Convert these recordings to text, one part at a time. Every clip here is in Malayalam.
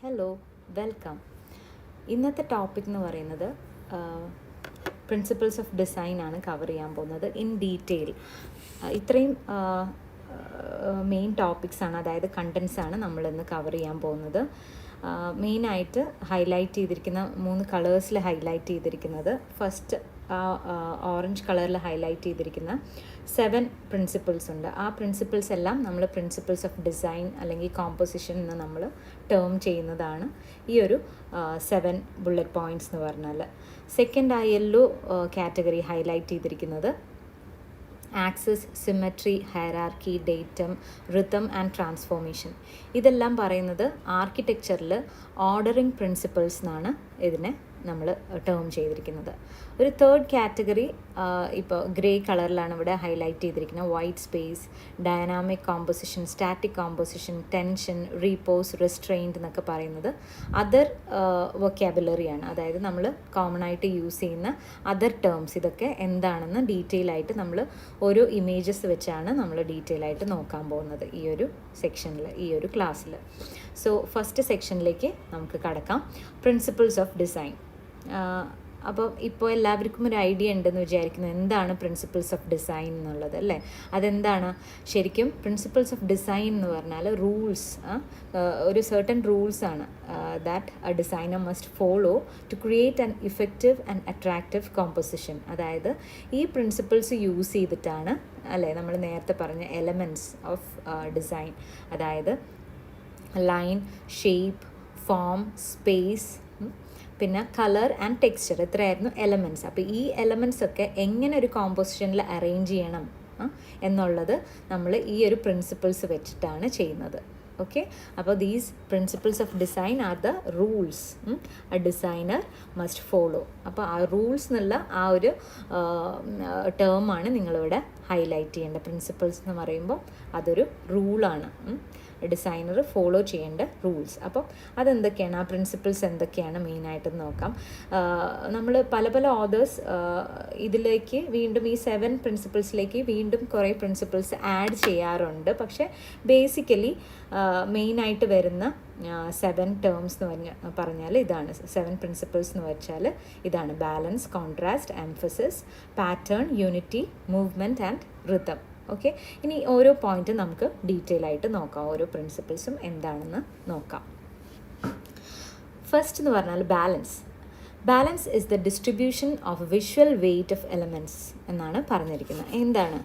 Hello, welcome. ഇന്നത്തെ ടോപ്പിക് എന്ന് പറയുന്നത് പ്രിൻസിപ്പിൾസ് ഓഫ് ഡിസൈൻ ആണ് കവർ ചെയ്യാൻ പോകുന്നത് ഇൻ ഡീറ്റെയിൽ. ഇത്രയും മെയിൻ ടോപ്പിക്സാണ്, അതായത് കണ്ടൻസാണ് നമ്മളിന്ന് കവർ ചെയ്യാൻ പോകുന്നത്. മെയിനായിട്ട് ഹൈലൈറ്റ് ചെയ്തിരിക്കുന്ന 3 കളേഴ്സിൽ ഹൈലൈറ്റ് ചെയ്തിരിക്കുന്നത്, ഫസ്റ്റ് ഓറഞ്ച് കളറിൽ ഹൈലൈറ്റ് ചെയ്തിരിക്കുന്ന 7 പ്രിൻസിപ്പിൾസ് ഉണ്ട്. ആ പ്രിൻസിപ്പിൾസ് എല്ലാം നമ്മൾ പ്രിൻസിപ്പിൾസ് ഓഫ് ഡിസൈൻ അല്ലെങ്കിൽ കോമ്പോസിഷൻ എന്ന് നമ്മൾ ടേം ചെയ്യുന്നതാണ് ഈ ഒരു 7 ബുള്ളറ്റ് പോയിൻറ്റ്സ് എന്ന് പറഞ്ഞാൽ. സെക്കൻഡ് ആ യെല്ലോ കാറ്റഗറി ഹൈലൈറ്റ് ചെയ്തിരിക്കുന്നത് axis, symmetry, hierarchy, datum, rhythm and transformation. ഇതെല്ലാം പറയുന്നത് ആർക്കിടെക്ചറിൽ ഓർഡറിങ് പ്രിൻസിപ്പിൾസ് എന്നാണ് ഇതിനെ നമ്മൾ ടേം ചെയ്തിരിക്കുന്നത്. ഒരു തേർഡ് കാറ്റഗറി ഇപ്പോൾ ഗ്രേ കളറിലാണ് ഇവിടെ ഹൈലൈറ്റ് ചെയ്തിരിക്കുന്നത്. White space, dynamic composition, static composition, tension, repose, restrained എന്നൊക്കെ പറയുന്നത് അതർ വൊക്കാബുലറിയാണ്. അതായത് നമ്മൾ കോമൺ ആയിട്ട് യൂസ് ചെയ്യുന്ന അതർ ടേംസ്. ഇതൊക്കെ എന്താണെന്ന് ഡീറ്റെയിൽ ആയിട്ട് നമ്മൾ ഓരോ ഇമേജസ് വെച്ചാണ് നമ്മൾ ഡീറ്റെയിൽ ആയിട്ട് നോക്കാൻ പോകുന്നത് ഈ ഒരു സെക്ഷനിൽ, ഈ ഒരു ക്ലാസ്സിൽ. സോ ഫസ്റ്റ് സെക്ഷനിലേക്ക് നമുക്ക് കടക്കാം. Principles of design. അപ്പോൾ ഇപ്പോൾ എല്ലാവർക്കും ഒരു ഐഡിയ ഉണ്ടെന്ന് വിചാരിക്കുന്നു എന്താണ് പ്രിൻസിപ്പിൾസ് ഓഫ് ഡിസൈൻ എന്നുള്ളത്, അല്ലേ? അതെന്താണ് ശരിക്കും? പ്രിൻസിപ്പിൾസ് ഓഫ് ഡിസൈൻ എന്ന് പറഞ്ഞാൽ റൂൾസ്, ഒരു സർട്ടൻ റൂൾസ് ആണ് that a designer must follow to create an effective and attractive composition. അതായത് ഈ പ്രിൻസിപ്പിൾസ് യൂസ് ചെയ്തിട്ടാണ്, അല്ലേ, നമ്മൾ നേരത്തെ പറഞ്ഞ എലമെൻറ്റ്സ് ഓഫ് ഡിസൈൻ, അതായത് ലൈൻ, ഷേപ്പ്, ഫോം, സ്പേസ്, പിന്നെ കളർ ആൻഡ് ടെക്സ്ചർ, ഇത്രയായിരുന്നു എലമെൻറ്റ്സ്. അപ്പോൾ ഈ എലമെൻറ്റ്സ് ഒക്കെ എങ്ങനെ ഒരു കോമ്പോസിഷനിൽ അറേഞ്ച് ചെയ്യണം എന്നുള്ളത് നമ്മൾ ഈ ഒരു പ്രിൻസിപ്പിൾസ് വെച്ചിട്ടാണ് ചെയ്യുന്നത്. ഓക്കെ, അപ്പോൾ these principles of design are the rules A designer must follow. അപ്പോൾ ആ റൂൾസ് എന്നുള്ള ആ ഒരു ടേമാണ് നിങ്ങളിവിടെ ഹൈലൈറ്റ് ചെയ്യേണ്ട. പ്രിൻസിപ്പിൾസ് എന്ന് പറയുമ്പോൾ അതൊരു റൂളാണ്, ഡിസൈനർ ഫോളോ ചെയ്യേണ്ട റൂൾസ്. അപ്പം അതെന്തൊക്കെയാണ്, ആ പ്രിൻസിപ്പിൾസ് എന്തൊക്കെയാണ് മെയിനായിട്ടെന്ന് നോക്കാം. നമ്മൾ പല ഓതേഴ്സ് ഇതിലേക്ക് വീണ്ടും ഈ 7 പ്രിൻസിപ്പിൾസിലേക്ക് വീണ്ടും കുറേ പ്രിൻസിപ്പിൾസ് ആഡ് ചെയ്യാറുണ്ട്. പക്ഷേ ബേസിക്കലി മെയിനായിട്ട് വരുന്ന 7 ടേംസ് എന്ന് പറഞ്ഞാൽ ഇതാണ്. 7 പ്രിൻസിപ്പിൾസ് എന്ന് വെച്ചാൽ ഇതാണ്: balance, contrast, emphasis, pattern, unity, movement and rhythm. Okay, ഇനി ഓരോ പോയിന്റും നമുക്ക് ഡീറ്റെയിൽ ആയിട്ട് നോക്കാം, ഓരോ പ്രിൻസിപ്പിൾസും എന്താണെന്ന് നോക്കാം. ഫസ്റ്റ് എന്ന് പറഞ്ഞാൽ balance. Balance is the distribution of visual weight of elements എന്നാണ് പറഞ്ഞിരിക്കുന്നത്. എന്താണ്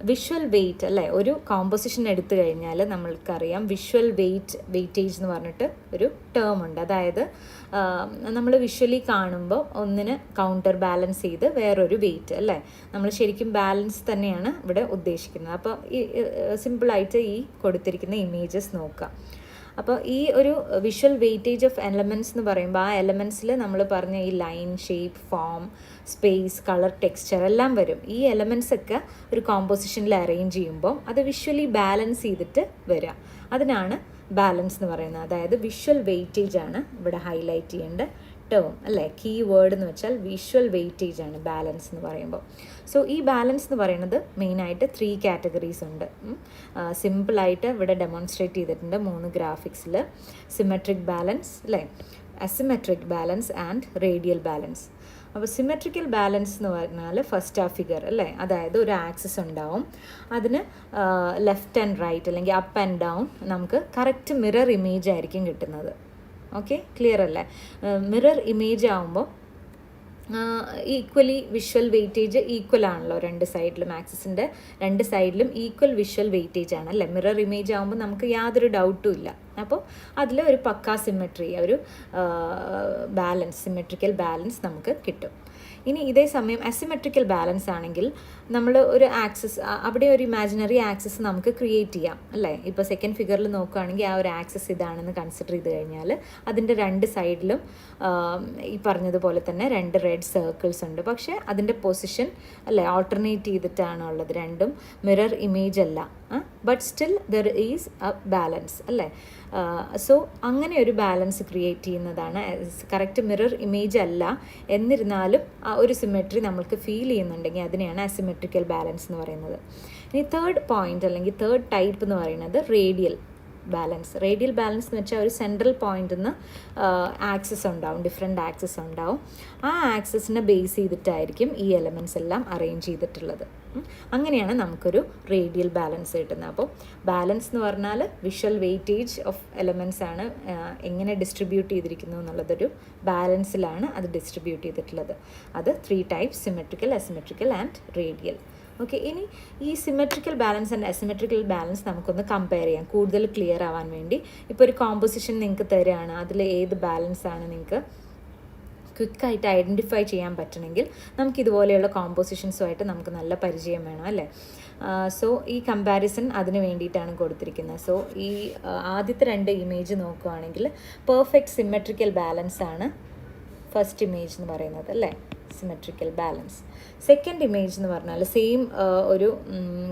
വിഷ്വൽ വെയ്റ്റ്, അല്ലേ? ഒരു കോമ്പോസിഷൻ എടുത്തു കഴിഞ്ഞാൽ നമ്മൾക്കറിയാം വിഷ്വൽ വെയ്റ്റേജ് എന്ന് പറഞ്ഞിട്ട് ഒരു ടേം ഉണ്ട്. അതായത് നമ്മൾ വിഷ്വലി കാണുമ്പോൾ ഒന്നിന് കൗണ്ടർ ബാലൻസ് ചെയ്ത് വേറൊരു വെയ്റ്റ്, അല്ലേ? നമ്മൾ ശരിക്കും ബാലൻസ് തന്നെയാണ് ഇവിടെ ഉദ്ദേശിക്കുന്നത്. അപ്പോൾ ഈ സിമ്പിളായിട്ട് ഈ കൊടുത്തിരിക്കുന്ന ഇമേജസ് നോക്കാം. അപ്പോൾ ഈ ഒരു വിഷ്വൽ വെയ്റ്റേജ് ഓഫ് എലമെൻറ്റ്സ് എന്ന് പറയുമ്പോൾ ആ എലമെൻറ്റ്സിൽ നമ്മൾ പറഞ്ഞ ഈ line, shape, form, space, colour, texture എല്ലാം വരും. ഈ എലമെൻറ്റ്സ് ഒക്കെ ഒരു കോമ്പോസിഷനിൽ അറേഞ്ച് ചെയ്യുമ്പോൾ അത് വിഷ്വലി ബാലൻസ് ചെയ്തിട്ട് വരിക. അതിനാണ് ബാലൻസ് എന്ന് പറയുന്നത്. അതായത് വിഷ്വൽ വെയ്റ്റേജ് ആണ് ഇവിടെ ഹൈലൈറ്റ് ചെയ്യേണ്ട ടേം, അല്ലേ? കീ വേർഡ് എന്ന് വെച്ചാൽ വിഷ്വൽ വെയ്റ്റേജ് ആണ് ബാലൻസ് എന്ന് പറയുമ്പോൾ. സോ ഈ ബാലൻസ് എന്ന് പറയുന്നത് മെയിനായിട്ട് 3 കാറ്റഗറീസ് ഉണ്ട്. സിമ്പിളായിട്ട് ഇവിടെ ഡെമോൺസ്ട്രേറ്റ് ചെയ്തിട്ടുണ്ട് 3 ഗ്രാഫിക്സിൽ. സിമെട്രിക് ബാലൻസ്, അല്ലേ? Asymmetric balance and radial balance. അപ്പോൾ സിമെട്രിക്കൽ ബാലൻസ് എന്ന് പറഞ്ഞാൽ ഫസ്റ്റ് ആ ഫിഗർ, അല്ലേ? അതായത് ഒരു ആക്സിസ് ഉണ്ടാവും, അതിന് ലെഫ്റ്റ് ആൻഡ് റൈറ്റ് അല്ലെങ്കിൽ അപ്പ് ആൻഡ് ഡൗൺ നമുക്ക് കറക്റ്റ് മിറർ ഇമേജ് ആയിരിക്കും കിട്ടുന്നത്. ഓക്കെ, ക്ലിയർ അല്ലേ? മിറർ ഇമേജ് ആകുമ്പോൾ ഈക്വലി വിഷ്വൽ വെയ്റ്റേജ് ഈക്വൽ ആണല്ലോ രണ്ട് സൈഡിലും. ആക്സിസിൻ്റെ 2 സൈഡിലും ഈക്വൽ വിഷ്വൽ വെയ്റ്റേജ് ആണ്, അല്ലേ? മിറർ ഇമേജ് ആകുമ്പോൾ നമുക്ക് യാതൊരു ഡൗട്ടും ഇല്ല. അപ്പോൾ അതിൽ ഒരു പക്കാ സിമെട്രി, ഒരു ബാലൻസ്, സിമെട്രിക്കൽ ബാലൻസ് നമുക്ക് കിട്ടും. ഇനി ഇതേ സമയം അസിമെട്രിക്കൽ ബാലൻസ് ആണെങ്കിൽ നമ്മൾ ഒരു ആക്സിസ്, അവിടെ ഒരു ഇമാജിനറി ആക്സിസ് നമുക്ക് ക്രിയേറ്റ് ചെയ്യാം, അല്ലേ? ഇപ്പോൾ സെക്കൻഡ് ഫിഗറിൽ നോക്കുകയാണെങ്കിൽ ആ ഒരു ആക്സിസ് ഇതാണെന്ന് കൺസിഡർ ചെയ്ത് കഴിഞ്ഞാൽ അതിൻ്റെ 2 സൈഡിലും ഈ പറഞ്ഞതുപോലെ തന്നെ 2 റെഡ് സർക്കിൾസ് ഉണ്ട്. പക്ഷേ അതിൻ്റെ പൊസിഷൻ, അല്ലേ, ഓൾട്ടർനേറ്റ് ചെയ്തിട്ടാണ് ഉള്ളത്. രണ്ടും മിറർ ഇമേജ് അല്ല, but still there is A balance, അല്ലേ? സോ അങ്ങനെ ഒരു ബാലൻസ് ക്രിയേറ്റ് ചെയ്യുന്നതാണ്. കറക്റ്റ് മിറർ ഇമേജ് അല്ല, എന്നിരുന്നാലും ആ ഒരു സിമെട്രി നമ്മൾക്ക് ഫീൽ ചെയ്യുന്നുണ്ടെങ്കിൽ അതിനെയാണ് അസിമെട്രിക്കൽ ബാലൻസ് എന്ന് പറയുന്നത്. ഇനി തേർഡ് പോയിന്റ് അല്ലെങ്കിൽ തേർഡ് ടൈപ്പ് എന്ന് പറയുന്നത് റേഡിയൽ ബാലൻസ്. റേഡിയൽ ബാലൻസ് എന്ന് വെച്ചാൽ ഒരു സെൻട്രൽ പോയിന്റിൽ നിന്ന് ആക്സിസ് ഉണ്ടാവും, ഡിഫറെൻ്റ് ആക്സിസ് ഉണ്ടാവും. ആ ആക്സിസിനെ ബേസ് ചെയ്തിട്ടായിരിക്കും ഈ എലമെൻറ്റ്സ് എല്ലാം അറേഞ്ച് ചെയ്തിട്ടുള്ളത്. അങ്ങനെയാണ് നമുക്കൊരു റേഡിയൽ ബാലൻസ് കിട്ടുന്നത്. അപ്പോൾ ബാലൻസ് എന്ന് പറഞ്ഞാൽ വിഷ്വൽ വെയിറ്റേജ് ഓഫ് എലമെൻറ്റ്സ് ആണ്, എങ്ങനെ ഡിസ്ട്രിബ്യൂട്ട് ചെയ്തിരിക്കുന്നു എന്നുള്ളതൊരു ബാലൻസിലാണ് അത് ഡിസ്ട്രിബ്യൂട്ട് ചെയ്തിട്ടുള്ളത്. അത് 3 types: symmetrical, asymmetrical and radial. Okay, ഇനി ഈ symmetrical balance and asymmetrical balance നമുക്കൊന്ന് കമ്പയർ ചെയ്യാം കൂടുതൽ ക്ലിയർ ആവാൻ വേണ്ടി. ഇപ്പോൾ ഒരു കോമ്പോസിഷൻ നിങ്ങൾക്ക് തരികയാണ്, അതിൽ ഏത് ബാലൻസ് ആണ് നിങ്ങൾക്ക് ക്വിക്കായിട്ട് ഐഡൻറ്റിഫൈ ചെയ്യാൻ പറ്റണമെങ്കിൽ നമുക്ക് ഇതുപോലെയുള്ള കോമ്പോസിഷൻസുമായിട്ട് നമുക്ക് നല്ല പരിചയം വേണം അല്ലേ. സോ ഈ കമ്പാരിസൺ അതിന് വേണ്ടിയിട്ടാണ് കൊടുത്തിരിക്കുന്നത്. സോ ഈ ആദ്യത്തെ 2 ഇമേജ് നോക്കുകയാണെങ്കിൽ പെർഫെക്റ്റ് സിമെട്രിക്കൽ ബാലൻസ് ആണ് ഫസ്റ്റ് ഇമേജ് എന്ന് പറയുന്നത് അല്ലേ, സിമെട്രിക്കൽ ബാലൻസ്. സെക്കൻഡ് ഇമേജ് എന്ന് പറഞ്ഞാൽ സെയിം ഒരു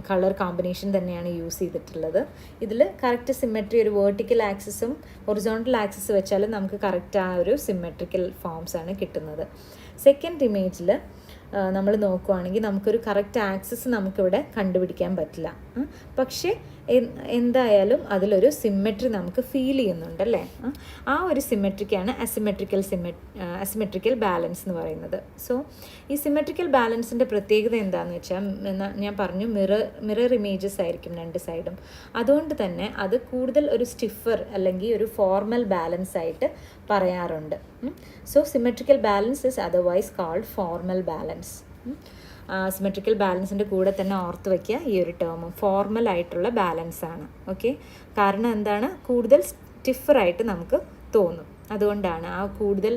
കളർ കോമ്പിനേഷൻ തന്നെയാണ് യൂസ് ചെയ്തിട്ടുള്ളത്. ഇതിൽ കറക്റ്റ് സിമെട്രി, ഒരു വേർട്ടിക്കൽ ആക്സിസും ഹൊറിസോണ്ടൽ ആക്സിസ് വെച്ചാൽ നമുക്ക് കറക്റ്റ് ആ ഒരു സിമെട്രിക്കൽ ഫോംസ് ആണ് കിട്ടുന്നത്. സെക്കൻഡ് ഇമേജിൽ നമ്മൾ നോക്കുകയാണെങ്കിൽ നമുക്കൊരു കറക്റ്റ് ആക്സിസ് നമുക്കിവിടെ കണ്ടുപിടിക്കാൻ പറ്റില്ല, പക്ഷേ എന്തായാലും അതിലൊരു സിമെട്രി നമുക്ക് ഫീൽ ചെയ്യുന്നുണ്ടല്ലേ. ആ ഒരു സിമെട്രിക്കാണ് അസിമെട്രിക്കൽ ബാലൻസ് എന്ന് പറയുന്നത്. സോ ഈ സിമെട്രിക്കൽ ബാലൻസിൻ്റെ പ്രത്യേകത എന്താണെന്ന് വെച്ചാൽ ഞാൻ പറഞ്ഞു, മിറർ ഇമേജസ് ആയിരിക്കും 2 സൈഡും. അതുകൊണ്ട് തന്നെ അത് കൂടുതൽ ഒരു സ്റ്റിഫർ അല്ലെങ്കിൽ ഒരു ഫോർമൽ ബാലൻസ് ആയിട്ട് പറയാറുണ്ട്. So symmetrical balance is otherwise called formal balance. സിമെട്രിക്കൽ ബാലൻസിൻ്റെ കൂടെ തന്നെ ഓർത്ത് വയ്ക്കുക ഈ ഒരു ടേം, ഫോർമൽ ആയിട്ടുള്ള ബാലൻസ് ആണ്. ഓക്കെ, കാരണം എന്താണ്, കൂടുതൽ സ്റ്റിഫറായിട്ട് നമുക്ക് തോന്നും. അതുകൊണ്ടാണ് ആ കൂടുതൽ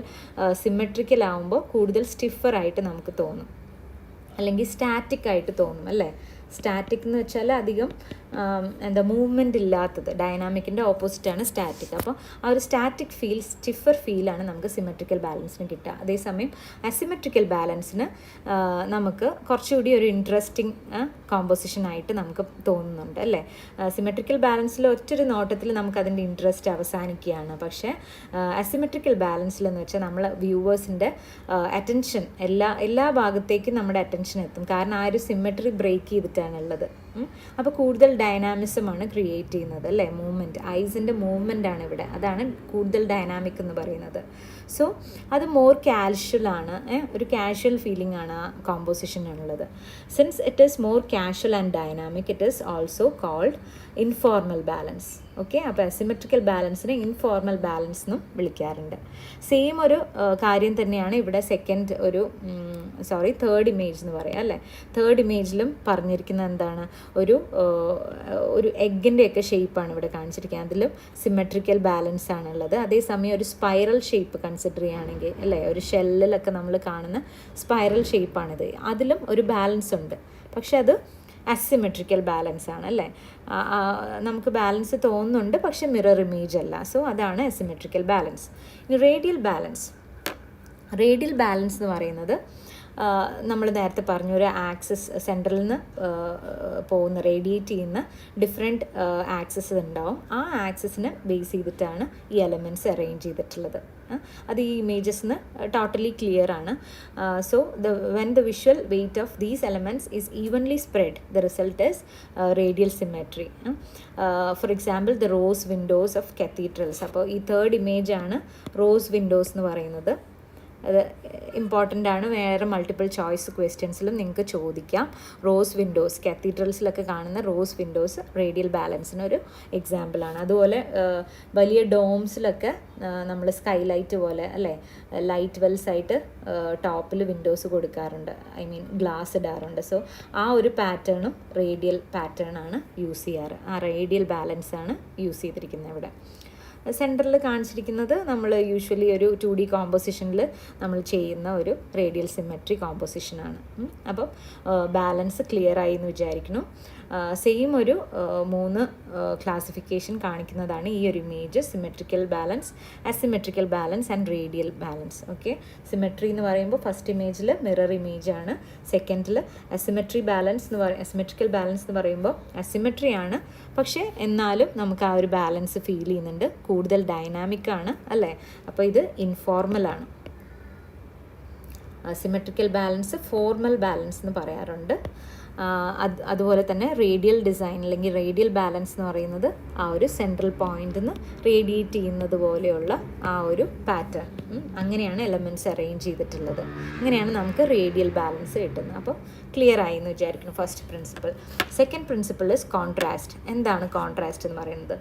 സിമെട്രിക്കൽ ആവുമ്പോൾ കൂടുതൽ സ്റ്റിഫറായിട്ട് നമുക്ക് തോന്നും, അല്ലെങ്കിൽ സ്റ്റാറ്റിക് ആയിട്ട് തോന്നും അല്ലേ. സ്റ്റാറ്റിക് എന്ന് വെച്ചാൽ അധികം മൂവ്മെൻറ്റ് ഇല്ലാത്തത്, ഡൈനാമിക്കിൻ്റെ ഓപ്പോസിറ്റാണ് സ്റ്റാറ്റിക്. അപ്പോൾ ആ ഒരു സ്റ്റാറ്റിക് ഫീൽ, സ്റ്റിഫർ ഫീലാണ് നമുക്ക് സിമെട്രിക്കൽ ബാലൻസിന് കിട്ടുക. അതേസമയം അസിമെട്രിക്കൽ ബാലൻസിന് നമുക്ക് കുറച്ചുകൂടി ഒരു ഇൻട്രസ്റ്റിംഗ് കോമ്പോസിഷനായിട്ട് നമുക്ക് തോന്നുന്നുണ്ട് അല്ലേ. സിമെട്രിക്കൽ ബാലൻസിൽ ഒറ്റൊരു നോട്ടത്തിൽ നമുക്കതിൻ്റെ ഇൻട്രസ്റ്റ് അവസാനിക്കുകയാണ്. പക്ഷേ അസിമെട്രിക്കൽ ബാലൻസിലെന്ന് വെച്ചാൽ നമ്മൾ വ്യൂവേഴ്സിൻ്റെ അറ്റൻഷൻ എല്ലാ ഭാഗത്തേക്കും നമ്മുടെ അറ്റൻഷൻ എത്തും, കാരണം ആ ഒരു സിമെട്രി ബ്രേക്ക് ചെയ്തിട്ടാണുള്ളത്. അപ്പോൾ കൂടുതൽ ഡൈനാമിസമാണ് ക്രിയേറ്റ് ചെയ്യുന്നത് അല്ലേ. മൂവ്മെൻറ്റ്, ഐസിൻ്റെ മൂവ്മെൻ്റ് ആണ് ഇവിടെ, അതാണ് കൂടുതൽ ഡൈനാമിക് എന്ന് പറയുന്നത്. സോ അത് മോർ കാഷ്വലാണ്, ഒരു കാഷ്വൽ ഫീലിംഗ് ആണ് ആ കോമ്പോസിഷനുള്ളത്. Since it is more casual and dynamic, it is also called informal balance. Okay, അപ്പോൾ അസിമെട്രിക്കൽ ബാലൻസിനെ ഇൻഫോർമൽ ബാലൻസ് എന്നും വിളിക്കാറുണ്ട്. സെയിം ഒരു കാര്യം തന്നെയാണ് ഇവിടെ തേർഡ് ഇമേജ് എന്ന് പറയാം അല്ലേ. തേർഡ് ഇമേജിലും പറഞ്ഞിരിക്കുന്നത് എന്താണ്, ഒരു എഗ്ഗിൻ്റെയൊക്കെ ഷേപ്പാണ് ഇവിടെ കാണിച്ചിരിക്കുന്നത്. അതിലും സിമെട്രിക്കൽ ബാലൻസ് ആണുള്ളത്. അതേസമയം ഒരു സ്പൈറൽ ഷേപ്പ് കൺസിഡർ ചെയ്യുകയാണെങ്കിൽ അല്ലേ, ഒരു ഷെല്ലിലൊക്കെ നമ്മൾ കാണുന്ന സ്പൈറൽ ഷേപ്പാണിത്, അതിലും ഒരു ബാലൻസ് ഉണ്ട്, പക്ഷെ അത് അസിമെട്രിക്കൽ ബാലൻസ് ആണ് അല്ലേ. നമുക്ക് ബാലൻസ് തോന്നുന്നുണ്ട്, പക്ഷെ മിറർ ഇമേജ് അല്ല. സോ അതാണ് അസിമെട്രിക്കൽ ബാലൻസ്. ഇനി റേഡിയൽ ബാലൻസ് എന്ന് പറയുന്നത് നമ്മൾ നേരത്തെ പറഞ്ഞു, ഒരു ആക്സിസ് സെൻട്രലിൽ നിന്ന് റേഡിയേറ്റ് ചെയ്യുന്ന ഡിഫറെൻറ്റ് ആക്സിസ് ഉണ്ടാവും. ആ ആക്സിസിനെ ബേസ് ചെയ്തിട്ടാണ് ഈ എലമെൻറ്റ്സ് അറേഞ്ച് ചെയ്തിട്ടുള്ളത്. അത് ഈ ഇമേജസിന് ടോട്ടലി ക്ലിയർ ആണ്. So when the visual weight of these elements is evenly spread, the result is radial symmetry. For example the rose windows of cathedrals. അപ്പോൾ ഈ തേർഡ് ഇമേജാണ് റോസ് വിൻഡോസ് എന്ന് പറയുന്നത്. അത് ഇമ്പോർട്ടൻ്റ് ആണ്, വേറെ മൾട്ടിപ്പിൾ ചോയ്സ് ക്വസ്റ്റ്യൻസിലും നിങ്ങൾക്ക് ചോദിക്കാം. റോസ് വിൻഡോസ്, കത്തീഡ്രൽസിലൊക്കെ കാണുന്ന റോസ് വിൻഡോസ് റേഡിയൽ ബാലൻസിനൊരു എക്സാമ്പിളാണ്. അതുപോലെ വലിയ ഡോംസിലൊക്കെ നമ്മൾ സ്കൈലൈറ്റ് പോലെ അല്ലേ, ലൈറ്റ് വെൽസ് ആയിട്ട് ടോപ്പിൽ വിൻഡോസ് കൊടുക്കാറുണ്ട്, ഗ്ലാസ് ഇടാറുണ്ട്. സോ ആ ഒരു പാറ്റേണും റേഡിയൽ പാറ്റേൺ ആണ് യൂസ് ചെയ്യാറ്. ആ റേഡിയൽ ബാലൻസ് ആണ് യൂസ് ചെയ്തിരിക്കുന്നത് ഇവിടെ. സെൻറ്ററിൽ കാണിച്ചിരിക്കുന്നത് നമ്മൾ യൂഷ്വലി ഒരു 2D കോമ്പോസിഷനിൽ നമ്മൾ ചെയ്യുന്ന ഒരു റേഡിയൽ സിമെട്രി കോമ്പോസിഷനാണ്. അപ്പം ബാലൻസ് ക്ലിയർ ആയി എന്ന് വിചാരിക്കുന്നു. സെയിം ഒരു 3 ക്ലാസിഫിക്കേഷൻ കാണിക്കുന്നതാണ് ഈ ഒരു image: symmetrical balance, asymmetrical balance and radial balance. Okay, symmetry എന്ന് പറയുമ്പോൾ ഫസ്റ്റ് ഇമേജിൽ മിറർ ഇമേജ് ആണ്, സെക്കൻഡിൽ അസിമെട്രിക്കൽ ബാലൻസ് എന്ന് പറയുമ്പോൾ അസിമെട്രി ആണ്, പക്ഷേ എന്നാലും നമുക്ക് ആ ഒരു ബാലൻസ് ഫീൽ ചെയ്യുന്നുണ്ട്, കൂടുതൽ ഡൈനാമിക് ആണ് അല്ലേ. അപ്പോൾ ഇത് ഇൻഫോർമൽ ആണ്. സിമെട്രിക്കൽ ബാലൻസ് ഫോർമൽ ബാലൻസ് എന്ന് പറയാറുണ്ട്. അതുപോലെ തന്നെ റേഡിയൽ ഡിസൈൻ അല്ലെങ്കിൽ റേഡിയൽ ബാലൻസ് എന്ന് പറയുന്നത് ആ ഒരു സെൻട്രൽ പോയിന്റിൽ നിന്ന് റേഡിയേറ്റ് ചെയ്യുന്നത് പോലെയുള്ള ആ ഒരു പാറ്റേൺ. അങ്ങനെയാണ് എലമെൻറ്റ്സ് അറേഞ്ച് ചെയ്തിട്ടുള്ളത്. അങ്ങനെയാണ് നമുക്ക് റേഡിയൽ ബാലൻസ് കിട്ടുന്നത്. അപ്പോൾ ക്ലിയർ ആയി എന്ന് വിചാരിക്കുന്നു first principle. Second principle is contrast. എന്താണ് കോൺട്രാസ്റ്റ് എന്ന് പറയുന്നത്?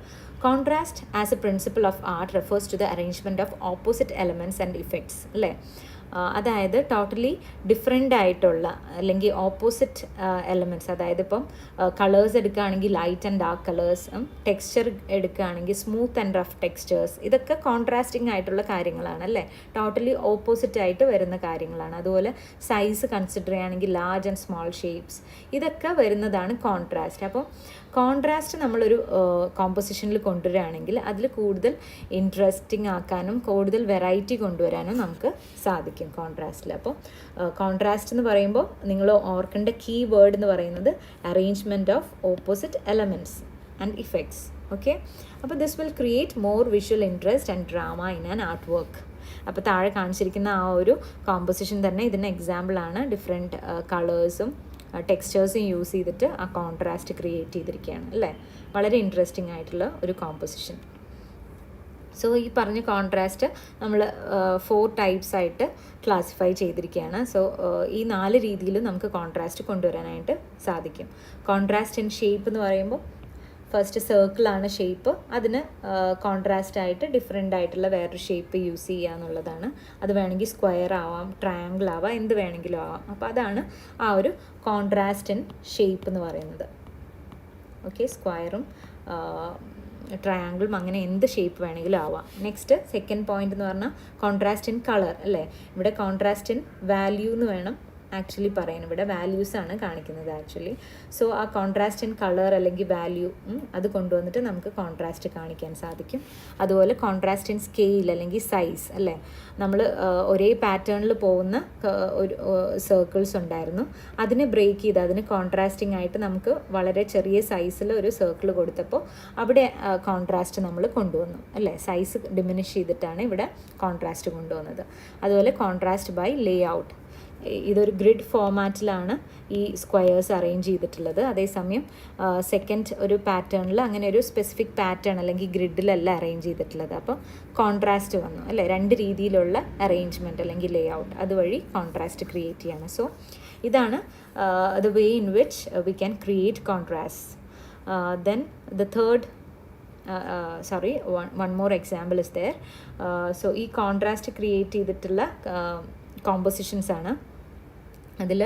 Contrast as a principle of art refers to the arrangement of opposite elements and effects. അല്ലേ? അതായത് ടോട്ടലി ഡിഫറെൻ്റ് ആയിട്ടുള്ള അല്ലെങ്കിൽ ഓപ്പോസിറ്റ് എലമെൻറ്റ്സ്, അതായത് ഇപ്പം കളേഴ്സ് എടുക്കുകയാണെങ്കിൽ light and dark colours, texture എടുക്കുകയാണെങ്കിൽ സ്മൂത്ത് ആൻഡ് റഫ് ടെക്സ്ചേഴ്സ്, ഇതൊക്കെ കോൺട്രാസ്റ്റിംഗ് ആയിട്ടുള്ള കാര്യങ്ങളാണ് അല്ലേ? ടോട്ടലി ഓപ്പോസിറ്റ് ആയിട്ട് വരുന്ന കാര്യങ്ങളാണ്. അതുപോലെ സൈസ് കൺസിഡർ ചെയ്യുകയാണെങ്കിൽ ലാർജ് ആൻഡ് സ്മോൾ ഷേപ്സ്, ഇതൊക്കെ വരുന്നതാണ് കോൺട്രാസ്റ്റ്. അപ്പോൾ കോൺട്രാസ്റ്റ് നമ്മളൊരു കോമ്പോസിഷനിൽ കൊണ്ടുവരികയാണെങ്കിൽ അതിൽ കൂടുതൽ ഇൻട്രസ്റ്റിംഗ് ആക്കാനും കൂടുതൽ വെറൈറ്റി കൊണ്ടുവരാനും നമുക്ക് സാധിക്കും കോൺട്രാസ്റ്റിൽ. അപ്പോൾ കോൺട്രാസ്റ്റ് എന്ന് പറയുമ്പോൾ നിങ്ങൾ ഓർക്കേണ്ട കീ വേർഡ് എന്ന് പറയുന്നത് arrangement of opposite elements and effects. Okay, അപ്പോൾ this will create more visual interest and drama in an art work. അപ്പോൾ താഴെ കാണിച്ചിരിക്കുന്ന ആ ഒരു കോമ്പോസിഷൻ തന്നെ ഇതിന് എക്സാമ്പിളാണ്. ഡിഫറെൻറ്റ് കളേഴ്സും ടെക്സ്ചേഴ്സും യൂസ് ചെയ്തിട്ട് ആ കോൺട്രാസ്റ്റ് ക്രിയേറ്റ് ചെയ്തിരിക്കുകയാണ് അല്ലേ? വളരെ ഇൻട്രസ്റ്റിംഗ് ആയിട്ടുള്ള ഒരു കോമ്പോസിഷൻ. സോ ഈ പറഞ്ഞ കോൺട്രാസ്റ്റ് നമ്മൾ 4 ടൈപ്സ് ആയിട്ട് ക്ലാസിഫൈ ചെയ്തിരിക്കുകയാണ്. സോ ഈ 4 രീതിയിൽ നമുക്ക് കോൺട്രാസ്റ്റ് കൊണ്ടുവരാനായിട്ട് സാധിക്കും. കോൺട്രാസ്റ്റ് ഇൻ ഷേപ്പ് എന്ന് പറയുമ്പോൾ ഫസ്റ്റ് സർക്കിളാണ് ഷേപ്പ്. അതിന് കോൺട്രാസ്റ്റ് ആയിട്ട് ഡിഫറെൻ്റ് ആയിട്ടുള്ള വേറൊരു ഷേപ്പ് യൂസ് ചെയ്യുക എന്നുള്ളതാണ്. അത് വേണമെങ്കിൽ സ്ക്വയർ ആവാം, ട്രയാങ്കിൾ ആവാം, എന്ത് വേണമെങ്കിലും ആവാം. അപ്പോൾ അതാണ് ആ ഒരു കോൺട്രാസ്റ്റ് ഇൻ ഷേപ്പ് എന്ന് പറയുന്നത്. ഓക്കെ, സ്ക്വയറും ട്രയാങ്കിളും അങ്ങനെ എന്ത് ഷേപ്പ് വേണമെങ്കിലും ആവാം. നെക്സ്റ്റ് സെക്കൻഡ് പോയിന്റ് എന്ന് പറഞ്ഞാൽ കോൺട്രാസ്റ്റ് ഇൻ കളർ അല്ലേ? ഇവിടെ കോൺട്രാസ്റ്റ് ഇൻ വാല്യൂ എന്ന് വേണം ആക്ച്വലി പറയാൻ. ഇവിടെ വാല്യൂസാണ് കാണിക്കുന്നത് ആക്ച്വലി. സോ ആ കോൺട്രാസ്റ്റ് ഇൻ കളർ അല്ലെങ്കിൽ വാല്യൂ അത് കൊണ്ടുവന്നിട്ട് നമുക്ക് കോൺട്രാസ്റ്റ് കാണിക്കാൻ സാധിക്കും. അതുപോലെ കോൺട്രാസ്റ്റ് ഇൻ സ്കെയിൽ അല്ലെങ്കിൽ സൈസ് അല്ലേ? നമ്മൾ ഒരേ പാറ്റേണിൽ പോകുന്ന ഒരു സർക്കിൾസ് ഉണ്ടായിരുന്നു. അതിനെ ബ്രേക്ക് ചെയ്ത് അതിന് കോൺട്രാസ്റ്റിംഗ് ആയിട്ട് നമുക്ക് വളരെ ചെറിയ സൈസിൽ ഒരു സർക്കിൾ കൊടുത്തപ്പോൾ അവിടെ കോൺട്രാസ്റ്റ് നമ്മൾ കൊണ്ടുവന്നു അല്ലേ? സൈസ് ഡിമിനിഷ് ചെയ്തിട്ടാണ് ഇവിടെ കോൺട്രാസ്റ്റ് കൊണ്ടുവന്നത്. അതുപോലെ കോൺട്രാസ്റ്റ് ബൈ ലേ ഔട്ട്. ഇതൊരു ഗ്രിഡ് ഫോമാറ്റിലാണ് ഈ സ്ക്വയേഴ്സ് അറേഞ്ച് ചെയ്തിട്ടുള്ളത്. അതേസമയം സെക്കൻഡ് ഒരു പാറ്റേണിൽ അങ്ങനെ ഒരു സ്പെസിഫിക് പാറ്റേൺ അല്ലെങ്കിൽ ഗ്രിഡിലല്ല അറേഞ്ച് ചെയ്തിട്ടുള്ളത്. അപ്പോൾ കോൺട്രാസ്റ്റ് വന്നു അല്ലേ? 2 രീതിയിലുള്ള അറേഞ്ച്മെൻറ്റ് അല്ലെങ്കിൽ ലേ ഔട്ട്, അതുവഴി കോൺട്രാസ്റ്റ് ക്രിയേറ്റ് ചെയ്യാണ്. സോ ഇതാണ് the way in which we can create contrast. Then the third one more example is there. So ഈ കോൺട്രാസ്റ്റ് ക്രിയേറ്റ് ചെയ്തിട്ടുള്ള കോമ്പോസിഷൻസ് ആണ്. അതിൽ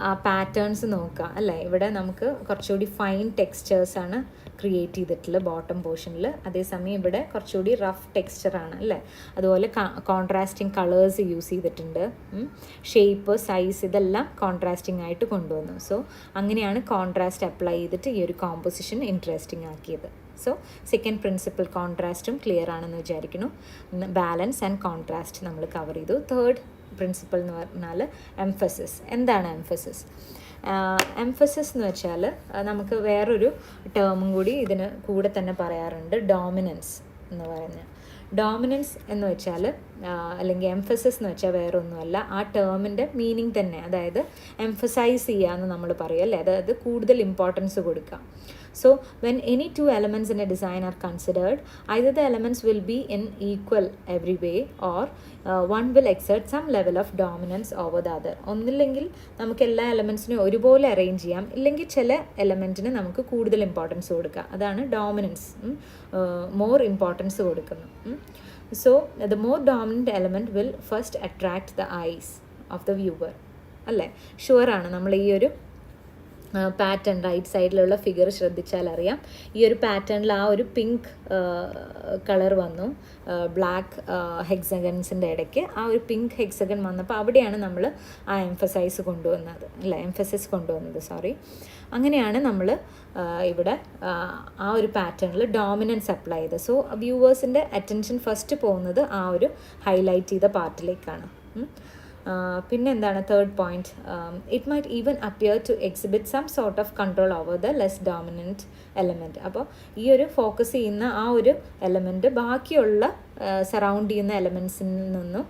ആ പാറ്റേൺസ് നോക്കുക അല്ലേ? ഇവിടെ നമുക്ക് കുറച്ചുകൂടി ഫൈൻ ടെക്സ്ചേഴ്സാണ് ക്രിയേറ്റ് ചെയ്തിട്ടുള്ളത് ബോട്ടം പോർഷനിൽ. അതേസമയം ഇവിടെ കുറച്ചുകൂടി റഫ് ടെക്സ്ചറാണ് അല്ലേ? അതുപോലെ കോൺട്രാസ്റ്റിംഗ് കളേഴ്സ് യൂസ് ചെയ്തിട്ടുണ്ട്. ഷേപ്പ്, സൈസ് ഇതെല്ലാം കോൺട്രാസ്റ്റിംഗ് ആയിട്ട് കൊണ്ടുവന്നു. സോ അങ്ങനെയാണ് കോൺട്രാസ്റ്റ് അപ്ലൈ ചെയ്തിട്ട് ഈ ഒരു കോമ്പോസിഷൻ ഇൻട്രസ്റ്റിംഗ് ആക്കിയത്. സോ സെക്കൻഡ് പ്രിൻസിപ്പിൾ കോൺട്രാസ്റ്റും ക്ലിയർ ആണെന്ന് വിചാരിക്കുന്നു. ബാലൻസ് ആൻഡ് കോൺട്രാസ്റ്റ് നമ്മൾ കവർ ചെയ്തു. തേർഡ് പ്രിൻസിപ്പിൾ എന്ന് പറഞ്ഞാൽ എംഫസിസ്. എന്താണ് എംഫസിസ്? എംഫസിസ് എന്ന് വെച്ചാൽ നമുക്ക് വേറൊരു ടേമും കൂടി ഇതിന് കൂടെ തന്നെ പറയാറുണ്ട്, ഡോമിനൻസ് എന്ന് പറഞ്ഞ്. ഡോമിനൻസ് എന്ന് വെച്ചാൽ അല്ലെങ്കിൽ എംഫസിസ് എന്ന് വെച്ചാൽ വേറെ ഒന്നുമല്ല, ആ ടേമിൻ്റെ മീനിങ് തന്നെ. അതായത് എംഫസൈസ് ചെയ്യുക എന്ന് നമ്മൾ പറയും അല്ലേ? അതായത് കൂടുതൽ ഇമ്പോർട്ടൻസ് കൊടുക്കുക. So when any 2 elements in a design are considered, either the elements will be in equal every way or one will exert some level of dominance over the other. ഒന്നില്ലെങ്കിൽ നമുക്ക് എല്ലാ എലമെൻറ്റ്സിനും ഒരുപോലെ അറേഞ്ച് ചെയ്യാം, ഇല്ലെങ്കിൽ ചില എലമെൻറ്റിന് നമുക്ക് കൂടുതൽ ഇമ്പോർട്ടൻസ് കൊടുക്കുക. അതാണ് ഡോമിനൻസ്, മോർ ഇമ്പോർട്ടൻസ് കൊടുക്കുന്നു. So the more dominant element will first attract the eyes of the viewer അല്ലേ? ഷുവറാണ്. നമ്മൾ ഈ ഒരു പാറ്റേൺ റൈറ്റ് സൈഡിലുള്ള ഫിഗർ ശ്രദ്ധിച്ചാൽ അറിയാം. ഈ ഒരു പാറ്റേണിൽ ആ ഒരു പിങ്ക് കളർ വന്നു, ബ്ലാക്ക് ഹെക്സഗൻസിൻ്റെ ഇടയ്ക്ക് ആ ഒരു പിങ്ക് ഹെക്സഗൺ വന്നപ്പോൾ അവിടെയാണ് നമ്മൾ ആ എംഫസൈസ് കൊണ്ടുവന്നത് അല്ല എംഫസിസ് കൊണ്ടുവന്നത് അങ്ങനെയാണ് നമ്മൾ ഇവിടെ ആ ഒരു പാറ്റേണിൽ ഡോമിനൻസ് അപ്ലൈ ചെയ്തത്. സോ വ്യൂവേഴ്സിൻ്റെ അറ്റൻഷൻ ഫസ്റ്റ് പോകുന്നത് ആ ഒരു ഹൈലൈറ്റ് ചെയ്ത പാർട്ടിലേക്കാണ്. പിന്നെ എന്താണ് third point? It might even appear to exhibit some sort of control over the less dominant element. അപ്പോൾ ഈ ഒരു ഫോക്കസ് ചെയ്യുന്ന ആ ഒരു എലമെൻറ്റ് ബാക്കിയുള്ള സറൗണ്ട് ചെയ്യുന്ന എലമെൻറ്റ്സിൽ നിന്നും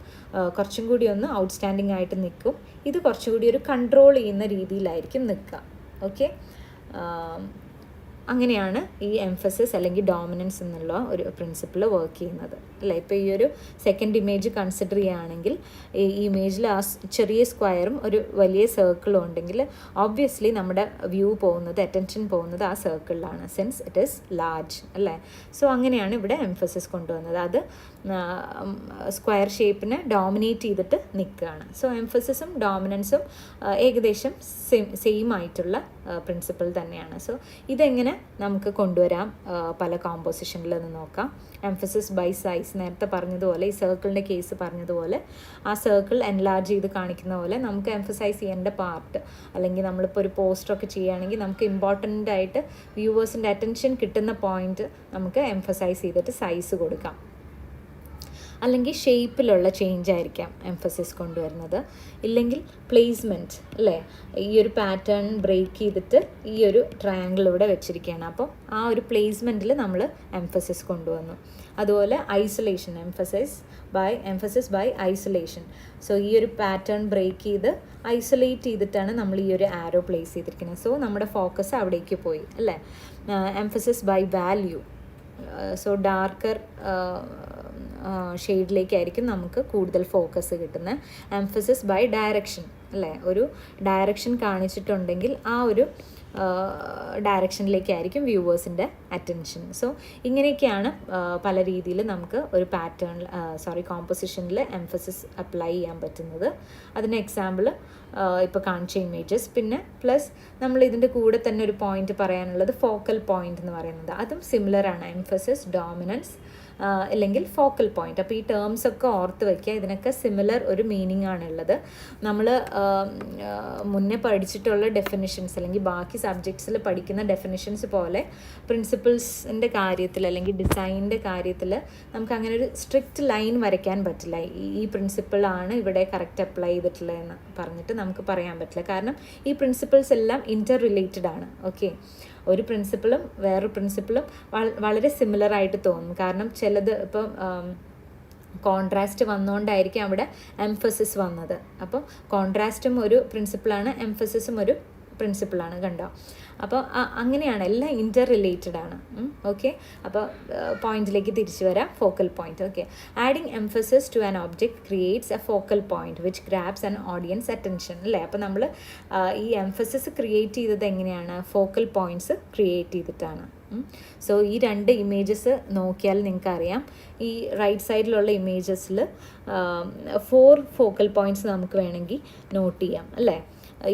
കുറച്ചും കൂടി ഒന്ന് ഔട്ട്സ്റ്റാൻഡിങ് ആയിട്ട് നിൽക്കും. ഇത് കുറച്ചും കൂടി ഒരു കൺട്രോൾ ചെയ്യുന്ന രീതിയിലായിരിക്കും നിൽക്കുക. ഓക്കെ. അങ്ങനെയാണ് ഈ എംഫസിസ് അല്ലെങ്കിൽ ഡോമിനൻസ് എന്നുള്ള ഒരു പ്രിൻസിപ്പിൾ വർക്ക് ചെയ്യുന്നത് അല്ലേ. ഇപ്പോൾ ഈ ഒരു സെക്കൻഡ് ഇമേജ് കൺസിഡർ ചെയ്യുകയാണെങ്കിൽ ഈ ഇമേജിൽ ആ ചെറിയ സ്ക്വയറും ഒരു വലിയ സർക്കിളും ഉണ്ടെങ്കിൽ ഒബ്വിയസ്ലി നമ്മുടെ വ്യൂ പോകുന്നത്, അറ്റൻഷൻ പോകുന്നത് ആ സർക്കിളിലാണ്, സിൻസ് ഇറ്റ് ഈസ് ലാർജ് അല്ലേ. സോ അങ്ങനെയാണ് ഇവിടെ എംഫസിസ് കൊണ്ടുവന്നത്. അത് സ്ക്വയർ ഷേപ്പിനെ ഡോമിനേറ്റ് ചെയ്തിട്ട് നിൽക്കുകയാണ്. സോ എംഫസിസും ഡോമിനൻസും ഏകദേശം സെയിം ആയിട്ടുള്ള പ്രിൻസിപ്പിൾ തന്നെയാണ്. സോ ഇതെങ്ങനെ നമുക്ക് കൊണ്ടുവരാം പല കോമ്പോസിഷനിൽ നിന്ന് നോക്കാം. എംഫസിസ് ബൈ സൈസ്, നേരത്തെ പറഞ്ഞതുപോലെ ഈ സർക്കിളിൻ്റെ കേസ് പറഞ്ഞതുപോലെ ആ സർക്കിൾ എൻലാർജ് ചെയ്ത് കാണിക്കുന്ന പോലെ നമുക്ക് എംഫസൈസ് ചെയ്യേണ്ട പാർട്ട്, അല്ലെങ്കിൽ നമ്മളിപ്പോൾ ഒരു പോസ്റ്ററൊക്കെ ചെയ്യുകയാണെങ്കിൽ നമുക്ക് ഇമ്പോർട്ടൻ്റ് ആയിട്ട് വ്യൂവേഴ്സിൻ്റെ അറ്റൻഷൻ കിട്ടുന്ന പോയിന്റ് നമുക്ക് എംഫസൈസ് ചെയ്തിട്ട് സൈസ് കൊടുക്കാം. അല്ലെങ്കിൽ ഷേപ്പിലുള്ള ചേഞ്ച് ആയിരിക്കാം എംഫസിസ് കൊണ്ടുവരുന്നത്, ഇല്ലെങ്കിൽ പ്ലേസ്മെൻറ്റ് അല്ലേ. ഈ ഒരു പാറ്റേൺ ബ്രേക്ക് ചെയ്തിട്ട് ഈ ഒരു ട്രയാങ്കിൾ ഇവിടെ വെച്ചിരിക്കുകയാണ്, അപ്പോൾ ആ ഒരു പ്ലേസ്മെൻറ്റിൽ നമ്മൾ എംഫസിസ് കൊണ്ടുവന്നു. അതുപോലെ isolation, emphasis by isolation. So ഈ ഒരു പാറ്റേൺ ബ്രേക്ക് ചെയ്ത് ഐസൊലേറ്റ് ചെയ്തിട്ടാണ് നമ്മൾ ഈ ഒരു ആരോ പ്ലേസ് ചെയ്തിരിക്കുന്നത്. സോ നമ്മുടെ ഫോക്കസ് അവിടേക്ക് പോയി അല്ലേ. Emphasis by value, so darker ഷെയ്ഡിലേക്കായിരിക്കും നമുക്ക് കൂടുതൽ ഫോക്കസ് കിട്ടുന്നത്. എംഫസിസ് ബൈ ഡയറക്ഷൻ അല്ലേ, ഒരു ഡയറക്ഷൻ കാണിച്ചിട്ടുണ്ടെങ്കിൽ ആ ഒരു ഡയറക്ഷനിലേക്കായിരിക്കും വ്യൂവേഴ്സിൻ്റെ അറ്റൻഷൻ. സോ ഇങ്ങനെയൊക്കെയാണ് പല രീതിയിൽ നമുക്ക് ഒരു കോമ്പോസിഷനിൽ എംഫസിസ് അപ്ലൈ ചെയ്യാൻ പറ്റുന്നത്. അതിന് എക്സാമ്പിൾ ഇപ്പോൾ കാണിച്ച ഇമേജസ്. പിന്നെ പ്ലസ് നമ്മൾ ഇതിൻ്റെ കൂടെ തന്നെ ഒരു പോയിന്റ് പറയാനുള്ളത് ഫോക്കൽ പോയിന്റ് എന്ന് പറയുന്നത്. അതും സിമിലറാണ്, എംഫസിസ്, ഡോമിനൻസ് അല്ലെങ്കിൽ ഫോക്കൽ പോയിന്റ്. അപ്പോൾ ഈ ടേംസ് ഒക്കെ ഓർത്ത് വയ്ക്കുക. ഇതിനൊക്കെ സിമിലർ ഒരു മീനിങ് ആണുള്ളത്. നമ്മൾ മുന്നേ പഠിച്ചിട്ടുള്ള ഡെഫിനിഷൻസ് അല്ലെങ്കിൽ ബാക്കി സബ്ജക്ട്സിൽ പഠിക്കുന്ന ഡെഫിനിഷൻസ് പോലെ പ്രിൻസിപ്പിൾസിൻ്റെ കാര്യത്തിൽ അല്ലെങ്കിൽ ഡിസൈനിൻ്റെ കാര്യത്തിൽ നമുക്ക് അങ്ങനെ ഒരു സ്ട്രിക്റ്റ് ലൈൻ വരയ്ക്കാൻ പറ്റില്ല. ഈ പ്രിൻസിപ്പിളാണ് ഇവിടെ കറക്റ്റ് അപ്ലൈ ചെയ്തിട്ടുള്ളതെന്ന് പറഞ്ഞിട്ട് നമുക്ക് പറയാൻ പറ്റില്ല. കാരണം ഈ പ്രിൻസിപ്പിൾസ് എല്ലാം ഇൻ്റർ റിലേറ്റഡ് ആണ്. ഓക്കെ, ഒരു പ്രിൻസിപ്പിളും വേറൊരു പ്രിൻസിപ്പിളും വളരെ സിമിലർ ആയിട്ട് തോന്നും. കാരണം ചിലത് ഇപ്പം കോൺട്രാസ്റ്റ് വന്നുകൊണ്ടായിരിക്കും അവിടെ എംഫസിസ് വന്നത്. അപ്പം കോൺട്രാസ്റ്റും ഒരു പ്രിൻസിപ്പിളാണ്, എംഫസിസും ഒരു പ്രിൻസിപ്പിളാണ്, കണ്ടോ. അപ്പോൾ അങ്ങനെയാണ്, എല്ലാം ഇൻ്റർ റിലേറ്റഡ് ആണ്. ഓക്കെ, അപ്പോൾ പോയിന്റിലേക്ക് തിരിച്ചു വരാം. Focal point. Okay, adding emphasis to an object creates a focal point which grabs an audience attention അല്ലേ. അപ്പോൾ നമ്മൾ ഈ എംഫസിസ് ക്രിയേറ്റ് ചെയ്തത് എങ്ങനെയാണ്? ഫോക്കൽ പോയിന്റ്സ് ക്രിയേറ്റ് ചെയ്തിട്ടാണ്. സോ ഈ രണ്ട് ഇമേജസ് നോക്കിയാൽ നിങ്ങൾക്കറിയാം, ഈ റൈറ്റ് സൈഡിലുള്ള ഇമേജസിൽ 4 ഫോക്കൽ പോയിന്റ്സ് നമുക്ക് വേണമെങ്കിൽ നോട്ട് ചെയ്യാം അല്ലേ.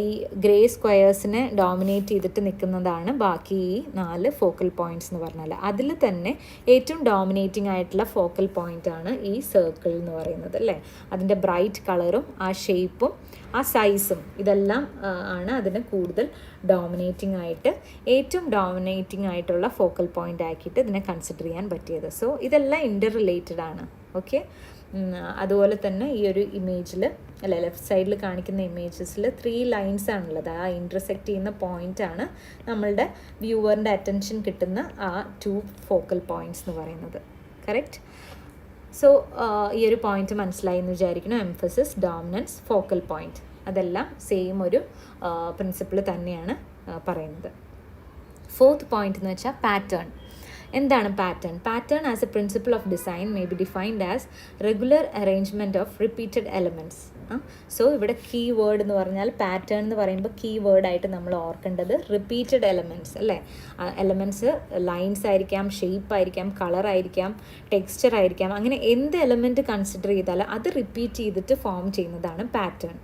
ഈ ഗ്രേ സ്ക്വയേഴ്സിനെ ഡോമിനേറ്റ് ചെയ്തിട്ട് നിൽക്കുന്നതാണ് ബാക്കി ഈ 4 ഫോക്കൽ പോയിന്റ്സ് എന്ന് പറഞ്ഞാൽ. അതിൽ തന്നെ ഏറ്റവും ഡോമിനേറ്റിംഗ് ആയിട്ടുള്ള ഫോക്കൽ പോയിൻ്റാണ് ഈ സർക്കിൾ എന്ന് പറയുന്നത് അല്ലേ. അതിൻ്റെ ബ്രൈറ്റ് കളറും ആ ഷേപ്പും ആ സൈസും ഇതെല്ലാം ആണ് അതിന് കൂടുതൽ ഡോമിനേറ്റിംഗ് ആയിട്ട്, ഏറ്റവും ഡോമിനേറ്റിംഗ് ആയിട്ടുള്ള ഫോക്കൽ പോയിൻ്റ് ആക്കിയിട്ട് ഇതിനെ കൺസിഡർ ചെയ്യാൻ പറ്റിയത്. സോ ഇതെല്ലാം ഇൻ്റർ റിലേറ്റഡ് ആണ്. ഓക്കെ, അതുപോലെ തന്നെ ഈ ഒരു ഇമേജിൽ അല്ലെ ലെഫ്റ്റ് സൈഡിൽ കാണിക്കുന്ന ഇമേജസിൽ 3 ലൈൻസ് ആണുള്ളത്. ആ ഇൻ്റർസെക്റ്റ് ചെയ്യുന്ന പോയിൻ്റാണ് നമ്മളുടെ വ്യൂവറിൻ്റെ അറ്റൻഷൻ കിട്ടുന്ന ആ 2 ഫോക്കൽ പോയിൻറ്റ്സ് എന്ന് പറയുന്നത്. കറക്റ്റ്. സോ ഈ ഒരു പോയിന്റ് മനസ്സിലായി എന്ന് വിചാരിക്കുന്നു. എംഫസിസ്, ഡോമിനൻസ്, ഫോക്കൽ പോയിന്റ് അതെല്ലാം സെയിം ഒരു പ്രിൻസിപ്പിൾ തന്നെയാണ് പറയുന്നത്. 4th പോയിന്റ് എന്ന് വെച്ചാൽ പാറ്റേൺ. എന്താണ് pattern? Pattern as a principle of design may be defined as regular arrangement of repeated elements. So ഇവിടെ കീ വേർഡ് എന്ന് പറഞ്ഞാൽ, പാറ്റേൺ എന്ന് പറയുമ്പോൾ കീ വേർഡായിട്ട് നമ്മൾ ഓർക്കേണ്ടത് റിപ്പീറ്റഡ് എലമെൻറ്റ്സ് അല്ലേ. എലമെൻറ്റ്സ് ലൈൻസ് ആയിരിക്കാം, ഷേപ്പ് ആയിരിക്കാം, കളർ ആയിരിക്കാം, ടെക്സ്ചർ ആയിരിക്കാം, അങ്ങനെ എന്ത് എലമെൻറ്റ് കൺസിഡർ ചെയ്താലും അത് റിപ്പീറ്റ് ചെയ്തിട്ട് ഫോം ചെയ്യുന്നതാണ് pattern.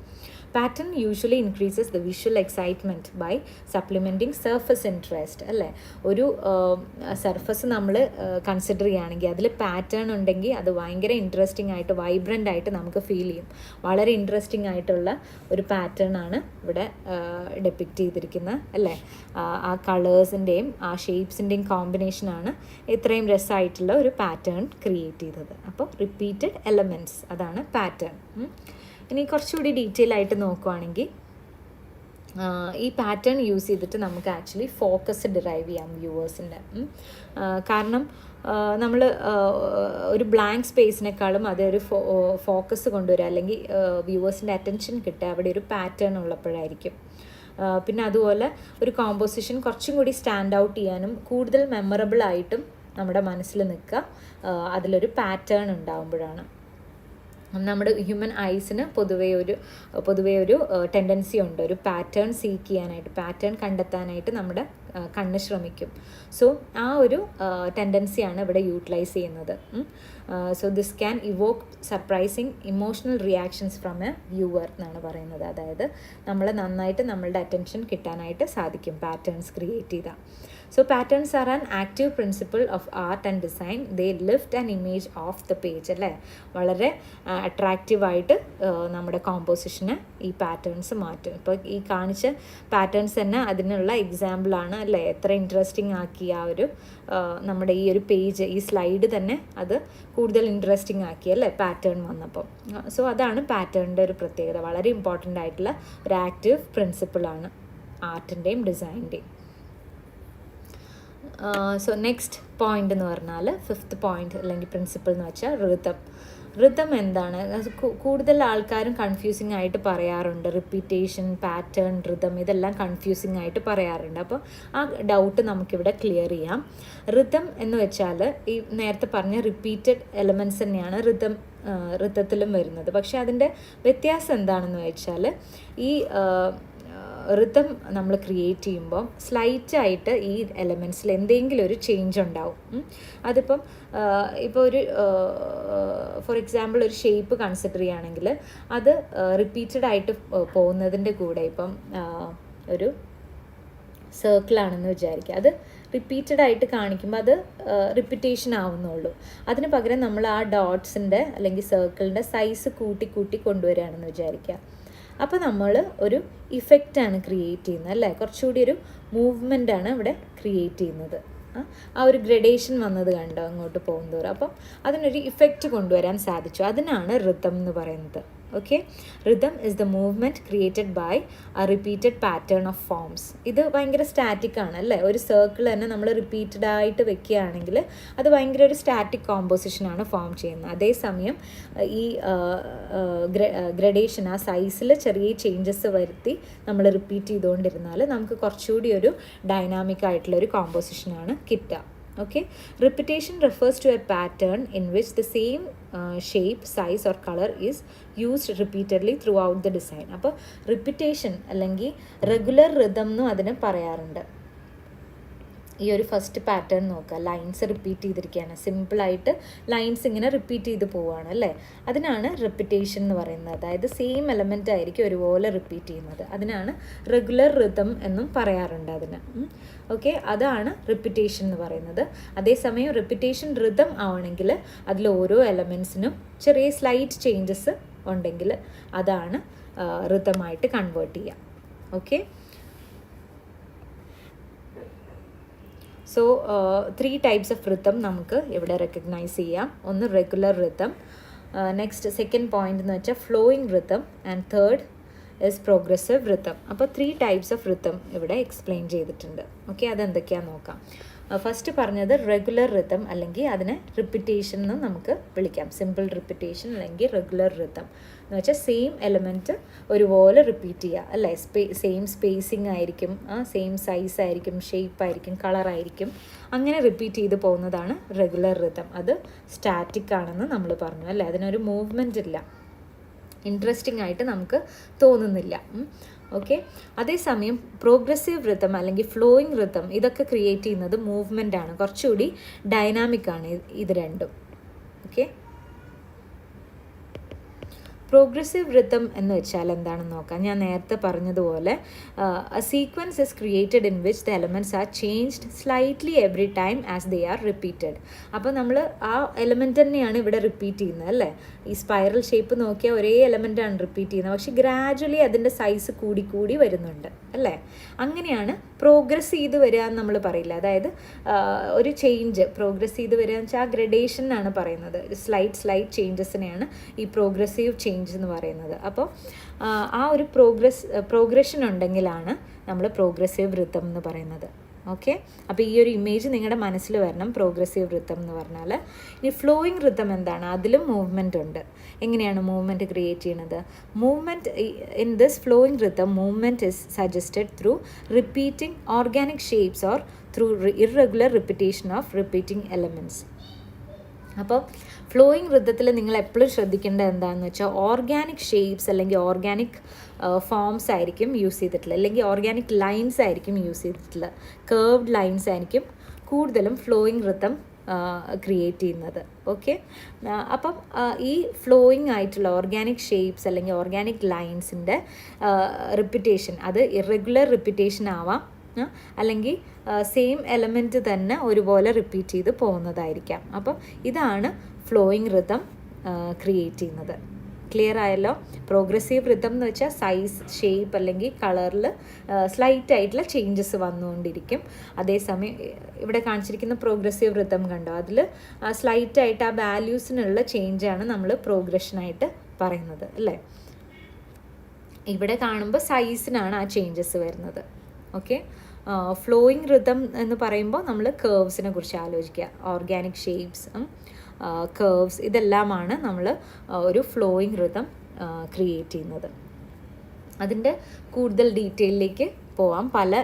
Pattern usually increases the visual excitement by supplementing surface interest അല്ലേ. ഒരു സർഫസ് നമ്മൾ കൺസിഡർ ചെയ്യുകയാണെങ്കിൽ അതിൽ പാറ്റേൺ ഉണ്ടെങ്കിൽ അത് ഭയങ്കര ഇൻട്രസ്റ്റിംഗ് ആയിട്ട്, വൈബ്രൻ്റ് ആയിട്ട് നമുക്ക് ഫീൽ ചെയ്യും. വളരെ ഇൻട്രസ്റ്റിംഗ് ആയിട്ടുള്ള ഒരു പാറ്റേൺ ആണ് ഇവിടെ ഡെപ്പിക്റ്റ് ചെയ്തിരിക്കുന്നത് അല്ലേ. ആ കളേഴ്സിൻ്റെയും ആ ഷേപ്സിൻ്റെയും കോമ്പിനേഷനാണ് ഇത്രയും രസമായിട്ടുള്ള ഒരു പാറ്റേൺ ക്രിയേറ്റ് ചെയ്തത്. അപ്പോൾ റിപ്പീറ്റഡ് എലമെൻറ്റ്സ് അതാണ് പാറ്റേൺ. ഇനി കുറച്ചുകൂടി ഡീറ്റെയിൽ ആയിട്ട് നോക്കുവാണെങ്കിൽ ഈ പാറ്റേൺ യൂസ് ചെയ്തിട്ട് നമുക്ക് ആക്ച്വലി ഫോക്കസ് ഡിറൈവ് ചെയ്യാം വ്യൂവേഴ്സിൻ്റെ. കാരണം നമ്മൾ ഒരു ബ്ലാങ്ക് സ്പേസിനേക്കാളും അതൊരു ഫോക്കസ് കൊണ്ടുവരിക അല്ലെങ്കിൽ വ്യൂവേഴ്സിൻ്റെ അറ്റൻഷൻ കിട്ടുക അവിടെ ഒരു പാറ്റേൺ ഉള്ളപ്പോഴായിരിക്കും. പിന്നെ അതുപോലെ ഒരു കോമ്പോസിഷൻ കുറച്ചും കൂടി സ്റ്റാൻഡ് ഔട്ട് ചെയ്യാനും കൂടുതൽ മെമ്മറബിൾ ആയിട്ടും നമ്മുടെ മനസ്സിൽ നിൽക്കുക അതിലൊരു പാറ്റേൺ ഉണ്ടാകുമ്പോഴാണ്. നമ്മുടെ ഹ്യൂമൻ ഐസിന് പൊതുവേ ഒരു ടെൻഡൻസി ഉണ്ട്, ഒരു പാറ്റേൺ സീക്ക് ചെയ്യാനായിട്ട്, പാറ്റേൺ കണ്ടെത്താനായിട്ട് നമ്മുടെ കണ്ണ് ശ്രമിക്കും. സോ ആ ഒരു ടെൻഡൻസിയാണ് ഇവിടെ യൂട്ടിലൈസ് ചെയ്യുന്നത്. So this can Evoque surprising emotional reactions from A viewer എന്നാണ് പറയുന്നത്. അതായത് നമ്മളെ നന്നായിട്ട് നമ്മളുടെ അറ്റൻഷൻ കിട്ടാനായിട്ട് സാധിക്കും പാറ്റേൺസ് ക്രിയേറ്റ് ചെയ്താൽ. So patterns are an active principle of art and design. They lift an image off the page അല്ലേ. വളരെ അട്രാക്റ്റീവായിട്ട് നമ്മുടെ കോമ്പോസിഷന് ഈ പാറ്റേൺസ് മാറ്റും. ഇപ്പോൾ ഈ കാണിച്ച പാറ്റേൺസ് തന്നെ അതിനുള്ള എക്സാമ്പിളാണ് അല്ലേ. എത്ര ഇൻട്രസ്റ്റിംഗ് ആക്കി ആ ഒരു നമ്മുടെ ഈ ഒരു പേജ്, ഈ സ്ലൈഡ് തന്നെ അത് കൂടുതൽ ഇൻട്രസ്റ്റിംഗ് ആക്കി അല്ലേ പാറ്റേൺ വന്നപ്പം. സോ അതാണ് പാറ്റേണിൻ്റെ ഒരു പ്രത്യേകത. വളരെ ഇമ്പോർട്ടൻ്റ് ആയിട്ടുള്ള ഒരു ആക്റ്റീവ് പ്രിൻസിപ്പിളാണ് ആർട്ടിൻ്റെയും ഡിസൈനിൻ്റെയും. സോ നെക്സ്റ്റ് പോയിന്റ് എന്ന് പറഞ്ഞാൽ 5th പോയിന്റ് അല്ലെങ്കിൽ പ്രിൻസിപ്പിൾ എന്ന് വെച്ചാൽ ഋതം എന്താണ്? കൂടുതൽ ആൾക്കാരും കൺഫ്യൂസിങ് ആയിട്ട് പറയാറുണ്ട്. റിപ്പീറ്റേഷൻ, പാറ്റേൺ, ഋതം ഇതെല്ലാം കൺഫ്യൂസിങ് ആയിട്ട് പറയാറുണ്ട്. അപ്പോൾ ആ ഡൗട്ട് നമുക്കിവിടെ ക്ലിയർ ചെയ്യാം. ഋതം എന്ന് വെച്ചാൽ ഈ നേരത്തെ പറഞ്ഞ റിപ്പീറ്റഡ് എലമെൻറ്റ്സ് തന്നെയാണ് ഋതത്തിലും വരുന്നത്. പക്ഷേ അതിൻ്റെ വ്യത്യാസം എന്താണെന്ന് വെച്ചാൽ ഈ ഋതം നമ്മൾ ക്രിയേറ്റ് ചെയ്യുമ്പോൾ സ്ലൈറ്റായിട്ട് ഈ എലമെൻറ്റ്സിൽ എന്തെങ്കിലും ഒരു ചേഞ്ച് ഉണ്ടാവും. അതിപ്പം ഇപ്പോൾ ഒരു ഫോർ എക്സാമ്പിൾ ഒരു ഷേപ്പ് കൺസിഡർ ചെയ്യുകയാണെങ്കിൽ അത് റിപ്പീറ്റഡായിട്ട് പോകുന്നതിൻ്റെ കൂടെ ഇപ്പം ഒരു സർക്കിളാണെന്ന് വിചാരിക്കുക, അത് റിപ്പീറ്റഡായിട്ട് കാണിക്കുമ്പോൾ അത് റിപ്പീറ്റേഷൻ ആവുന്നുള്ളൂ. അതിന് പകരം നമ്മൾ ആ ഡോട്ട്സിൻ്റെ അല്ലെങ്കിൽ സർക്കിളിൻ്റെ സൈസ് കൂട്ടി കൊണ്ടുവരികയാണെന്ന് വിചാരിക്കുക. അപ്പോൾ നമ്മൾ ഒരു ഇഫക്റ്റാണ് ക്രിയേറ്റ് ചെയ്യുന്നത് അല്ലേ. കുറച്ചുകൂടി ഒരു മൂവ്മെൻ്റാണ് ഇവിടെ ക്രിയേറ്റ് ചെയ്യുന്നത്. ആ ഒരു ഗ്രഡേഷൻ വന്നത് കണ്ടോ അങ്ങോട്ട് പോകുന്നതോറും. അപ്പം അതിനൊരു ഇഫക്റ്റ് കൊണ്ടുവരാൻ സാധിച്ചു. അതിനാണ് ഋതം എന്ന് പറയുന്നത്. Okay, rhythm is the movement created by a repeated pattern of forms. ഇത് ഭയങ്കര സ്റ്റാറ്റിക് ആണ് അല്ലേ. ഒരു സർക്കിൾ തന്നെ നമ്മൾ റിപ്പീറ്റഡ് ആയിട്ട് വെക്കുകയാണെങ്കിൽ അത് ഭയങ്കര ഒരു സ്റ്റാറ്റിക് കോമ്പോസിഷനാണ് ഫോം ചെയ്യുന്നത്. അതേസമയം ഈ ഗ്രഡേഷൻ, ആ സൈസിൽ ചെറിയ ചേഞ്ചസ് വരുത്തി നമ്മൾ റിപ്പീറ്റ് ചെയ്തുകൊണ്ടിരുന്നാൽ നമുക്ക് കുറച്ചുകൂടി ഒരു ഡൈനാമിക് ആയിട്ടുള്ള ഒരു കോമ്പോസിഷനാണ് കിട്ടുക. Okay, repetition refers to a pattern in which the same shape, size or color is used repeatedly throughout the design. അപ്പോൾ റിപ്പിറ്റേഷൻ അല്ലെങ്കിൽ റെഗുലർ റിതം എന്നും അതിന് പറയാറുണ്ട്. ഈ ഒരു ഫസ്റ്റ് പാറ്റേൺ നോക്കുക, ലൈൻസ് റിപ്പീറ്റ് ചെയ്തിരിക്കുകയാണ്, സിമ്പിളായിട്ട് ലൈൻസ് ഇങ്ങനെ റിപ്പീറ്റ് ചെയ്ത് പോവുകയാണ് അല്ലേ. അതിനാണ് റിപ്പിറ്റേഷൻ എന്ന് പറയുന്നത്. അതായത് സെയിം എലമെൻ്റ് ആയിരിക്കും ഒരുപോലെ റിപ്പീറ്റ് ചെയ്യുന്നത്. അതിനാണ് റെഗുലർ റിതം എന്നും പറയാറുണ്ട് അതിന്. ഓക്കെ, അതാണ് റിപ്പിറ്റേഷൻ എന്ന് പറയുന്നത്. അതേസമയം റിപ്പിറ്റേഷൻ റിതം ആവണമെങ്കിൽ അതിൽ ഓരോ എലമെൻസിനും ചെറിയ സ്ലൈറ്റ് ചേഞ്ചസ് ഉണ്ടെങ്കിൽ അതാണ് റിതമായിട്ട് കൺവേർട്ട് ചെയ്യുക. Okay, so 3 types of rhythm നമുക്ക് ഇവിടെ റെക്കഗ്നൈസ് ചെയ്യാം. ഒന്ന് regular rhythm, next second point എന്ന് വെച്ചാൽ flowing rhythm, and third is progressive rhythm. അപ്പോൾ 3 ടൈപ്സ് ഓഫ് ഋതം ഇവിടെ എക്സ്പ്ലെയിൻ ചെയ്തിട്ടുണ്ട്. ഓക്കെ, അതെന്തൊക്കെയാണെന്ന് നോക്കാം. ഫസ്റ്റ് പറഞ്ഞത് റെഗുലർ ഋതം, അല്ലെങ്കിൽ അതിനെ റിപ്പിറ്റേഷൻ എന്ന് നമുക്ക് വിളിക്കാം. സിമ്പിൾ റിപ്പിറ്റേഷൻ അല്ലെങ്കിൽ റെഗുലർ ഋതം എന്ന് വെച്ചാൽ സെയിം എലമെൻറ്റ് ഒരുപോലെ റിപ്പീറ്റ് ചെയ്യുക അല്ലേ. സെയിം സ്പേസിങ് ആയിരിക്കും, സെയിം സൈസ് ആയിരിക്കും, ഷേപ്പ് ആയിരിക്കും, കളറായിരിക്കും, അങ്ങനെ റിപ്പീറ്റ് ചെയ്ത് പോകുന്നതാണ് റെഗുലർ ഋതം. അത് സ്റ്റാറ്റിക് ആണെന്ന് നമ്മൾ പറഞ്ഞു അല്ലേ. അതിനൊരു മൂവ്മെൻ്റ് ഇല്ല, ഇൻട്രസ്റ്റിംഗ് ആയിട്ട് നമുക്ക് തോന്നുന്നില്ല. ഓക്കെ, അതേസമയം പ്രോഗ്രസീവ് ഋതം അല്ലെങ്കിൽ ഫ്ലോയിങ് ഋതം ഇതൊക്കെ ക്രിയേറ്റ് ചെയ്യുന്നത് മൂവ്മെൻ്റ് ആണ്, കുറച്ചുകൂടി ഡൈനാമിക് ആണ് ഇത് രണ്ടും. ഓക്കെ, പ്രോഗ്രസീവ് ഋതം എന്ന് വെച്ചാൽ എന്താണെന്ന് നോക്കാം. ഞാൻ നേരത്തെ പറഞ്ഞതുപോലെ A sequence is created in which the elements are changed slightly every time as they are repeated. അപ്പോൾ നമ്മൾ ആ എലമെൻറ്റ് തന്നെയാണ് ഇവിടെ റിപ്പീറ്റ് ചെയ്യുന്നത് അല്ലേ. ഈ സ്പൈറൽ ഷേപ്പ് നോക്കിയാൽ ഒരേ എലമെൻറ്റാണ് റിപ്പീറ്റ് ചെയ്യുന്നത്, പക്ഷേ ഗ്രാജുവലി അതിൻ്റെ സൈസ് കൂടി വരുന്നുണ്ട് അല്ലേ. അങ്ങനെയാണ് പ്രോഗ്രസ് ചെയ്ത് വരിക എന്ന് നമ്മൾ പറയില്ല. അതായത് ഒരു ചേഞ്ച് പ്രോഗ്രസ് ചെയ്ത് വരിക എന്ന് വെച്ചാൽ ആ ഗ്രഡേഷൻ ആണ് പറയുന്നത്. സ്ലൈറ്റ് ചേഞ്ചസിനെയാണ് ഈ പ്രോഗ്രസീവ് ചേഞ്ച് എന്ന് പറയുന്നത്. അപ്പോൾ ആ ഒരു പ്രോഗ്രഷൻ ഉണ്ടെങ്കിലാണ് നമ്മൾ പ്രോഗ്രസീവ് ഋതം എന്ന് പറയുന്നത്. ഓക്കെ, അപ്പോൾ ഈ ഒരു ഇമേജ് നിങ്ങളുടെ മനസ്സിൽ വരണം, പ്രോഗ്രസീവ് റിതം എന്ന് പറഞ്ഞാൽ. ഇനി ഫ്ലോയിങ് റിതം എന്താണ്? അതിലും മൂവ്മെൻ്റ് ഉണ്ട്. എങ്ങനെയാണ് മൂവ്മെൻറ്റ് ക്രിയേറ്റ് ചെയ്യുന്നത്? Movement in this flowing rhythm, movement is suggested through repeating organic shapes or through irregular repetition of repeating elements. അപ്പോൾ ഫ്ലോയിങ് റിതത്തിൽ നിങ്ങൾ എപ്പോഴും ശ്രദ്ധിക്കേണ്ടത് എന്താണെന്ന് വെച്ചാൽ ഓർഗാനിക് ഷേപ്സ് അല്ലെങ്കിൽ ഓർഗാനിക് ഫോംസ് ആയിരിക്കും യൂസ് ചെയ്തിട്ടുള്ളത്, അല്ലെങ്കിൽ ഓർഗാനിക് ലൈൻസ് ആയിരിക്കും യൂസ് ചെയ്തിട്ടുള്ളത്. കേർവ്ഡ് ലൈൻസ് ആയിരിക്കും കൂടുതലും ഫ്ലോയിങ് റിതം ക്രിയേറ്റ് ചെയ്യുന്നത്. ഓക്കെ, അപ്പം ഈ ഫ്ലോയിങ് ആയിട്ടുള്ള ഓർഗാനിക് ഷേപ്സ് അല്ലെങ്കിൽ ഓർഗാനിക് ലൈൻസിൻ്റെ റിപ്പിറ്റേഷൻ, അത് ഇറഗുലർ റിപ്പിറ്റേഷൻ ആവാം, അല്ലെങ്കിൽ സെയിം എലമെൻറ്റ് തന്നെ ഒരുപോലെ റിപ്പീറ്റ് ചെയ്ത് പോകുന്നതായിരിക്കാം. അപ്പം ഇതാണ് ഫ്ലോയിങ് റിതം ക്രിയേറ്റ് ചെയ്യുന്നത്. ക്ലിയർ ആയല്ലോ? പ്രോഗ്രസീവ് റിതം എന്ന് വെച്ചാൽ സൈസ്, ഷേപ്പ് അല്ലെങ്കിൽ കളറിൽ സ്ലൈറ്റ് ആയിട്ടുള്ള ചേഞ്ചസ് വന്നുകൊണ്ടിരിക്കും. അതേസമയം ഇവിടെ കാണിച്ചിരിക്കുന്ന പ്രോഗ്രസീവ് റിതം കണ്ടോ, അതിൽ സ്ലൈറ്റ് ആയിട്ട് ആ വാല്യൂസിനുള്ള ചേഞ്ചാണ് നമ്മൾ പ്രോഗ്രഷനായിട്ട് പറയുന്നത് അല്ലേ. ഇവിടെ കാണുമ്പോൾ സൈസിനാണ് ആ ചേഞ്ചസ് വരുന്നത്. ഓക്കെ, ഫ്ലോയിങ് റിതം എന്ന് പറയുമ്പോൾ നമ്മൾ കേർവ്സിനെ കുറിച്ച് ആലോചിക്കുക. ഓർഗാനിക് ഷേപ്സ്, കേർവ്സ്, ഇതെല്ലാമാണ് നമ്മൾ ഒരു ഫ്ലോയിങ് റിതം ക്രിയേറ്റ് ചെയ്യുന്നത്. അതിൻ്റെ കൂടുതൽ ഡീറ്റെയിലേക്ക് പോവാം. പല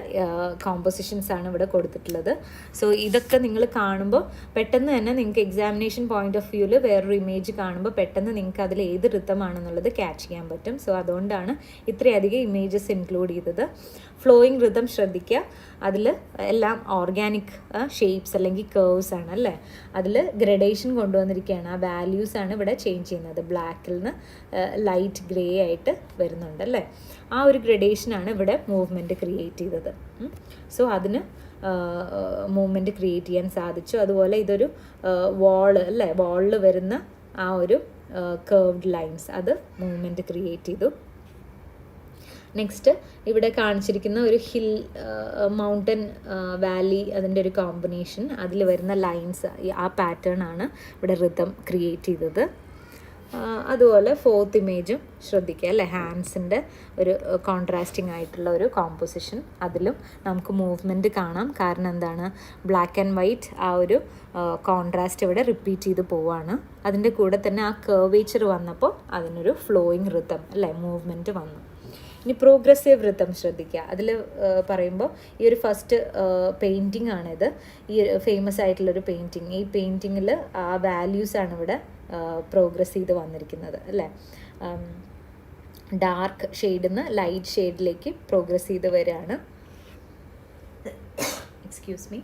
കോമ്പോസിഷൻസാണ് ഇവിടെ കൊടുത്തിട്ടുള്ളത്. സോ ഇതൊക്കെ നിങ്ങൾ കാണുമ്പോൾ പെട്ടെന്ന് തന്നെ നിങ്ങൾക്ക് എക്സാമിനേഷൻ പോയിന്റ് ഓഫ് വ്യൂവിൽ വേറൊരു ഇമേജ് കാണുമ്പോൾ പെട്ടെന്ന് നിങ്ങൾക്ക് അതിൽ ഏത് റിതമാണെന്നുള്ളത് ക്യാച്ച് ചെയ്യാൻ പറ്റും. സോ അതുകൊണ്ടാണ് ഇത്രയധികം ഇമേജസ് ഇൻക്ലൂഡ് ചെയ്തത്. ഫ്ലോയിങ് റിതം ശ്രദ്ധിക്കുക, അതിൽ എല്ലാം ഓർഗാനിക് ഷേപ്സ് അല്ലെങ്കിൽ കേർവ്സ് ആണ് അല്ലേ. അതിൽ ഗ്രഡേഷൻ കൊണ്ടുവന്നിരിക്കുകയാണ്. ആ വാല്യൂസാണ് ഇവിടെ ചേഞ്ച് ചെയ്യുന്നത്. ബ്ലാക്കിൽ നിന്ന് ലൈറ്റ് ഗ്രേ ആയിട്ട് വരുന്നുണ്ട് അല്ലേ. ആ ഒരു ഗ്രഡേഷനാണ് ഇവിടെ മൂവ്മെൻറ്റ് ക്രിയേറ്റ് ചെയ്തത്. സോ അതിന് മൂവ്മെൻറ്റ് ക്രിയേറ്റ് ചെയ്യാൻ സാധിച്ചു. അതുപോലെ ഇതൊരു വാള് അല്ലേ, വാളിൽ വരുന്ന ആ ഒരു കേർവ്ഡ് ലൈൻസ്, അത് മൂവ്മെൻറ്റ് ക്രിയേറ്റ് ചെയ്തു. നെക്സ്റ്റ് ഇവിടെ കാണിച്ചിരിക്കുന്ന ഒരു ഹിൽ, മൗണ്ടൻ, വാലി, അതിൻ്റെ ഒരു കോമ്പിനേഷൻ, അതിൽ വരുന്ന ലൈൻസ്, ആ പാറ്റേൺ ആണ് ഇവിടെ റിതം ക്രിയേറ്റ് ചെയ്തത്. അതുപോലെ ഫോർത്ത് ഇമേജും ശ്രദ്ധിക്കുക അല്ലേ, ഹാൻഡ്സിൻ്റെ ഒരു കോൺട്രാസ്റ്റിംഗ് ആയിട്ടുള്ള ഒരു കോമ്പോസിഷൻ, അതിലും നമുക്ക് മൂവ്മെൻറ്റ് കാണാം. കാരണം എന്താണ്, ബ്ലാക്ക് ആൻഡ് വൈറ്റ് ആ ഒരു കോൺട്രാസ്റ്റ് ഇവിടെ റിപ്പീറ്റ് ചെയ്ത് പോവാണ്. അതിൻ്റെ കൂടെ തന്നെ ആ കർവേച്ചർ വന്നപ്പോൾ അതിനൊരു ഫ്ലോയിങ് റിതം അല്ലേ, മൂവ്മെൻറ്റ് വന്നു. ഇനി പ്രോഗ്രസീവ് റിതം ശ്രദ്ധിക്കുക. അതിൽ പറയുമ്പോൾ ഈ ഒരു ഫസ്റ്റ് പെയിൻറ്റിംഗ് ആണിത്, ഈ ഫേമസ് ആയിട്ടുള്ളൊരു പെയിൻറ്റിങ്. ഈ പെയിൻറ്റിങ്ങിൽ ആ വാല്യൂസാണ് ഇവിടെ പ്രോഗ്രസ് ചെയ്ത് വന്നിരിക്കുന്നത് അല്ലേ. ഡാർക്ക് ഷെയ്ഡിൽ നിന്ന് ലൈറ്റ് ഷെയ്ഡിലേക്ക് പ്രോഗ്രസ് ചെയ്ത് വരികയാണ്. Excuse me.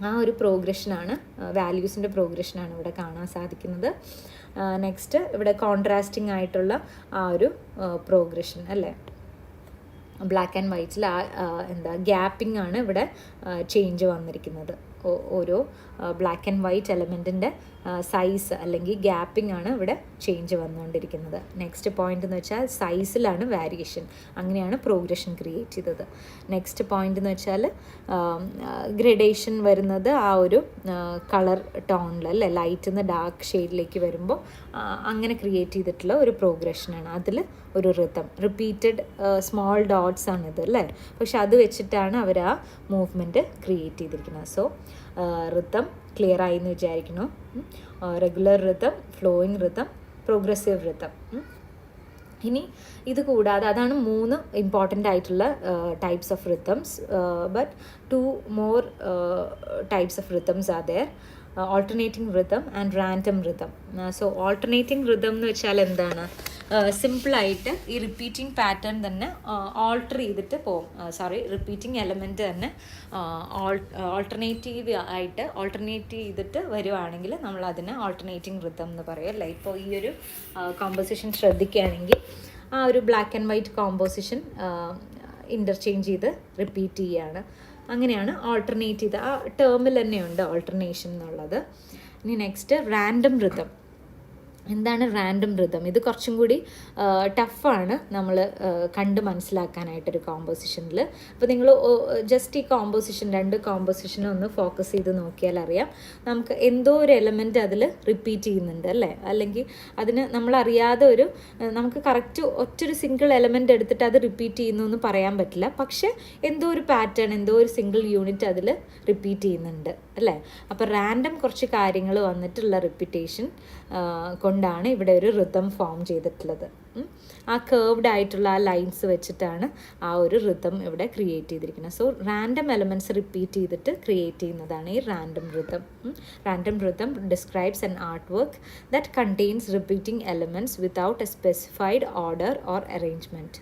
ആ ഒരു പ്രോഗ്രഷനാണ്, വാല്യൂസിൻ്റെ പ്രോഗ്രഷനാണ് ഇവിടെ കാണാൻ സാധിക്കുന്നത്. നെക്സ്റ്റ് ഇവിടെ കോൺട്രാസ്റ്റിംഗ് ആയിട്ടുള്ള ആ ഒരു പ്രോഗ്രഷൻ അല്ലേ, ബ്ലാക്ക് ആൻഡ് വൈറ്റിൽ എന്താ ഗ്യാപ്പിംഗ് ആണ് ഇവിടെ ചേഞ്ച് വന്നിരിക്കുന്നത്. ഓരോ ബ്ലാക്ക് ആൻഡ് വൈറ്റ് എലമെൻറ്റിൻ്റെ സൈസ് അല്ലെങ്കിൽ ഗ്യാപ്പിംഗ് ആണ് ഇവിടെ ചേഞ്ച് വന്നുകൊണ്ടിരിക്കുന്നത്. നെക്സ്റ്റ് പോയിന്റ് എന്ന് വെച്ചാൽ സൈസിലാണ് വേരിയേഷൻ, അങ്ങനെയാണ് പ്രോഗ്രഷൻ ക്രിയേറ്റ് ചെയ്തത്. നെക്സ്റ്റ് പോയിന്റ് എന്ന് വെച്ചാൽ ഗ്രഡേഷൻ വരുന്നത് ആ ഒരു കളർ ടോണിൽ അല്ലേ, ലൈറ്റിൽ നിന്ന് ഡാർക്ക് ഷെയ്ഡിലേക്ക് വരുമ്പോൾ അങ്ങനെ ക്രിയേറ്റ് ചെയ്തിട്ടുള്ള ഒരു പ്രോഗ്രഷനാണ്. അതിൽ ഒരു റിതം, റിപ്പീറ്റഡ് സ്മോൾ ഡോട്ട്സ് ആണിത് അല്ലേ, പക്ഷെ അത് വെച്ചിട്ടാണ് അവർ ആ മൂവ്മെൻറ്റ് ക്രിയേറ്റ് ചെയ്തിരിക്കുന്നത്. സോ റിതം ക്ലിയർ ആയി എന്ന് വിചാരിക്കുന്നു. Regular rhythm, flowing rhythm, progressive rhythm. ഇനി ഇത് കൂടാതെ അതാണ് 3 ഇമ്പോർട്ടൻ്റ് ആയിട്ടുള്ള types of rhythms. But 2 more types of rhythms are there. Alternating rhythm and random rhythm. So alternating rhythm എന്ന് വെച്ചാൽ എന്താണ്, സിമ്പിളായിട്ട് ഈ റിപ്പീറ്റിംഗ് പാറ്റേൺ തന്നെ ഓൾട്ടർ ചെയ്തിട്ട് പോകും. റിപ്പീറ്റിംഗ് എലമെൻറ്റ് തന്നെ ഓൾട്ടർനേറ്റ് ചെയ്തിട്ട് വരുവാണെങ്കിൽ നമ്മൾ അതിനെ ഓൾട്ടർനേറ്റിംഗ് റിതം എന്ന് പറയും അല്ലേ. ഇപ്പോൾ ഈ ഒരു കോമ്പോസിഷൻ ശ്രദ്ധിക്കുകയാണെങ്കിൽ ആ ഒരു black and white composition interchange ചെയ്ത് റിപ്പീറ്റ് ചെയ്യുകയാണ്. അങ്ങനെയാണ് ഓൾട്ടർനേറ്റ് ചെയ്ത്, ആ ടേമിൽ തന്നെയുണ്ട് ഓൾട്ടർനേഷൻ എന്നുള്ളത്. ഇനി നെക്സ്റ്റ് റാൻഡം റിതം. എന്താണ് റാൻഡം റിതം? ഇത് കുറച്ചും കൂടി ടഫാണ് നമ്മൾ കണ്ട് മനസ്സിലാക്കാനായിട്ടൊരു കോമ്പോസിഷനിൽ. അപ്പോൾ നിങ്ങൾ ജസ്റ്റ് ഈ രണ്ട് കോമ്പോസിഷനും ഒന്ന് ഫോക്കസ് ചെയ്ത് നോക്കിയാൽ അറിയാം നമുക്ക് എന്തോ ഒരു എലമെൻറ്റ് അതിൽ റിപ്പീറ്റ് ചെയ്യുന്നുണ്ട് അല്ലേ, അല്ലെങ്കിൽ അതിന് നമ്മളറിയാതെ നമുക്ക് കറക്റ്റ് ഒറ്റൊരു സിംഗിൾ എലമെൻറ്റ് എടുത്തിട്ട് അത് റിപ്പീറ്റ് ചെയ്യുന്നു എന്ന് പറയാൻ പറ്റില്ല, പക്ഷേ എന്തോ ഒരു പാറ്റേൺ, എന്തോ ഒരു സിംഗിൾ യൂണിറ്റ് അതിൽ റിപ്പീറ്റ് ചെയ്യുന്നുണ്ട് അല്ലേ. അപ്പോൾ റാൻഡം കുറച്ച് കാര്യങ്ങൾ വന്നിട്ടുള്ള റിപ്പീറ്റേഷൻ കൊണ്ടാണ് ഇവിടെ ഒരു റിതം ഫോം ചെയ്തിട്ടുള്ളത്. ആ കേർവ്ഡ് ആയിട്ടുള്ള ആ ലൈൻസ് വെച്ചിട്ടാണ് ആ ഒരു റിതം ഇവിടെ ക്രിയേറ്റ് ചെയ്തിരിക്കുന്നത്. സോ റാൻഡം എലമെൻറ്റ്സ് റിപ്പീറ്റ് ചെയ്തിട്ട് ക്രിയേറ്റ് ചെയ്യുന്നതാണ് ഈ random rhythm. Random rhythm describes an art work that contains repeating elements without A specified order or arrangement.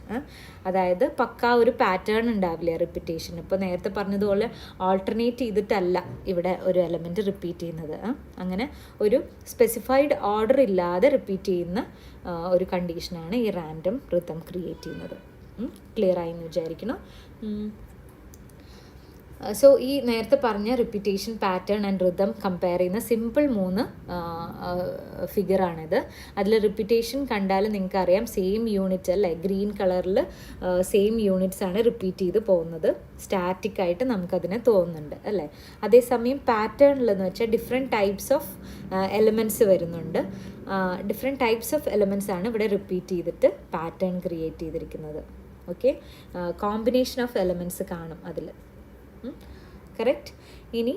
അതായത് പക്കാ ഒരു പാറ്റേൺ ഉണ്ടാവില്ല റിപ്പീറ്റേഷൻ. ഇപ്പോൾ നേരത്തെ പറഞ്ഞതുപോലെ ആൾട്ടർനേറ്റ് ചെയ്തിട്ടല്ല ഇവിടെ ഒരു എലമെൻറ്റ് റിപ്പീറ്റ് ചെയ്യുന്നത്. അങ്ങനെ ഒരു സ്പെസിഫൈഡ് ഓർഡർ ഇല്ലാതെ റിപ്പീറ്റ് ചെയ്യുന്ന ഒരു കണ്ടീഷനാണ് ഈ റാൻഡം റിതം ക്രിയേറ്റ് ചെയ്യുന്നത്. ക്ലിയർ ആയി എന്ന് വിചാരിക്കണം. സോ ഈ നേരത്തെ പറഞ്ഞ repetition, pattern and rhythm compare ചെയ്യുന്ന സിമ്പിൾ 3 ഫിഗറാണിത്. അതിൽ റിപ്പീറ്റേഷൻ കണ്ടാൽ നിങ്ങൾക്കറിയാം സെയിം യൂണിറ്റ് അല്ലേ, ഗ്രീൻ കളറിൽ സെയിം യൂണിറ്റ്സ് ആണ് റിപ്പീറ്റ് ചെയ്ത് പോകുന്നത്. സ്റ്റാറ്റിക് ആയിട്ട് നമുക്കതിനെ തോന്നുന്നുണ്ട് അല്ലേ. അതേസമയം പാറ്റേണിലെന്ന് വെച്ചാൽ ഡിഫറെൻറ്റ് ടൈപ്സ് ഓഫ് എലമെൻറ്റ്സ് വരുന്നുണ്ട്. ഡിഫറെൻറ്റ് ടൈപ്സ് ഓഫ് എലമെൻറ്റ്സ് ആണ് ഇവിടെ റിപ്പീറ്റ് ചെയ്തിട്ട് പാറ്റേൺ ക്രിയേറ്റ് ചെയ്തിരിക്കുന്നത്. ഓക്കെ, കോമ്പിനേഷൻ ഓഫ് എലമെൻറ്റ്സ് കാണും അതിൽ. കറക്റ്റ്. ഇനി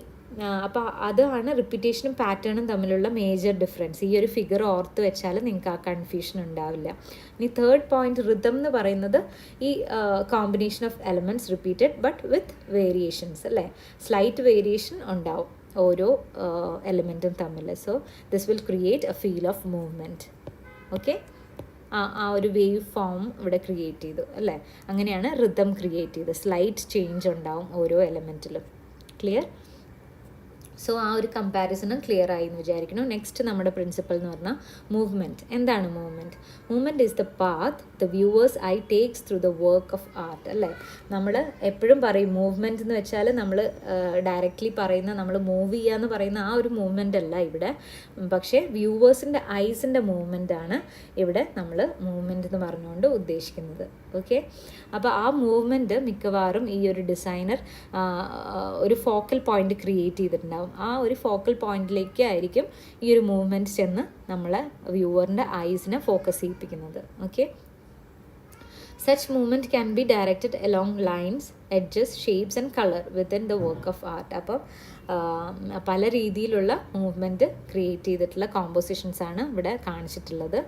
അപ്പോൾ അതാണ് റിപ്പീറ്റേഷനും പാറ്റേണും തമ്മിലുള്ള മേജർ ഡിഫറൻസ്. ഈ ഒരു ഫിഗർ ഓർത്ത് വെച്ചാൽ നിങ്ങൾക്ക് ആ കൺഫ്യൂഷൻ ഉണ്ടാവില്ല. ഇനി തേർഡ് പോയിന്റ്, റിതം എന്ന് പറയുന്നത് ഈ combination of elements repeated but with variations അല്ലേ, സ്ലൈറ്റ് വേരിയേഷൻ ഉണ്ടാവും ഓരോ എലമെൻറ്റും തമ്മിൽ. So this will create A feel of movement. Okay, ആ ഒരു വേവ് ഫോം ഇവിടെ ക്രിയേറ്റ് ചെയ്തു അല്ലേ. അങ്ങനെയാണ് റിതം ക്രിയേറ്റ് ചെയ്തത്. സ്ലൈറ്റ് ചേഞ്ച് ഉണ്ടാവും ഓരോ എലമെൻറ്റിലും. ക്ലിയർ? സോ ആ ഒരു കമ്പാരിസണും ക്ലിയർ ആയി എന്ന് വിചാരിക്കണം. നെക്സ്റ്റ് നമ്മുടെ പ്രിൻസിപ്പൽ എന്ന് പറഞ്ഞാൽ മൂവ്മെൻറ്റ്. എന്താണ് movement? Movement is the path the viewers I takes through the work of art അല്ലേ. നമ്മൾ എപ്പോഴും പറയും മൂവ്മെൻറ്റ് എന്ന് വെച്ചാൽ നമ്മൾ ഡയറക്റ്റ്ലി പറയുന്ന, നമ്മൾ മൂവ് ചെയ്യുക എന്ന് പറയുന്ന ആ ഒരു മൂവ്മെൻ്റ് അല്ല ഇവിടെ, പക്ഷേ വ്യൂവേഴ്സിൻ്റെ ഐസിൻ്റെ മൂവ്മെൻ്റ് ആണ് ഇവിടെ നമ്മൾ മൂവ്മെൻറ്റ് എന്ന് പറഞ്ഞുകൊണ്ട് ഉദ്ദേശിക്കുന്നത്. ഓക്കെ, അപ്പോൾ ആ മൂവ്മെൻറ്റ് മിക്കവാറും ഈ ഒരു ഡിസൈനർ ഒരു ഫോക്കൽ പോയിന്റ് ക്രിയേറ്റ് ചെയ്തിട്ടുണ്ടാകും. ആ ഒരു ഫോക്കൽ പോയിന്റിലേക്ക് ആയിരിക്കും ഈ ഒരു മൂവ്മെൻറ്റ് ചെന്ന് നമ്മളെ വ്യൂവറിൻ്റെ ഐസിനെ ഫോക്കസ് ചെയ്യിപ്പിക്കുന്നത്. Okay, such movement can be directed along lines, edges, shapes and color within the work of art. അപ്പോൾ പല രീതിയിലുള്ള മൂവ്മെൻറ്റ് ക്രിയേറ്റ് ചെയ്തിട്ടുള്ള കോമ്പോസിഷൻസ് ആണ് ഇവിടെ കാണിച്ചിട്ടുള്ളത്.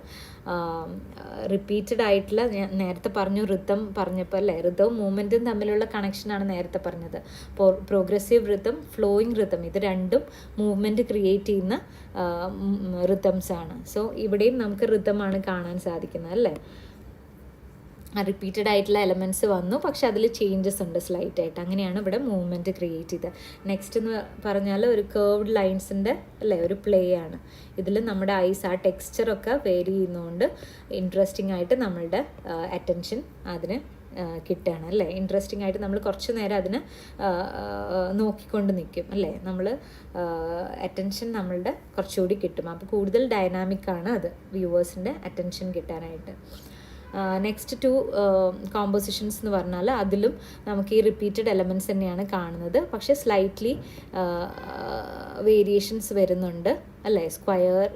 റിപ്പീറ്റഡ് ആയിട്ടുള്ള, ഞാൻ നേരത്തെ പറഞ്ഞു റിതം പറഞ്ഞപ്പോൾ അല്ലേ, റിതവും മൂവ്മെൻറ്റും തമ്മിലുള്ള കണക്ഷനാണ് നേരത്തെ പറഞ്ഞത്. പ്രോഗ്രസീവ് റിതം, ഫ്ലോയിങ് റിതം, ഇത് രണ്ടും മൂവ്മെൻറ്റ് ക്രിയേറ്റ് ചെയ്യുന്ന റിതംസ് ആണ്. സോ ഇവിടെയും നമുക്ക് റിതമാണ് കാണാൻ സാധിക്കുന്നത് അല്ലേ. റിപ്പീറ്റഡ് ആയിട്ടുള്ള എലമെൻറ്റ്സ് വന്നു, പക്ഷെ അതിൽ ചേഞ്ചസ് ഉണ്ട് സ്ലൈറ്റ് ആയിട്ട്. അങ്ങനെയാണ് ഇവിടെ മൂവ്മെൻറ്റ് ക്രിയേറ്റ് ചെയ്തത്. നെക്സ്റ്റ് എന്ന് പറഞ്ഞാൽ ഒരു കേർവ്ഡ് ലൈൻസിൻ്റെ അല്ലേ ഒരു പ്ലേ ആണ്. ഇതിൽ നമ്മുടെ ഐസ് ആ ടെക്സ്ചറൊക്കെ വേരി ചെയ്യുന്നതുകൊണ്ട് ഇൻട്രസ്റ്റിംഗ് ആയിട്ട് നമ്മളുടെ അറ്റൻഷൻ അതിന് കിട്ടുകയാണ് അല്ലേ. ഇൻട്രസ്റ്റിംഗ് ആയിട്ട് നമ്മൾ കുറച്ച് നേരം അതിന് നോക്കിക്കൊണ്ട് നിൽക്കും അല്ലേ. നമ്മൾ അറ്റൻഷൻ നമ്മളുടെ കുറച്ചുകൂടി കിട്ടും. അപ്പോൾ കൂടുതൽ ഡൈനാമിക്കാണ് അത് വ്യൂവേഴ്സിൻ്റെ അറ്റൻഷൻ കിട്ടാനായിട്ട്. നെക്സ്റ്റ് 2 കോമ്പോസിഷൻസ് എന്ന് പറഞ്ഞാൽ അതിലും നമുക്ക് ഈ റിപ്പീറ്റഡ് എലമെൻറ്റ്സ് തന്നെയാണ് കാണുന്നത്, പക്ഷേ സ്ലൈറ്റ്ലി വേരിയേഷൻസ് വരുന്നുണ്ട് അല്ലേ. സ്ക്വയർ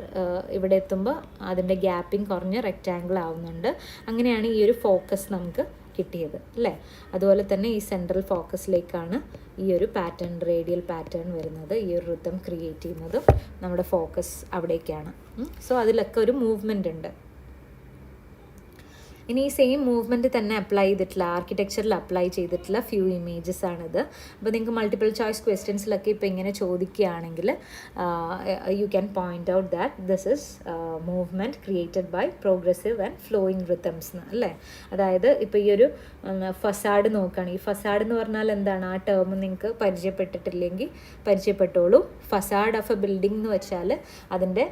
ഇവിടെ എത്തുമ്പോൾ അതിൻ്റെ ഗ്യാപ്പിംഗ് കുറഞ്ഞ് റെക്റ്റാങ്കിൾ ആവുന്നുണ്ട്. അങ്ങനെയാണ് ഈ ഒരു ഫോക്കസ് നമുക്ക് കിട്ടിയത് അല്ലേ. അതുപോലെ തന്നെ ഈ സെൻട്രൽ ഫോക്കസിലേക്കാണ് ഈ ഒരു പാറ്റേൺ, റേഡിയൽ പാറ്റേൺ വരുന്നത്. ഈ ഒരു റിതം ക്രിയേറ്റ് ചെയ്യുന്നതും നമ്മുടെ ഫോക്കസ് അവിടേക്കാണ്. സോ അതിലൊക്കെ ഒരു മൂവ്മെൻ്റ് ഉണ്ട്. ഇനി ഈ സെയിം മൂവ്മെൻറ്റ് തന്നെ അപ്ലൈ ചെയ്തിട്ടുള്ള, ആർക്കിടെക്ചറിൽ അപ്ലൈ ചെയ്തിട്ടുള്ള ഫ്യൂ ഇമേജസ് ആണിത്. അപ്പോൾ നിങ്ങൾക്ക് മൾട്ടിപ്പിൾ ചോയ്സ് ക്വസ്റ്റ്യൻസിലൊക്കെ ഇപ്പോൾ ഇങ്ങനെ ചോദിക്കുകയാണെങ്കിൽ you can point out that this is movement created by progressive and flowing rhythms എന്ന് അല്ലേ. അതായത് ഇപ്പോൾ ഈ ഒരു ഫസാഡ് നോക്കുകയാണ്. ഈ ഫസാഡ് എന്ന് പറഞ്ഞാൽ എന്താണ്, ആ ടേം നിങ്ങൾക്ക് പരിചയപ്പെട്ടിട്ടില്ലെങ്കിൽ പരിചയപ്പെട്ടോളൂ. ഫസാഡ് ഓഫ് എ ബിൽഡിംഗ് എന്ന് വെച്ചാൽ അതിൻ്റെ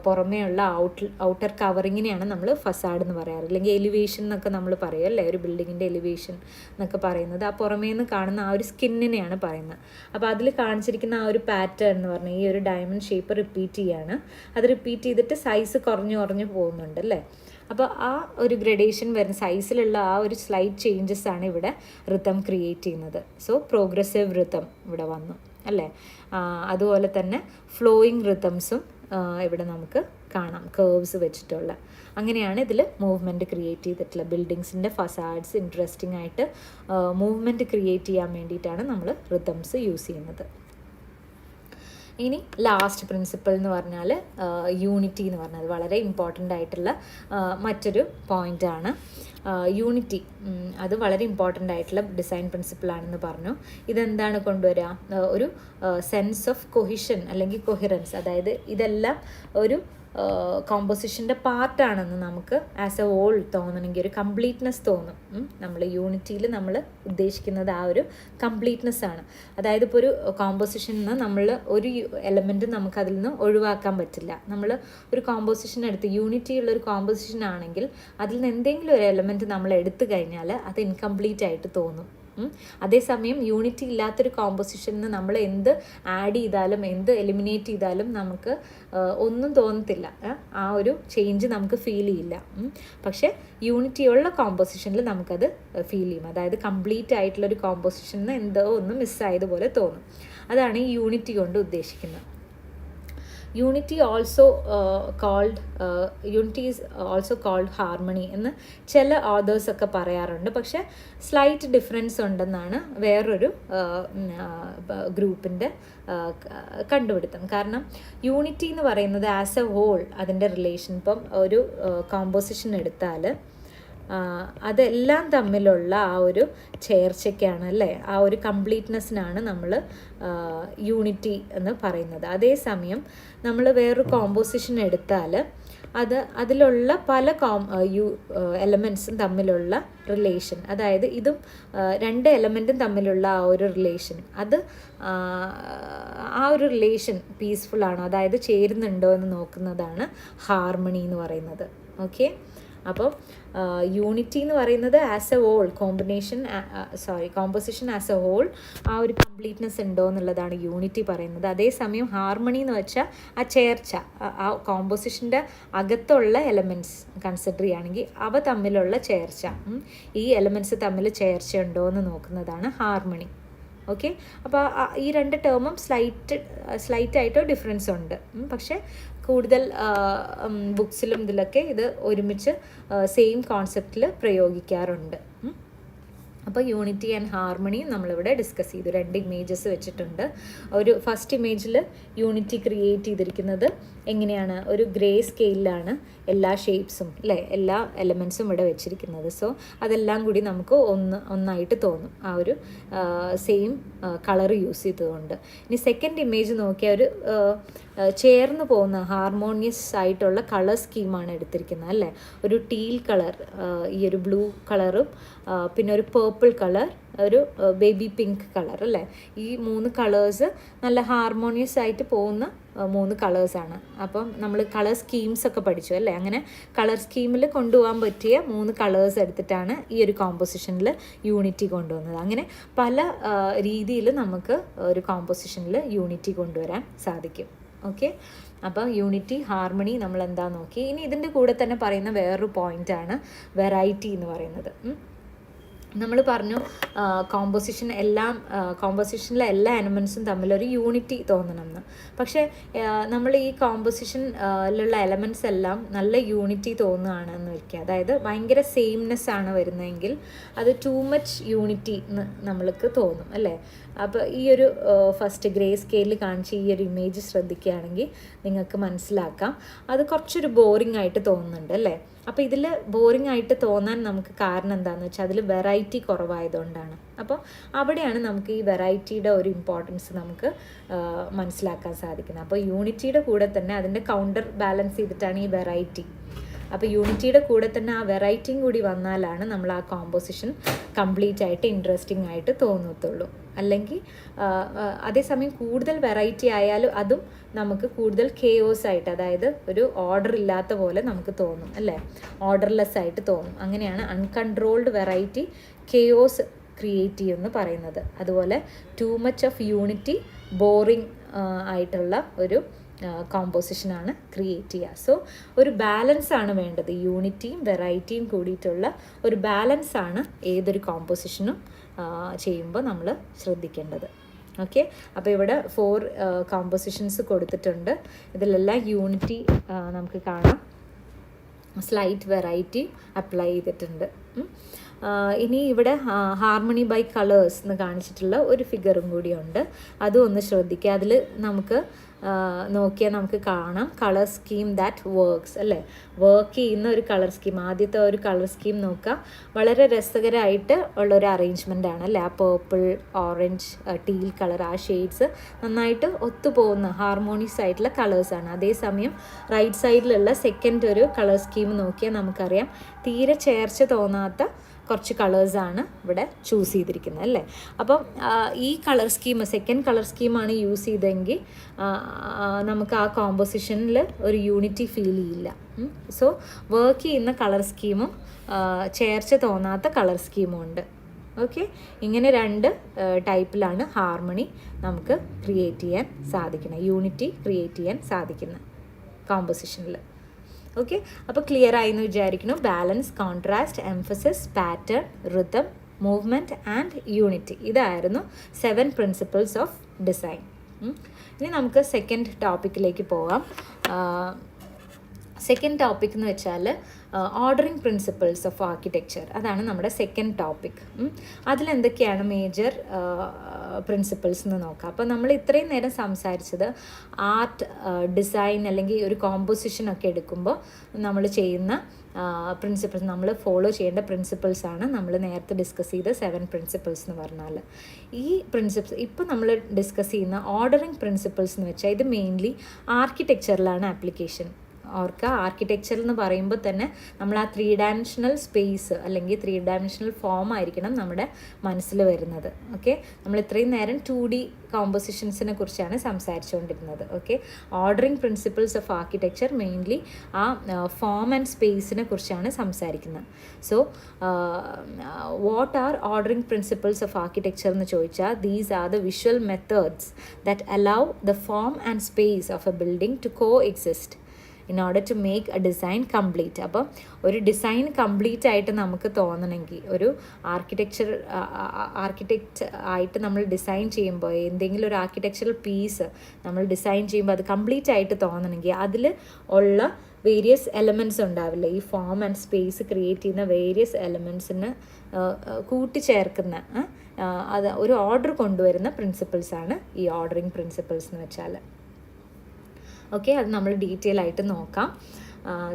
പുറമേയുള്ള ഔട്ടർ കവറിങ്ങിനെയാണ് നമ്മൾ ഫസാഡ് എന്ന് പറയാറ്, അല്ലെങ്കിൽ എലിവേഷൻ എലിവേഷൻ എന്നൊക്കെ നമ്മൾ പറയും അല്ലേ, ഒരു ബിൽഡിങ്ങിൻ്റെ എലിവേഷൻ എന്നൊക്കെ പറയുന്നത് ആ പുറമേ നിന്ന് കാണുന്ന ആ ഒരു സ്കിന്നിനെയാണ് പറയുന്നത്. അപ്പോൾ അതിൽ കാണിച്ചിരിക്കുന്ന ആ ഒരു പാറ്റേൺ എന്ന് പറഞ്ഞാൽ ഈ ഒരു ഡയമണ്ട് ഷേപ്പ് റിപ്പീറ്റ് ചെയ്യാണ്. അത് റിപ്പീറ്റ് ചെയ്തിട്ട് സൈസ് കുറഞ്ഞു കുറഞ്ഞു പോകുന്നുണ്ട് അല്ലേ. അപ്പോൾ ആ ഒരു ഗ്രഡേഷൻ വരുന്ന സൈസിലുള്ള ആ ഒരു സ്ലൈറ്റ് ചേഞ്ചസ് ആണ് ഇവിടെ റിതം ക്രിയേറ്റ് ചെയ്യുന്നത്. സോ പ്രോഗ്രസീവ് റിതം ഇവിടെ വന്നു അല്ലേ. അതുപോലെ തന്നെ ഫ്ലോയിങ് റിതംസും ഇവിടെ നമുക്ക് കാണാം, കേർവ്സ് വെച്ചിട്ടുള്ള. അങ്ങനെയാണ് ഇതിൽ മൂവ്മെൻറ്റ് ക്രിയേറ്റ് ചെയ്തിട്ടുള്ള ബിൽഡിങ്സിൻ്റെ ഫസാഡ്സ് ഇൻട്രസ്റ്റിംഗ് ആയിട്ട് മൂവ്മെൻറ്റ് ക്രിയേറ്റ് ചെയ്യാൻ വേണ്ടിയിട്ടാണ് നമ്മൾ റിതംസ് യൂസ് ചെയ്യുന്നത്. ഇനി ലാസ്റ്റ് പ്രിൻസിപ്പിൾ എന്ന് പറഞ്ഞാൽ യൂണിറ്റി എന്ന് പറഞ്ഞത് വളരെ ഇമ്പോർട്ടൻ്റ് ആയിട്ടുള്ള മറ്റൊരു പോയിൻ്റാണ്. യൂണിറ്റി അത് വളരെ ഇമ്പോർട്ടൻ്റ് ആയിട്ടുള്ള ഡിസൈൻ പ്രിൻസിപ്പിളാണെന്ന് പറഞ്ഞു. ഇതെന്താണ് കൊണ്ടുവരിക, ഒരു സെൻസ് ഓഫ് കൊഹിഷൻ അല്ലെങ്കിൽ കൊഹിറൻസ്, അതായത് ഇതെല്ലാം ഒരു കോമ്പോസിഷൻ്റെ പാർട്ടാണെന്ന് നമുക്ക് ആസ് എ ഹോൾ തോന്നണമെങ്കിൽ ഒരു കംപ്ലീറ്റ്നെസ് തോന്നും. നമ്മൾ യൂണിറ്റിയിൽ നമ്മൾ ഉദ്ദേശിക്കുന്നത് ആ ഒരു കംപ്ലീറ്റ്നെസ് ആണ്. അതായത് ഇപ്പോൾ ഒരു കോമ്പോസിഷനിൽ നിന്ന് നമ്മൾ ഒരു എലമെൻറ്റ് നമുക്ക് അതിൽ നിന്ന് ഒഴിവാക്കാൻ പറ്റില്ല. നമ്മൾ ഒരു കോമ്പോസിഷൻ എടുത്ത് യൂണിറ്റി ഉള്ളൊരു കോമ്പോസിഷൻ ആണെങ്കിൽ അതിൽ നിന്ന് എന്തെങ്കിലും ഒരു എലമെൻറ്റ് നമ്മൾ എടുത്തു കഴിഞ്ഞാൽ അത് ഇൻകംപ്ലീറ്റ് ആയിട്ട് തോന്നും. അതേസമയം യൂണിറ്റി ഇല്ലാത്തൊരു കോമ്പോസിഷനിൽ നമ്മൾ എന്ത് ആഡ് ചെയ്താലും എന്ത് എലിമിനേറ്റ് ചെയ്താലും നമുക്ക് ഒന്നും തോന്നത്തില്ല, ആ ഒരു ചേഞ്ച് നമുക്ക് ഫീൽ ചെയ്യില്ല. പക്ഷേ യൂണിറ്റിയുള്ള കോമ്പോസിഷനിൽ നമുക്കത് ഫീൽ ചെയ്യും. അതായത് കംപ്ലീറ്റ് ആയിട്ടുള്ളൊരു കോമ്പോസിഷനിൽ എന്തോ ഒന്ന് മിസ്സായതുപോലെ തോന്നും. അതാണ് ഈ യൂണിറ്റി കൊണ്ട് ഉദ്ദേശിക്കുന്നത്. Unity is also called harmony എന്ന് ചില ഓതേഴ്സൊക്കെ പറയാറുണ്ട്. പക്ഷേ സ്ലൈറ്റ് ഡിഫറൻസ് ഉണ്ടെന്നാണ് വേറൊരു ഗ്രൂപ്പിൻ്റെ കണ്ടുപിടുത്തം. കാരണം യൂണിറ്റി എന്ന് പറയുന്നത് ആസ് എ ഹോൾ അതിൻ്റെ റിലേഷൻ, ഇപ്പം ഒരു കോമ്പോസിഷൻ എടുത്താൽ അതെല്ലാം തമ്മിലുള്ള ആ ഒരു ചേർച്ചയ്ക്കാണ് അല്ലേ, ആ ഒരു കംപ്ലീറ്റ്നെസ്സിനാണ് നമ്മൾ യൂണിറ്റി എന്ന് പറയുന്നത്. അതേസമയം നമ്മൾ വേറൊരു കോമ്പോസിഷൻ എടുത്താൽ അതിലുള്ള പല എലമെൻറ്റ്സും തമ്മിലുള്ള റിലേഷൻ, അതായത് ഇതും രണ്ട് എലമെൻറ്റും തമ്മിലുള്ള ആ ഒരു റിലേഷൻ, അത് ആ ഒരു റിലേഷൻ പീസ്ഫുള്ളാണോ, അതായത് ചേരുന്നുണ്ടോ എന്ന് നോക്കുന്നതാണ് ഹാർമണി എന്ന് പറയുന്നത്. ഓക്കെ, അപ്പോൾ യൂണിറ്റി എന്ന് പറയുന്നത് as a whole composition as a whole ആ ഒരു കംപ്ലീറ്റ്നെസ് ഉണ്ടോ എന്നുള്ളതാണ് യൂണിറ്റി പറയുന്നത്. അതേസമയം ഹാർമണി എന്ന് വെച്ചാൽ ആ ചേർച്ച, ആ കോമ്പോസിഷൻ്റെ അകത്തുള്ള എലമെൻറ്റ്സ് കൺസിഡർ ചെയ്യുകയാണെങ്കിൽ അവ തമ്മിലുള്ള ചേർച്ച, ഈ എലമെൻറ്റ്സ് തമ്മിൽ ചേർച്ച ഉണ്ടോ എന്ന് നോക്കുന്നതാണ് ഹാർമണി. ഓക്കെ, അപ്പോൾ ഈ രണ്ട് ടേമും സ്ലൈറ്റായിട്ടോ ഡിഫറൻസ് ഉണ്ട്. പക്ഷേ കൂടുതൽ ബുക്സിലും ഇതിലൊക്കെ ഇത് ഒരുമിച്ച് സെയിം കോൺസെപ്റ്റിൽ പ്രയോഗിക്കാറുണ്ട്. അപ്പോൾ യൂണിറ്റി ആൻഡ് ഹാർമണി നമ്മളിവിടെ ഡിസ്കസ് ചെയ്തു. രണ്ട് ഇമേജസ് വെച്ചിട്ടുണ്ട്. ഒരു ഫസ്റ്റ് ഇമേജിൽ യൂണിറ്റി ക്രിയേറ്റ് ചെയ്തിരിക്കുന്നത് എങ്ങനെയാണ്, ഒരു ഗ്രേ സ്കെയിലാണ് എല്ലാ ഷേപ്സും അല്ലേ, എല്ലാ എലമെൻസും ഇവിടെ വെച്ചിരിക്കുന്നത്. സോ അതെല്ലാം കൂടി നമുക്ക് ഒന്നായിട്ട് തോന്നും ആ ഒരു സെയിം കളർ യൂസ് ചെയ്തുകൊണ്ട്. ഇനി സെക്കൻഡ് ഇമേജ് നോക്കിയാൽ ഒരു ചേർന്ന് പോകുന്ന ഹാർമോണിയസ് ആയിട്ടുള്ള കളർ സ്കീമാണ് എടുത്തിരിക്കുന്നത് അല്ലേ. ഒരു ടീൽ കളർ, ഈ ഒരു ബ്ലൂ കളറും പിന്നെ ഒരു പേർപ്പിൾ കളർ, ഒരു ബേബി പിങ്ക് കളർ അല്ലേ. ഈ മൂന്ന് കളേഴ്സ് നല്ല ഹാർമോണിയസ് ആയിട്ട് പോകുന്ന മൂന്ന് കളേഴ്സാണ്. അപ്പം നമ്മൾ കളർ സ്കീംസ് ഒക്കെ പഠിച്ചു അല്ലേ. അങ്ങനെ കളർ സ്കീമിൽ കൊണ്ടുപോകാൻ പറ്റിയ മൂന്ന് കളേഴ്സ് എടുത്തിട്ടാണ് ഈ ഒരു കോമ്പോസിഷനിൽ യൂണിറ്റി കൊണ്ടുവന്നത്. അങ്ങനെ പല രീതിയിൽ നമുക്ക് ഒരു കോമ്പോസിഷനിൽ യൂണിറ്റി കൊണ്ടുവരാൻ സാധിക്കും. ഓക്കെ, അപ്പം യൂണിറ്റി ഹാർമണി നമ്മൾ എന്താ നോക്കി. ഇനി ഇതിൻ്റെ കൂടെ തന്നെ പറയുന്ന വേറൊരു പോയിൻ്റാണ് വെറൈറ്റി എന്ന് പറയുന്നത്. നമ്മൾ പറഞ്ഞു കോമ്പോസിഷനിലെ എല്ലാ എലമെൻസും തമ്മിലൊരു യൂണിറ്റി തോന്നണം എന്ന്. പക്ഷേ നമ്മൾ ഈ കോമ്പോസിഷനിലുള്ള എലമെൻറ്റ്സ് എല്ലാം നല്ല യൂണിറ്റി തോന്നുകയാണെന്ന് വയ്ക്കുക, അതായത് ഭയങ്കര സെയിംനെസ് ആണ് വരുന്നതെങ്കിൽ അത് ടു മച്ച് യൂണിറ്റി എന്ന് നമ്മൾക്ക് തോന്നും അല്ലേ. അപ്പോൾ ഈ ഒരു ഫസ്റ്റ് ഗ്രേ സ്കെയിലിൽ കാണിച്ച ഈ ഒരു ഇമേജ് ശ്രദ്ധിക്കുകയാണെങ്കിൽ നിങ്ങൾക്ക് മനസ്സിലാക്കാം അത് കുറച്ചൊരു ബോറിംഗ് ആയിട്ട് തോന്നുന്നുണ്ട് അല്ലേ. അപ്പോൾ ഇതിൽ ബോറിംഗ് ആയിട്ട് തോന്നാൻ നമുക്ക് കാരണം എന്താണെന്ന് വെച്ചാൽ അതിൽ വെറൈറ്റി കുറവായതുകൊണ്ടാണ്. അപ്പോൾ അവിടെയാണ് നമുക്ക് ഈ വെറൈറ്റിയുടെ ഒരു ഇമ്പോർട്ടൻസ് നമുക്ക് മനസ്സിലാക്കാൻ സാധിക്കുന്നത്. അപ്പോൾ യൂണിറ്റിയുടെ കൂടെ തന്നെ അതിൻ്റെ കൗണ്ടർ ബാലൻസ് ചെയ്തിട്ടാണ് ഈ വെറൈറ്റി. അപ്പോൾ യൂണിറ്റിയുടെ കൂടെ തന്നെ ആ വെറൈറ്റിയും കൂടി വന്നാലാണ് നമ്മൾ ആ കോമ്പോസിഷൻ കംപ്ലീറ്റ് ആയിട്ട് ഇൻട്രസ്റ്റിംഗ് ആയിട്ട് തോന്നത്തുള്ളൂ. അല്ലെങ്കിൽ അതേസമയം കൂടുതൽ വെറൈറ്റി ആയാലും അതും നമുക്ക് കൂടുതൽ കെയോസ് ആയിട്ട്, അതായത് ഒരു ഓർഡർ ഇല്ലാത്ത പോലെ നമുക്ക് തോന്നും അല്ലേ, ഓർഡർലെസ് ആയിട്ട് തോന്നും. അങ്ങനെയാണ് അൺകൺട്രോൾഡ് വെറൈറ്റി കെയോസ് ക്രിയേറ്റ് ചെയ്യുമെന്ന് പറയുന്നത്. അതുപോലെ too much of unity boring ആയിട്ടുള്ള ഒരു കോമ്പോസിഷനാണ് ക്രിയേറ്റ് ചെയ്യുക. സോ ഒരു ബാലൻസ് ആണ് വേണ്ടത്, യൂണിറ്റിയും വെറൈറ്റിയും കൂടിയിട്ടുള്ള ഒരു ബാലൻസ് ആണ് ഏതൊരു കോമ്പോസിഷനും ചെയ്യുമ്പോൾ നമ്മൾ ശ്രദ്ധിക്കേണ്ടത്. ഓക്കെ, അപ്പോൾ ഇവിടെ 4 കോമ്പോസിഷൻസ് കൊടുത്തിട്ടുണ്ട്. ഇതിലെല്ലാം യൂണിറ്റി നമുക്ക് കാണാം, സ്ലൈറ്റ് വെറൈറ്റി അപ്ലൈ ചെയ്തിട്ടുണ്ട്. ഇനി ഇവിടെ ഹാർമണി ബൈ കളേഴ്സ് എന്ന് കാണിച്ചിട്ടുള്ള ഒരു ഫിഗറും കൂടിയുണ്ട്, അതും ഒന്ന് ശ്രദ്ധിക്കുക. അതിൽ നമുക്ക് നോക്കിയാൽ നമുക്ക് കാണാം കളർ സ്കീം ദാറ്റ് വർക്ക്സ് അല്ലേ, വർക്ക് ചെയ്യുന്ന ഒരു കളർ സ്കീം. ആദ്യത്തെ ഒരു കളർ സ്കീം നോക്കാം, വളരെ രസകരമായിട്ട് ഉള്ളൊരു അറേഞ്ച്മെൻ്റ് ആണ് അല്ലേ. ആ പേർപ്പിൾ, ഓറഞ്ച്, ടീൽ കളർ, ആ ഷെയ്ഡ്സ് നന്നായിട്ട് ഒത്തുപോകുന്ന ഹാർമോണിയസ് ആയിട്ടുള്ള കളേഴ്സാണ്. അതേസമയം റൈറ്റ് സൈഡിലുള്ള സെക്കൻഡ് ഒരു കളർ സ്കീം നോക്കിയാൽ നമുക്കറിയാം തീരെ ചേർച്ച തോന്നാത്ത കുറച്ച് കളേഴ്സാണ് ഇവിടെ ചൂസ് ചെയ്തിരിക്കുന്നത് അല്ലേ. അപ്പം ഈ കളർ സ്കീം, സെക്കൻഡ് കളർ സ്കീമാണ് യൂസ് ചെയ്തെങ്കിൽ നമുക്ക് ആ കോമ്പോസിഷനിൽ ഒരു യൂണിറ്റി ഫീൽ ചെയ്യില്ല. സോ വർക്ക് ചെയ്യുന്ന കളർ സ്കീമും ചേർച്ച തോന്നാത്ത കളർ സ്കീമും ഉണ്ട്. ഓക്കെ, ഇങ്ങനെ 2 ടൈപ്പിലാണ് ഹാർമണി നമുക്ക് ക്രിയേറ്റ് ചെയ്യാൻ സാധിക്കുന്നത്, യൂണിറ്റി ക്രിയേറ്റ് ചെയ്യാൻ സാധിക്കുന്ന കോമ്പോസിഷനിൽ. ഓക്കെ, അപ്പോൾ ക്ലിയർ ആയെന്ന് വിചാരിക്കുന്നു. Balance, contrast, emphasis, pattern, rhythm, movement and unity, ഇതായിരുന്നു 7 പ്രിൻസിപ്പിൾസ് ഓഫ് ഡിസൈൻ. ഇനി നമുക്ക് സെക്കൻഡ് ടോപ്പിക്കിലേക്ക് പോകാം. സെക്കൻഡ് ടോപ്പിക് എന്ന് വെച്ചാൽ ഓർഡറിങ് പ്രിൻസിപ്പിൾസ് ഓഫ് ആർക്കിടെക്ചർ, അതാണ് നമ്മുടെ സെക്കൻഡ് ടോപ്പിക്. അതിലെന്തൊക്കെയാണ് മേജർ പ്രിൻസിപ്പിൾസ് എന്ന് നോക്കാം. അപ്പോൾ നമ്മൾ ഇത്രയും നേരം സംസാരിച്ചത് ആർട്ട്, ഡിസൈൻ അല്ലെങ്കിൽ ഒരു കോമ്പോസിഷനൊക്കെ എടുക്കുമ്പോൾ നമ്മൾ ചെയ്യുന്ന പ്രിൻസിപ്പിൾസ്, നമ്മൾ ഫോളോ ചെയ്യേണ്ട പ്രിൻസിപ്പിൾസാണ് നമ്മൾ നേരത്തെ ഡിസ്കസ് ചെയ്ത 7 പ്രിൻസിപ്പിൾസ് എന്ന് പറഞ്ഞാൽ. ഈ പ്രിൻസിപ്പിൾസ് ഇപ്പോൾ നമ്മൾ ഡിസ്കസ് ചെയ്യുന്ന ഓർഡറിങ് പ്രിൻസിപ്പിൾസ് എന്ന് വെച്ചാൽ ഇത് മെയിൻലി ആർക്കിടെക്ചറിലാണ് ആപ്ലിക്കേഷൻ. ഓർക്കുക, ആർക്കിടെക്ചർ എന്ന് പറയുമ്പോൾ തന്നെ നമ്മൾ ആ 3 ഡയമെൻഷണൽ സ്പേസ് അല്ലെങ്കിൽ 3 ഡയമെൻഷണൽ ഫോം ആയിരിക്കണം നമ്മുടെ മനസ്സിൽ വരുന്നത്. ഓക്കെ, നമ്മൾ ഇത്രയും നേരം 2D കോമ്പോസിഷൻസിനെ കുറിച്ചാണ് സംസാരിച്ചുകൊണ്ടിരുന്നത്. Okay, ordering principles of architecture mainly ആ ഫോം ആൻഡ് സ്പേസിനെ കുറിച്ചാണ് സംസാരിക്കുന്നത്. So what are ordering principles of architecture എന്ന് ചോദിച്ചാൽ, these are the visual methods that allow the form and space of a building to coexist in order to make a design complete. അപ്പോൾ ഒരു ഡിസൈൻ കംപ്ലീറ്റ് ആയിട്ട് നമുക്ക് തോന്നണമെങ്കിൽ, ഒരു ആർക്കിടെക്റ്റ് ആയിട്ട് നമ്മൾ ഡിസൈൻ ചെയ്യുമ്പോൾ, എന്തെങ്കിലും ഒരു ആർക്കിടെക്ചറൽ പീസ് നമ്മൾ ഡിസൈൻ ചെയ്യുമ്പോൾ അത് കംപ്ലീറ്റ് ആയിട്ട് തോന്നണമെങ്കിൽ അതിൽ ഉള്ള വേരിയസ് എലമെൻറ്റ്സ് ഉണ്ടാവില്ല. ഈ ഫോം ആൻഡ് സ്പേസ് ക്രിയേറ്റ് ചെയ്യുന്ന വേരിയസ് എലമെൻറ്റ്സിന് കൂട്ടിച്ചേർക്കുന്ന അത് ഒരു ഓർഡർ കൊണ്ടുവരുന്ന പ്രിൻസിപ്പിൾസാണ് ഈ ഓർഡറിങ് പ്രിൻസിപ്പിൾസ് എന്ന് വെച്ചാൽ. ഓക്കെ, അത് നമ്മൾ ഡീറ്റെയിൽ ആയിട്ട് നോക്കാം.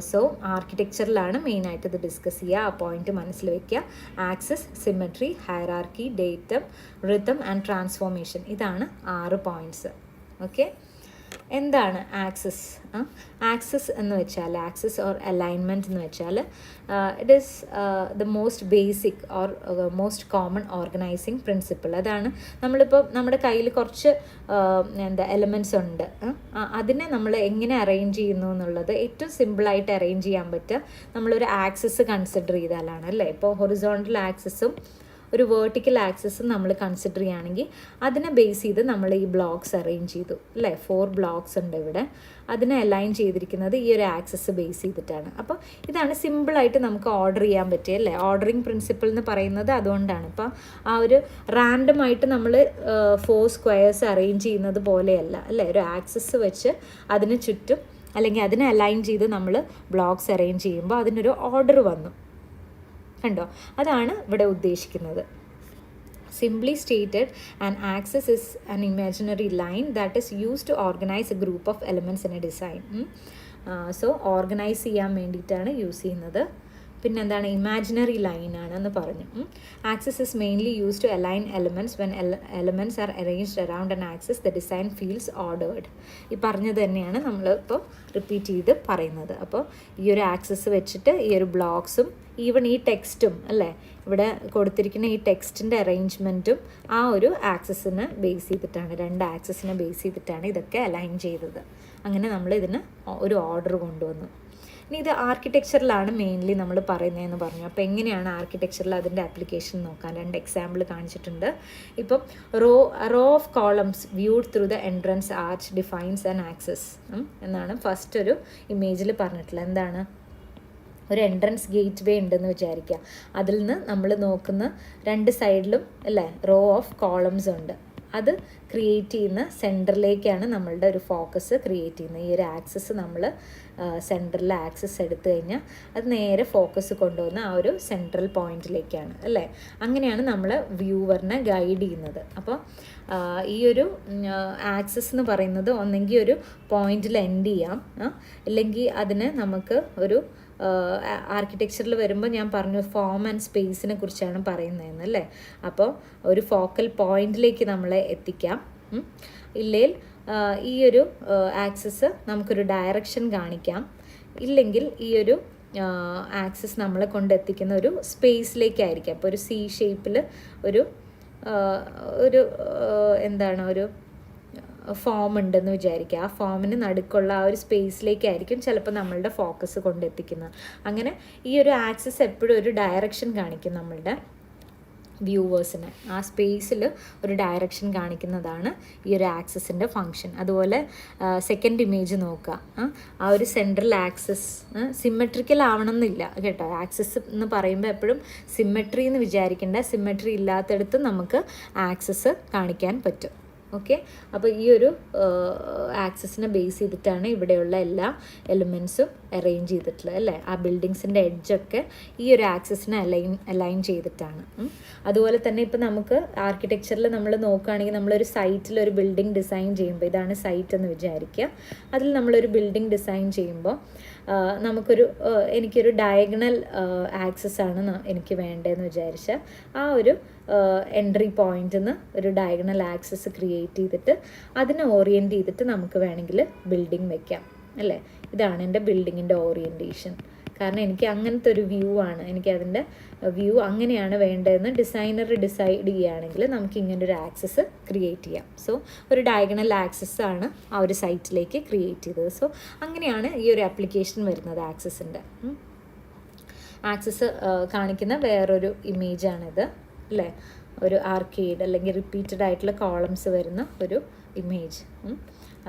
സോ ആർക്കിടെക്ചറിലാണ് മെയിനായിട്ട് ഇത് ഡിസ്കസ് ചെയ്യുക. ആ പോയിന്റ് മനസ്സിൽ വയ്ക്കുക. Axis, symmetry, hierarchy, datum, rhythm and transformation, ഇതാണ് 6 പോയിൻറ്റ്സ്. ഓക്കെ, എന്താണ് ആക്സിസ്? ആക്സിസ് എന്ന് വെച്ചാൽ, ആക്സിസ് ഓർ അലൈൻമെൻറ്റ് എന്ന് വെച്ചാൽ it is the most basic or most common organising principle. അതാണ് നമ്മളിപ്പോൾ നമ്മുടെ കയ്യിൽ കുറച്ച് എലമെൻറ്റ്സ് ഉണ്ട്, അതിനെ നമ്മൾ എങ്ങനെ അറേഞ്ച് ചെയ്യുന്നു എന്നുള്ളത് ഏറ്റവും സിമ്പിളായിട്ട് അറേഞ്ച് ചെയ്യാൻ പറ്റുക നമ്മളൊരു ആക്സിസ് കൺസിഡർ ചെയ്താലാണ് അല്ലേ. ഇപ്പോൾ ഹൊറിസോണ്ടൽ ആക്സിസും ഒരു വേർട്ടിക്കൽ ആക്സിസും നമ്മൾ കൺസിഡർ ചെയ്യുകയാണെങ്കിൽ അതിനെ ബേസ് ചെയ്ത് നമ്മൾ ഈ ബ്ലോക്സ് അറേഞ്ച് ചെയ്തു അല്ലേ. 4 ബ്ലോക്സ് ഉണ്ട് ഇവിടെ, അതിനെ അലൈൻ ചെയ്തിരിക്കുന്നത് ഈ ഒരു ആക്സിസ് ബേസ് ചെയ്തിട്ടാണ്. അപ്പോൾ ഇതാണ് സിമ്പിളായിട്ട് നമുക്ക് ഓർഡർ ചെയ്യാൻ പറ്റുക അല്ലേ. ഓർഡറിങ് പ്രിൻസിപ്പിൾ എന്ന് പറയുന്നത് അതുകൊണ്ടാണ്. ഇപ്പോൾ ആ ഒരു റാൻഡമായിട്ട് നമ്മൾ 4 സ്ക്വയേഴ്സ് അറേഞ്ച് ചെയ്യുന്നത് പോലെയല്ല അല്ലേ. ഒരു ആക്സിസ് വെച്ച് അതിന് ചുറ്റും അല്ലെങ്കിൽ അതിനെ അലൈൻ ചെയ്ത് നമ്മൾ ബ്ലോക്സ് അറേഞ്ച് ചെയ്യുമ്പോൾ അതിനൊരു ഓർഡർ വന്നു, കണ്ടോ. അതാണ് ഇവിടെ ഉദ്ദേശിക്കുന്നത്. Simply stated, an axis is an imaginary line that is used to organize a group of elements in a design. So organize ചെയ്യാൻ വേണ്ടിയിട്ടാണ് യൂസ് ചെയ്യുന്നത്. പിന്നെന്താണ് ഇമാജിനറി ലൈൻ ആണെന്ന് പറഞ്ഞു. Axis is mainly use to align elements when elements are arranged around an axis the design feels ordered. ഈ പറഞ്ഞത് തന്നെയാണ് നമ്മളിപ്പോൾ റിപ്പീറ്റ് ചെയ്ത് പറയുന്നത്. അപ്പോൾ ഈ ഒരു ആക്സിസ് വെച്ചിട്ട് ഈ ഒരു ബ്ലോക്സും ഈവൺ ഈ ടെക്സ്റ്റും അല്ലേ, ഇവിടെ കൊടുത്തിരിക്കുന്ന ഈ ടെക്സ്റ്റിൻ്റെ അറേഞ്ച്മെൻറ്റും ആ ഒരു ആക്സിസിനെ ബേസ് ചെയ്തിട്ടാണ്, 2 ആക്സിസിനെ ബേസ് ചെയ്തിട്ടാണ് ഇതൊക്കെ അലൈൻ ചെയ്തത്. അങ്ങനെ നമ്മൾ ഇതിന് ഒരു ഓർഡർ കൊണ്ടുവന്നു. ഇനി ഇത് ആർക്കിടെക്ചറിലാണ് മെയിൻലി നമ്മൾ പറയുന്നതെന്ന് പറഞ്ഞു. അപ്പോൾ എങ്ങനെയാണ് ആർക്കിടെക്ചറിൽ അതിൻ്റെ ആപ്ലിക്കേഷൻ നോക്കാൻ 2 എക്സാമ്പിൾ കാണിച്ചിട്ടുണ്ട്. ഇപ്പം row of columns viewed through the entrance arch defines an axis എന്നാണ് ഫസ്റ്റ് ഒരു ഇമേജിൽ പറഞ്ഞിട്ടുള്ളത്. എന്താണ്, ഒരു എൻട്രൻസ് ഗേറ്റ് വേ ഉണ്ടെന്ന് വിചാരിക്കുക. അതിൽ നിന്ന് നമ്മൾ നോക്കുന്ന 2 സൈഡിലും അല്ലേ റോ ഓഫ് കോളംസ് ഉണ്ട്. അത് ക്രിയേറ്റ് ചെയ്യുന്ന സെൻറ്ററിലേക്കാണ് നമ്മളുടെ ഒരു ഫോക്കസ് ക്രിയേറ്റ് ചെയ്യുന്നത്. ഈ ഒരു ആക്സിസ് നമ്മൾ സെൻറ്ററിൽ ആക്സിസ് എടുത്തു കഴിഞ്ഞാൽ അത് നേരെ ഫോക്കസ് കൊണ്ടുവന്ന് ആ ഒരു സെൻട്രൽ പോയിന്റിലേക്കാണ് അല്ലേ. അങ്ങനെയാണ് നമ്മൾ വ്യൂവറിനെ ഗൈഡ് ചെയ്യുന്നത്. അപ്പോൾ ഈ ഒരു ആക്സിസ് എന്ന് പറയുന്നത് ഒന്നെങ്കിൽ ഒരു പോയിന്റിൽ എൻഡ് ചെയ്യാം, ഇല്ലെങ്കിൽ അതിനെ നമുക്ക് ഒരു ആർക്കിടെക്ചറിൽ വരുമ്പോൾ ഞാൻ പറഞ്ഞു ഫോം ആൻഡ് സ്പേസിനെ കുറിച്ചാണ് പറയുന്നതെന്ന് അല്ലേ. അപ്പോൾ ഒരു ഫോക്കൽ പോയിന്റിലേക്ക് നമ്മളെ എത്തിക്കാം. ഇല്ലെങ്കിൽ ഈ ഒരു ആക്സിസ് നമുക്കൊരു ഡയറക്ഷൻ കാണിക്കാം, ഇല്ലെങ്കിൽ ഈ ഒരു ആക്സിസ് നമ്മളെ കൊണ്ടെത്തിക്കുന്ന ഒരു സ്പേസിലേക്കായിരിക്കാം. അപ്പോൾ ഒരു സി ഷേപ്പിൽ ഒരു എന്താണ് ഒരു ഫോം ഉണ്ടെന്ന് വിചാരിക്കുക. ആ ഫോമിന് നടുക്കുള്ള ആ ഒരു സ്പേസിലേക്കായിരിക്കും ചിലപ്പോൾ നമ്മളുടെ ഫോക്കസ് കൊണ്ടെത്തിക്കുന്നത്. അങ്ങനെ ഈ ഒരു ആക്സിസ് എപ്പോഴും ഒരു ഡയറക്ഷൻ കാണിക്കും നമ്മളുടെ വ്യൂവേഴ്സിന്. ആ സ്പേസിൽ ഒരു ഡയറക്ഷൻ കാണിക്കുന്നതാണ് ഈ ഒരു ആക്സിസിൻ്റെ ഫങ്ഷൻ. അതുപോലെ സെക്കൻഡ് ഇമേജ് നോക്കുക. ആ ഒരു സെൻട്രൽ ആക്സിസ് സിമെട്രിക്കൽ ആവണമെന്നില്ല കേട്ടോ. ആക്സിസ് എന്ന് പറയുമ്പോൾ എപ്പോഴും സിമെട്രി എന്ന് വിചാരിക്കേണ്ട. സിമെട്രി ഇല്ലാത്തടത്ത് നമുക്ക് ആക്സിസ് കാണിക്കാൻ പറ്റും. ഓക്കെ, അപ്പോൾ ഈ ഒരു ആക്സിസിനെ ബേസ് ചെയ്തിട്ടാണ് ഇവിടെയുള്ള എല്ലാ എലിമെൻസും അറേഞ്ച് ചെയ്തിട്ടുള്ളത് അല്ലേ. ആ ബിൽഡിങ്സിൻ്റെ എഡ്ജൊക്കെ ഈ ഒരു ആക്സിസിനെ അലൈൻ ചെയ്തിട്ടാണ്. അതുപോലെ തന്നെ ഇപ്പോൾ നമുക്ക് ആർക്കിടെക്ചറിൽ നമ്മൾ നോക്കുകയാണെങ്കിൽ നമ്മളൊരു സൈറ്റിൽ ഒരു ബിൽഡിംഗ് ഡിസൈൻ ചെയ്യുമ്പോൾ, ഇതാണ് സൈറ്റ് എന്ന് വിചാരിക്കുക, അതിൽ നമ്മളൊരു ബിൽഡിംഗ് ഡിസൈൻ ചെയ്യുമ്പോൾ എനിക്കൊരു ഡയഗണൽ ആക്സിസ് ആണ് എനിക്ക് വേണ്ടതെന്ന് വിചാരിച്ചാൽ ആ ഒരു എൻട്രി പോയിന്റിൽ നിന്ന് ഒരു ഡയഗണൽ ആക്സിസ് ക്രിയേറ്റ് ചെയ്തിട്ട് അതിനെ ഓറിയൻറ്റ് ചെയ്തിട്ട് നമുക്ക് വേണമെങ്കിൽ ബിൽഡിംഗ് വെക്കാം അല്ലേ. ഇതാണ് എൻ്റെ ബിൽഡിങ്ങിൻ്റെ ഓറിയൻറ്റേഷൻ. കാരണം എനിക്ക് അങ്ങനത്തെ ഒരു വ്യൂ ആണ്, എനിക്കതിൻ്റെ വ്യൂ അങ്ങനെയാണ് വേണ്ടതെന്ന് ഡിസൈനർ ഡിസൈഡ് ചെയ്യുകയാണെങ്കിൽ നമുക്ക് ഇങ്ങനൊരു ആക്സസ് ക്രിയേറ്റ് ചെയ്യാം. സോ ഒരു ഡയഗണൽ ആക്സസ് ആണ് ആ ഒരു സൈറ്റിലേക്ക് ക്രിയേറ്റ് ചെയ്തത്. സോ അങ്ങനെയാണ് ഈ ഒരു ആപ്ലിക്കേഷൻ വരുന്നത് ആക്സസിൻ്റെ. ആക്സസ് കാണിക്കുന്ന വേറൊരു ഇമേജാണിത് അല്ലേ. ഒരു ആർക്കേഡ് അല്ലെങ്കിൽ റിപ്പീറ്റഡ് ആയിട്ടുള്ള കോളംസ് വരുന്ന ഒരു ഇമേജ്.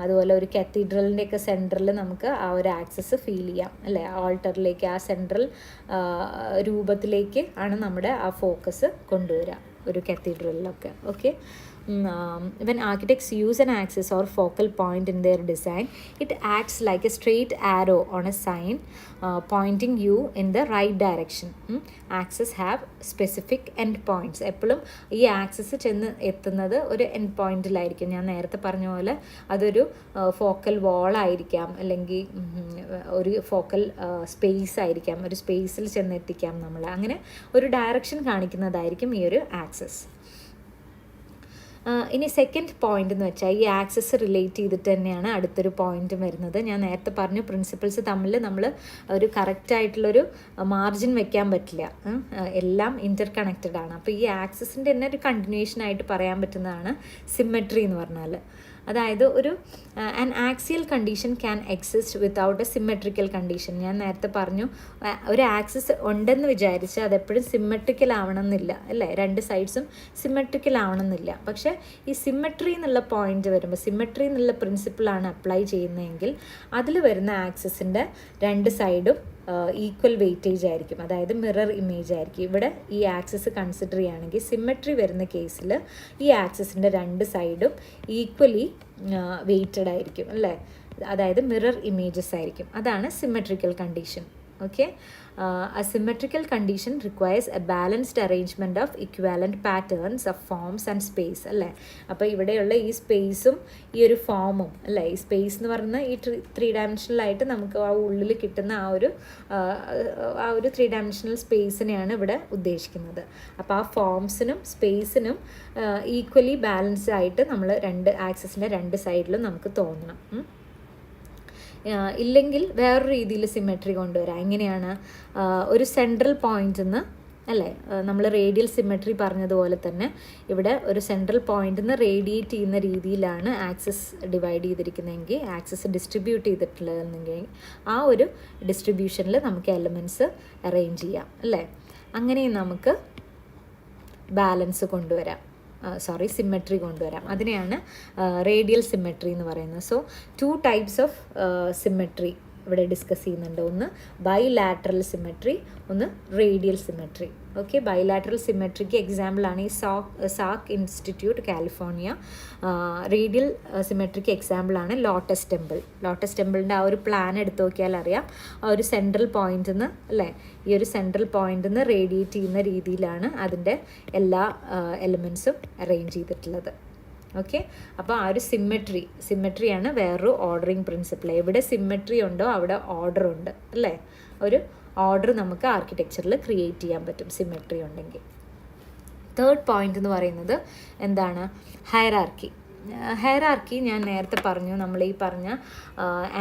അതുപോലെ ഒരു കത്തീഡ്രലിൻ്റെയൊക്കെ സെൻറ്ററിൽ നമുക്ക് ആ ഒരു ആക്സസ് ഫീൽ ചെയ്യാം അല്ലേ. ആൾട്ടറിലേക്ക് ആ സെൻട്രൽ രൂപത്തിലേക്ക് ആണ് നമ്മുടെ ആ ഫോക്കസ് കൊണ്ടുവരിക ഒരു കത്തീഡ്രലിലൊക്കെ. Okay, when architects use an axis or focal point in their design, it acts like a straight arrow on a sign pointing you in the right direction. Axes have specific end points. എപ്പോഴും ഈ ആക്സസ് ചെന്ന് എത്തുന്നത് ഒരു എൻഡ് പോയിന്റിലായിരിക്കും. ഞാൻ നേരത്തെ പറഞ്ഞ പോലെ അതൊരു ഫോക്കൽ വാളായിരിക്കാം, അല്ലെങ്കിൽ ഒരു ഫോക്കൽ സ്പേസ് ആയിരിക്കാം, ഒരു സ്പേസിൽ ചെന്നെത്തിക്കാം നമ്മളെ. അങ്ങനെ ഒരു ഡയറക്ഷൻ കാണിക്കുന്നതായിരിക്കും ഈ ഒരു ആക്സസ്. ഇനി സെക്കൻഡ് പോയിന്റ് എന്ന് വെച്ചാൽ ഈ ആക്സസ് റിലേറ്റ് ചെയ്തിട്ട് തന്നെയാണ് അടുത്തൊരു പോയിന്റ് വരുന്നത്. ഞാൻ നേരത്തെ പറഞ്ഞു പ്രിൻസിപ്പിൾസ് തമ്മിൽ നമ്മൾ ഒരു കറക്റ്റായിട്ടുള്ളൊരു മാർജിൻ വെക്കാൻ പറ്റില്ല, എല്ലാം ഇൻ്റർ കണക്റ്റഡ് ആണ്. അപ്പോൾ ഈ ആക്സസിൻ്റെ തന്നെ ഒരു കണ്ടിന്യൂഷനായിട്ട് പറയാൻ പറ്റുന്നതാണ് സിമെട്രി എന്ന് പറഞ്ഞാൽ. അതായത് an axial condition can exist without A symmetrical condition. ഞാൻ നേരത്തെ പറഞ്ഞു ഒരു ആക്സിസ് ഉണ്ടെന്ന് വിചാരിച്ച് അതെപ്പോഴും സിമെട്രിക്കൽ ആവണമെന്നില്ല അല്ലേ. 2 സൈഡ്സും സിമെട്രിക്കൽ ആവണമെന്നില്ല. പക്ഷേ ഈ സിമെട്രി എന്നുള്ള പോയിന്റ് വരുമ്പോൾ, സിമെട്രി എന്നുള്ള പ്രിൻസിപ്പിളാണ് അപ്ലൈ ചെയ്യുന്നതെങ്കിൽ അതിൽ വരുന്ന ആക്സിസിൻ്റെ 2 സൈഡും ഈക്വൽ വെയിറ്റേജ് ആയിരിക്കും, അതായത് മിറർ ഇമേജ് ആയിരിക്കും. ഇവിടെ ഈ ആക്സിസ് കൺസിഡർ ചെയ്യുകയാണെങ്കിൽ സിമെട്രി വരുന്ന കേസിൽ ഈ ആക്സിസിൻ്റെ 2 സൈഡും ഈക്വലി വെയ്റ്റഡ് ആയിരിക്കും അല്ലേ. അതായത് മിറർ ഇമേജസ് ആയിരിക്കും. അതാണ് symmetrical condition. Okay. A symmetrical condition requires a balanced arrangement of equivalent patterns of forms and space അല്ലേ. അപ്പോൾ ഇവിടെയുള്ള ഈ സ്പേസും ഈ ഒരു ഫോമും അല്ലേ, ഈ സ്പേസ് എന്ന് പറയുന്ന ഈ 3 ഡയമെൻഷനലായിട്ട് നമുക്ക് ആ ഉള്ളിൽ കിട്ടുന്ന ആ ഒരു 3 ഡയമെൻഷണൽ സ്പേസിനെയാണ് ഇവിടെ ഉദ്ദേശിക്കുന്നത്. അപ്പോൾ ആ ഫോംസിനും സ്പേസിനും ഈക്വലി ബാലൻസ്ഡ് ആയിട്ട് നമ്മൾ ആക്സിസിൻ്റെ രണ്ട് സൈഡിലും നമുക്ക് തോന്നണം. ഇല്ലെങ്കിൽ വേറൊരു രീതിയിൽ സിമെട്രി കൊണ്ടുവരാം. എങ്ങനെയാണ്? ഒരു സെൻട്രൽ പോയിന്റിൽ നിന്ന് അല്ലേ, നമ്മൾ റേഡിയൽ സിമെട്രി പറഞ്ഞതുപോലെ തന്നെ ഇവിടെ ഒരു സെൻട്രൽ പോയിന്റിൽ നിന്ന് റേഡിയേറ്റ് ചെയ്യുന്ന രീതിയിലാണ് ആക്സിസ് ഡിവൈഡ് ചെയ്തിരിക്കുന്നതെങ്കിൽ, ആക്സിസ് ഡിസ്ട്രിബ്യൂട്ട് ചെയ്തിട്ടുള്ളതെങ്കിൽ ആ ഒരു ഡിസ്ട്രിബ്യൂഷനിൽ നമുക്ക് എലമെൻറ്റ്സ് അറേഞ്ച് ചെയ്യാം അല്ലേ. അങ്ങനെയും നമുക്ക് ബാലൻസ് കൊണ്ടുവരാം, സിമെട്രി കൊണ്ടുവരാം. അതിനെയാണ് റേഡിയൽ സിമെട്രി എന്ന് പറയുന്നത്. സോ 2 ടൈപ്സ് ഓഫ് സിമെട്രി ഇവിടെ ഡിസ്കസ് ചെയ്യുന്നുണ്ട്. ഒന്ന് ബൈലാറ്ററൽ സിമെട്രി, ഒന്ന് radial symmetry. Okay, bilateral symmetric എക്സാമ്പിളാണ് ഈ സാക് ഇൻസ്റ്റിറ്റ്യൂട്ട് കാലിഫോർണിയ. റേഡിയൽ സിമെട്രിക്ക് എക്സാമ്പിളാണ് ലോട്ടസ് ടെമ്പിൾ. ലോട്ടസ് ടെമ്പിളിൻ്റെ ആ ഒരു പ്ലാൻ എടുത്ത് നോക്കിയാൽ അറിയാം, ആ ഒരു സെൻട്രൽ പോയിന്റിൽ നിന്ന് അല്ലേ, ഈ ഒരു സെൻട്രൽ പോയിന്റിൽ നിന്ന് റേഡിയേറ്റ് ചെയ്യുന്ന രീതിയിലാണ് അതിൻ്റെ എല്ലാ എലിമെൻസും അറേഞ്ച് ചെയ്തിട്ടുള്ളത്. ഓക്കെ, അപ്പോൾ ആ ഒരു സിമെട്രിയാണ് വേറൊരു ഓർഡറിങ് പ്രിൻസിപ്പിൾ. എവിടെ സിമെട്രി ഉണ്ടോ അവിടെ ഓർഡർ ഉണ്ട് അല്ലേ. ഒരു ഓർഡർ നമുക്ക് ആർക്കിടെക്ചറിൽ ക്രിയേറ്റ് ചെയ്യാൻ പറ്റും സിമെട്രി ഉണ്ടെങ്കിൽ. തേർഡ് പോയിന്റ് എന്ന് പറയുന്നത് എന്താണ്? ഹയറാർക്കി. ഹയറാർക്കി ഞാൻ നേരത്തെ പറഞ്ഞു, നമ്മൾ ഈ പറഞ്ഞ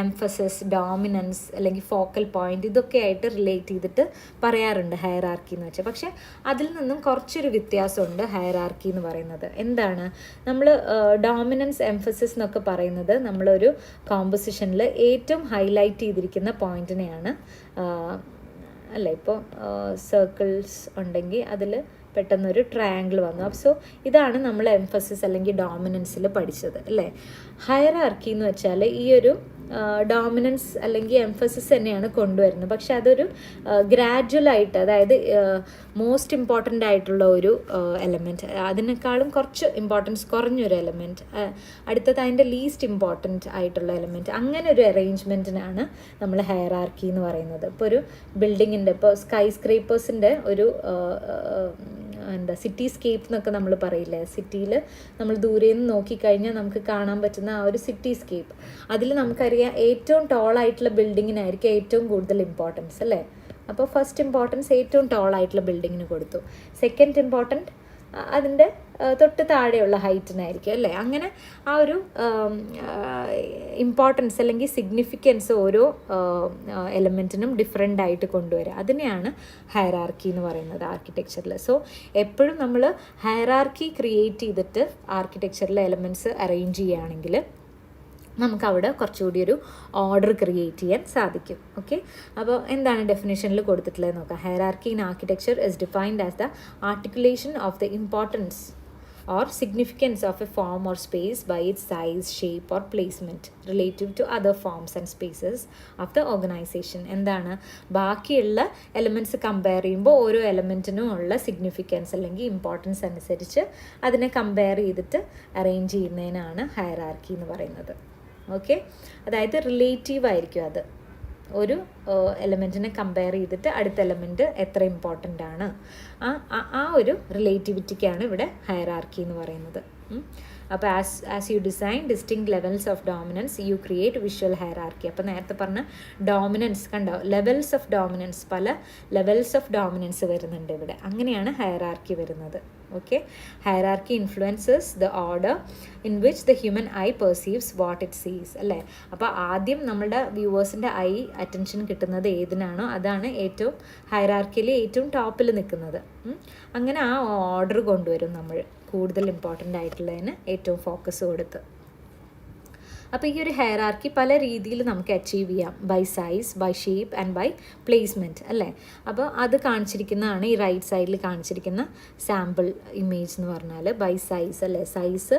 എംഫസിസ്, ഡോമിനൻസ് അല്ലെങ്കിൽ ഫോക്കൽ പോയിന്റ് ഇതൊക്കെ ആയിട്ട് റിലേറ്റ് ചെയ്തിട്ട് പറയാറുണ്ട് ഹയറാർക്കി എന്ന് വെച്ചാൽ. പക്ഷെ അതിൽ നിന്നും കുറച്ചൊരു വ്യത്യാസമുണ്ട് ഹയറാർക്കി എന്ന് പറയുന്നത്. എന്താണ്? നമ്മൾ ഡോമിനൻസ്, എംഫസിസ് എന്നൊക്കെ പറയുന്നത് നമ്മളൊരു കോമ്പോസിഷനിൽ ഏറ്റവും ഹൈലൈറ്റ് ചെയ്തിരിക്കുന്ന പോയിന്റിനെയാണ് അല്ലേ. ഇപ്പോൾ സർക്കിൾസ് ഉണ്ടെങ്കിൽ അതിൽ പെട്ടെന്നൊരു ട്രയാങ്കിൾ വന്നു. സോ ഇതാണ് നമ്മൾ എംഫസിസ് അല്ലെങ്കിൽ ഡോമിനൻസിൽ പഠിച്ചത് അല്ലേ. ഹയറാർക്കി എന്ന് വെച്ചാൽ ഈ ഒരു ഡോമിനൻസ് അല്ലെങ്കിൽ എംഫസിസ് തന്നെയാണ് കൊണ്ടുവരുന്നത്. പക്ഷെ അതൊരു ഗ്രാജുവലായിട്ട്, അതായത് മോസ്റ്റ് ഇമ്പോർട്ടൻ്റ് ആയിട്ടുള്ള ഒരു എലമെൻറ്റ്, അതിനേക്കാളും കുറച്ച് ഇമ്പോർട്ടൻസ് കുറഞ്ഞൊരു എലമെൻറ്റ്, അടുത്തത് അതിൻ്റെ ലീസ്റ്റ് ഇമ്പോർട്ടൻ്റ് ആയിട്ടുള്ള എലമെൻറ്റ്, അങ്ങനെ ഒരു അറേഞ്ച്മെൻറ്റിനാണ് നമ്മൾ ഹയറാർക്കി എന്ന് പറയുന്നത്. ഇപ്പോൾ ഒരു ബിൽഡിങ്ങിൻ്റെ, ഇപ്പോൾ സ്കൈ സ്ക്രേപ്പേഴ്സിൻ്റെ ഒരു സിറ്റി സ്കേപ്പ് എന്നൊക്കെ നമ്മൾ പറയില്ലേ, സിറ്റിയിൽ നമ്മൾ ദൂരെ നിന്ന് നോക്കിക്കഴിഞ്ഞാൽ നമുക്ക് കാണാൻ പറ്റുന്ന ആ ഒരു സിറ്റി സ്കേപ്പ്, അതിൽ നമുക്കറിയാം ഏറ്റവും ടോളായിട്ടുള്ള ബിൽഡിങ്ങിനായിരിക്കും ഏറ്റവും കൂടുതൽ ഇമ്പോർട്ടൻസ് അല്ലേ. അപ്പോൾ ഫസ്റ്റ് ഇമ്പോർട്ടൻസ് ഏറ്റവും ടോളായിട്ടുള്ള ബിൽഡിങ്ങിന് കൊടുത്തു, സെക്കൻഡ് ഇമ്പോർട്ടൻറ്റ് അതിൻ്റെ തൊട്ട് താഴെയുള്ള ഹൈറ്റിനായിരിക്കും അല്ലേ. അങ്ങനെ ആ ഒരു ഇമ്പോർട്ടൻസ് അല്ലെങ്കിൽ സിഗ്നിഫിക്കൻസ് ഓരോ എലമെൻറ്റിനും ഡിഫറെൻ്റ് ആയിട്ട് കൊണ്ടുവരിക, അതിനെയാണ് ഹയറാർക്കി എന്ന് പറയുന്നത് ആർക്കിടെക്ചറിൽ. സോ എപ്പോഴും നമ്മൾ ഹയറാർക്കി ക്രിയേറ്റ് ചെയ്തിട്ട് ആർക്കിടെക്ചറിലെ എലമെൻറ്റ്സ് അറേഞ്ച് ചെയ്യുകയാണെങ്കിൽ നമുക്കവിടെ കുറച്ചുകൂടി ഒരു ഓർഡർ ക്രിയേറ്റ് ചെയ്യാൻ സാധിക്കും. ഓക്കെ, അപ്പോൾ എന്താണ് ഡെഫിനേഷനിൽ കൊടുത്തിട്ടുള്ളത് നോക്കാം. Hierarchy in architecture is defined as the articulation of the importance or significance of a form or space by its size, shape or placement relative to other forms and spaces of the organization. എന്താണ്? ബാക്കിയുള്ള എലമെൻറ്റ്സ് കമ്പയർ ചെയ്യുമ്പോൾ ഓരോ എലമെൻറ്റിനും ഉള്ള സിഗ്നിഫിക്കൻസ് അല്ലെങ്കിൽ ഇമ്പോർട്ടൻസ് അനുസരിച്ച് അതിനെ കമ്പയർ ചെയ്തിട്ട് അറേഞ്ച് ചെയ്യുന്നതിനാണ് ഹയറാർക്കി എന്ന് പറയുന്നത്. ഓക്കെ, അതായത് റിലേറ്റീവ് ആയിരിക്കും അത്. ഒരു എലമെൻറ്റിനെ കമ്പയർ ചെയ്തിട്ട് അടുത്ത എലമെൻറ്റ് എത്ര ഇമ്പോർട്ടൻ്റ് ആണ്, ആ ഒരു റിലേറ്റിവിറ്റിക്കാണ് ഇവിടെ ഹയറാർക്കി എന്ന് പറയുന്നത്. അപ്പോൾ as you design distinct levels of dominance you create visual hierarchy. അപ്പോൾ നേരത്തെ പറഞ്ഞ ഡോമിനൻസ് കണ്ടോ, ലെവൽസ് ഓഫ് ഡോമിനൻസ്, പല ലെവൽസ് ഓഫ് ഡോമിനൻസ് വരുന്നുണ്ട് ഇവിടെ. അങ്ങനെയാണ് ഹയറാർക്കി വരുന്നത്. Okay, hierarchy influences the order in which the human I perceives what it സീസ് അല്ലേ. അപ്പോൾ ആദ്യം നമ്മളുടെ വ്യൂവേഴ്സിൻ്റെ ഐ അറ്റൻഷൻ കിട്ടുന്നത് ഏതിനാണോ അതാണ് ഏറ്റവും ഹയറാർക്കിയിൽ ഏറ്റവും ടോപ്പിൽ നിൽക്കുന്നത്. അങ്ങനെ ആ ഓർഡർ കൊണ്ടുവരും നമ്മൾ, കൂടുതൽ ഇമ്പോർട്ടൻ്റ് ആയിട്ടുള്ളതിന് ഏറ്റവും ഫോക്കസ് കൊടുത്ത്. അപ്പോൾ ഈ ഒരു ഹയറാർക്കി പല രീതിയിൽ നമുക്ക് അച്ചീവ് ചെയ്യാം, by size, by shape and by placement അല്ലേ. അപ്പോൾ അത് കാണിച്ചിരിക്കുന്നതാണ് ഈ റൈറ്റ് സൈഡിൽ കാണിച്ചിരിക്കുന്ന സാമ്പിൾ ഇമേജ് എന്ന് പറഞ്ഞാൽ ബൈ സൈസ് അല്ലേ. സൈസ്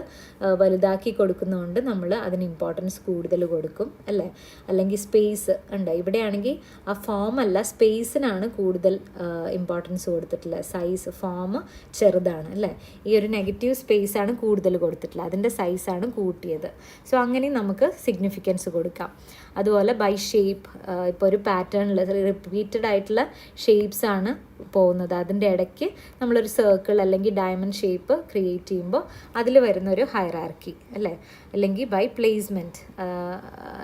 വലുതാക്കി കൊടുക്കുന്നതുകൊണ്ട് നമ്മൾ അതിന് ഇമ്പോർട്ടൻസ് കൂടുതൽ കൊടുക്കും അല്ലേ. അല്ലെങ്കിൽ സ്പേസ് ഉണ്ട്, ഇവിടെയാണെങ്കിൽ ആ ഫോം അല്ല സ്പേസിനാണ് കൂടുതൽ ഇമ്പോർട്ടൻസ് കൊടുത്തിട്ടുള്ളത്. സൈസ്, ഫോം ചെറുതാണ് അല്ലേ. ഈ ഒരു നെഗറ്റീവ് സ്പേസാണ് കൂടുതൽ കൊടുത്തിട്ടുള്ളത്, അതിൻ്റെ സൈസാണ് കൂട്ടിയത്. സോ അങ്ങനെ നമുക്ക് സിഗ്നിഫിക്കൻസ് കൊടുക്കാം. അതുപോലെ ബൈ ഷേപ്പ്, ഇപ്പോൾ ഒരു പാറ്റേണിൽ റിപ്പീറ്റഡ് ആയിട്ടുള്ള ഷേപ്സ് ആണ് പോകുന്നത്, അതിൻ്റെ ഇടയ്ക്ക് നമ്മളൊരു സർക്കിൾ അല്ലെങ്കിൽ ഡയമണ്ട് ഷേപ്പ് ക്രിയേറ്റ് ചെയ്യുമ്പോൾ അതിൽ വരുന്നൊരു ഹൈറാർക്കി അല്ലേ. അല്ലെങ്കിൽ ബൈ പ്ലേസ്മെൻറ്റ്,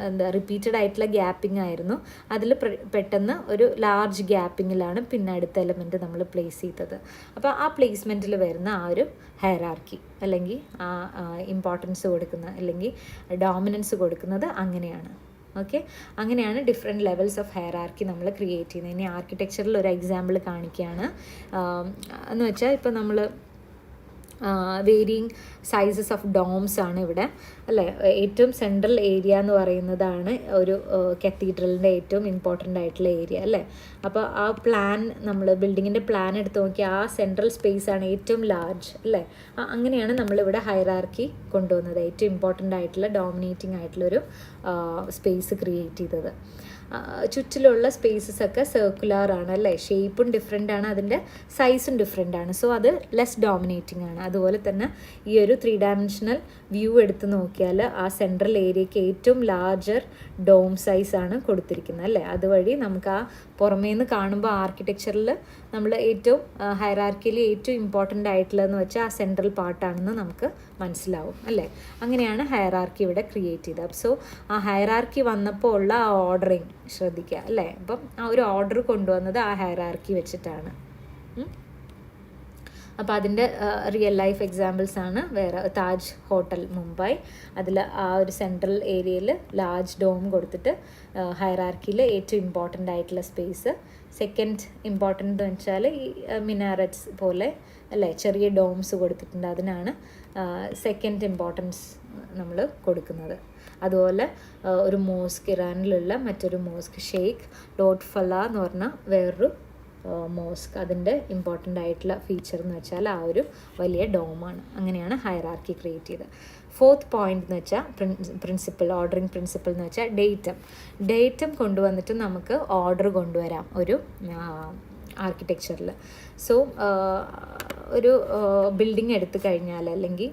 എന്താ റിപ്പീറ്റഡ് ആയിട്ടുള്ള ഗ്യാപ്പിംഗ് ആയിരുന്നു, അതിൽ പെട്ടെന്ന് ഒരു ലാർജ് ഗ്യാപ്പിങ്ങിലാണ് പിന്നെ അടുത്ത എലമെൻറ്റ് നമ്മൾ പ്ലേസ് ചെയ്തത്. അപ്പോൾ ആ പ്ലേസ്മെൻറ്റിൽ വരുന്ന ആ ഒരു ഹൈറാർക്കി അല്ലെങ്കിൽ ആ ഇമ്പോർട്ടൻസ് കൊടുക്കുന്ന അല്ലെങ്കിൽ ഡോമിനൻസ് കൊടുക്കുന്നത് അങ്ങനെയാണ്. ഓക്കെ, അങ്ങനെയാണ് ഡിഫറെൻറ്റ് ലെവൽസ് ഓഫ് ഹൈറാർക്കി നമ്മൾ ക്രിയേറ്റ് ചെയ്യുന്നത്. ഇനി ആർക്കിടെക്ചറിൽ ഒരു എക്സാമ്പിൾ കാണിക്കുകയാണ്. എന്ന് വെച്ചാൽ ഇപ്പോൾ നമ്മൾ വേരിയിങ് സൈസസ് ഓഫ് ഡോംസ് ആണ് ഇവിടെ അല്ലേ. ഏറ്റവും സെൻട്രൽ ഏരിയ എന്ന് പറയുന്നതാണ് ഒരു കത്തീഡ്രലിൻ്റെ ഏറ്റവും ഇമ്പോർട്ടൻ്റ് ആയിട്ടുള്ള ഏരിയ അല്ലേ. അപ്പോൾ ആ പ്ലാൻ, നമ്മൾ ബിൽഡിങ്ങിൻ്റെ പ്ലാൻ എടുത്ത് നോക്കിയാൽ ആ സെൻട്രൽ സ്പേസ് ആണ് ഏറ്റവും ലാർജ് അല്ലേ. അങ്ങനെയാണ് നമ്മളിവിടെ ഹൈറാർക്കി കൊണ്ടുവന്നത്, ഏറ്റവും ഇമ്പോർട്ടൻ്റ് ആയിട്ടുള്ള ഡോമിനേറ്റിംഗ് ആയിട്ടുള്ളൊരു സ്പേസ് ക്രിയേറ്റ് ചെയ്തത്. ചുറ്റിലുള്ള സ്പേസസ് ഒക്കെ സർക്കുലർ ആണ് അല്ലേ, ഷേപ്പും ഡിഫറെൻ്റ് ആണ്, അതിൻ്റെ സൈസും ഡിഫറെൻ്റ് ആണ്. സോ അത് ലെസ് ഡോമിനേറ്റിംഗ് ആണ്. അതുപോലെ തന്നെ ഈ ഒരു 3 ഡയമെൻഷണൽ വ്യൂ എടുത്ത് നോക്കിയാൽ ആ സെൻട്രൽ ഏരിയയ്ക്ക് ഏറ്റവും ലാർജർ ഡോം സൈസ് ആണ് കൊടുത്തിരിക്കുന്നത് അല്ലേ. അതുവഴി നമുക്ക് ആ പുറമേ നിന്ന് കാണുമ്പോൾ ആർക്കിടെക്ചറിൽ നമ്മൾ ഏറ്റവും ഹൈറാർക്കിയിൽ ഏറ്റവും ഇമ്പോർട്ടൻ്റ് ആയിട്ടുള്ളതെന്ന് വെച്ചാൽ ആ സെൻട്രൽ പാർട്ടാണെന്ന് നമുക്ക് മനസ്സിലാവും അല്ലേ. അങ്ങനെയാണ് ഹൈറാർക്കി ഇവിടെ ക്രിയേറ്റ് ചെയ്തത്. സോ ആ ഹൈറാർക്കി വന്നപ്പോൾ ഉള്ള ആ ഓർഡറിങ് ശ്രദ്ധിക്കുക അല്ലേ. അപ്പം ആ ഒരു ഓർഡർ കൊണ്ടുവന്നത് ആ ഹൈറാർക്കി വെച്ചിട്ടാണ്. അപ്പോൾ അതിൻ്റെ റിയൽ ലൈഫ് എക്സാമ്പിൾസ് ആണ് വേറെ. താജ് ഹോട്ടൽ മുംബൈ, അതിൽ ആ ഒരു സെൻട്രൽ ഏരിയയിൽ ലാർജ് ഡോം കൊടുത്തിട്ട് ഹൈറാർക്കിയിൽ ഏറ്റവും ഇമ്പോർട്ടൻ്റ് ആയിട്ടുള്ള സ്പേസ്. സെക്കൻഡ് ഇമ്പോർട്ടൻ്റ് എന്ന് വെച്ചാൽ ഈ മിനാരറ്റ്സ് പോലെ അല്ലേ, ചെറിയ ഡോംസ് കൊടുത്തിട്ടുണ്ട്, അതിനാണ് സെക്കൻഡ് ഇമ്പോർട്ടൻസ് നമ്മൾ കൊടുക്കുന്നത്. അതുപോലെ ഒരു മോസ്ക്, ഇറാനിലുള്ള മറ്റൊരു മോസ്ക്, ഷെയ്ഖ് ലോട്ട് ഫല എന്ന് പറഞ്ഞ വേറൊരു മോസ്ക്, അതിൻ്റെ ഇമ്പോർട്ടൻ്റ് ആയിട്ടുള്ള ഫീച്ചർ എന്ന് വെച്ചാൽ ആ ഒരു വലിയ ഡോമാണ്. അങ്ങനെയാണ് ഹൈറാർക്കി ക്രിയേറ്റ് ചെയ്തത്. ഫോർത്ത് പോയിന്റ് എന്ന് വെച്ചാൽ പ്രിൻസിപ്പിൾ, ഓർഡറിങ് പ്രിൻസിപ്പിൾ എന്ന് വെച്ചാൽ ഡേറ്റം കൊണ്ടുവന്നിട്ട് നമുക്ക് ഓർഡർ കൊണ്ടുവരാം ഒരു ആർക്കിടെക്ചറിൽ. സോ ഒരു ബിൽഡിംഗ് എടുത്തു കഴിഞ്ഞാൽ അല്ലെങ്കിൽ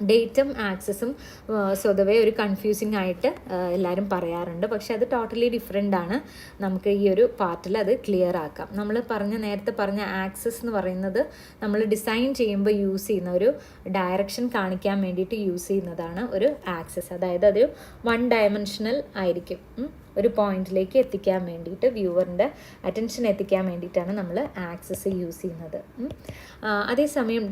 ഡേറ്റും ആക്സസും സ്വതവേ ഒരു കൺഫ്യൂസിങ് ആയിട്ട് എല്ലാവരും പറയാറുണ്ട്. പക്ഷെ അത് ടോട്ടലി ഡിഫറെൻ്റ് ആണ്. നമുക്ക് ഈ ഒരു പാർട്ടിൽ അത് ക്ലിയർ ആക്കാം. നമ്മൾ നേരത്തെ പറഞ്ഞ ആക്സസ് എന്ന് പറയുന്നത് നമ്മൾ ഡിസൈൻ ചെയ്യുമ്പോൾ യൂസ് ചെയ്യുന്ന ഒരു ഡയറക്ഷൻ കാണിക്കാൻ വേണ്ടിയിട്ട് യൂസ് ചെയ്യുന്നതാണ് ഒരു ആക്സസ്. അതായത് അതൊരു 1 ഡയമെൻഷണൽ ആയിരിക്കും, ഒരു പോയിന്റിലേക്ക് എത്തിക്കാൻ വേണ്ടിയിട്ട്, വ്യൂവറിൻ്റെ അറ്റൻഷൻ എത്തിക്കാൻ വേണ്ടിയിട്ടാണ് നമ്മൾ ആക്സസ് യൂസ് ചെയ്യുന്നത്. അതേസമയം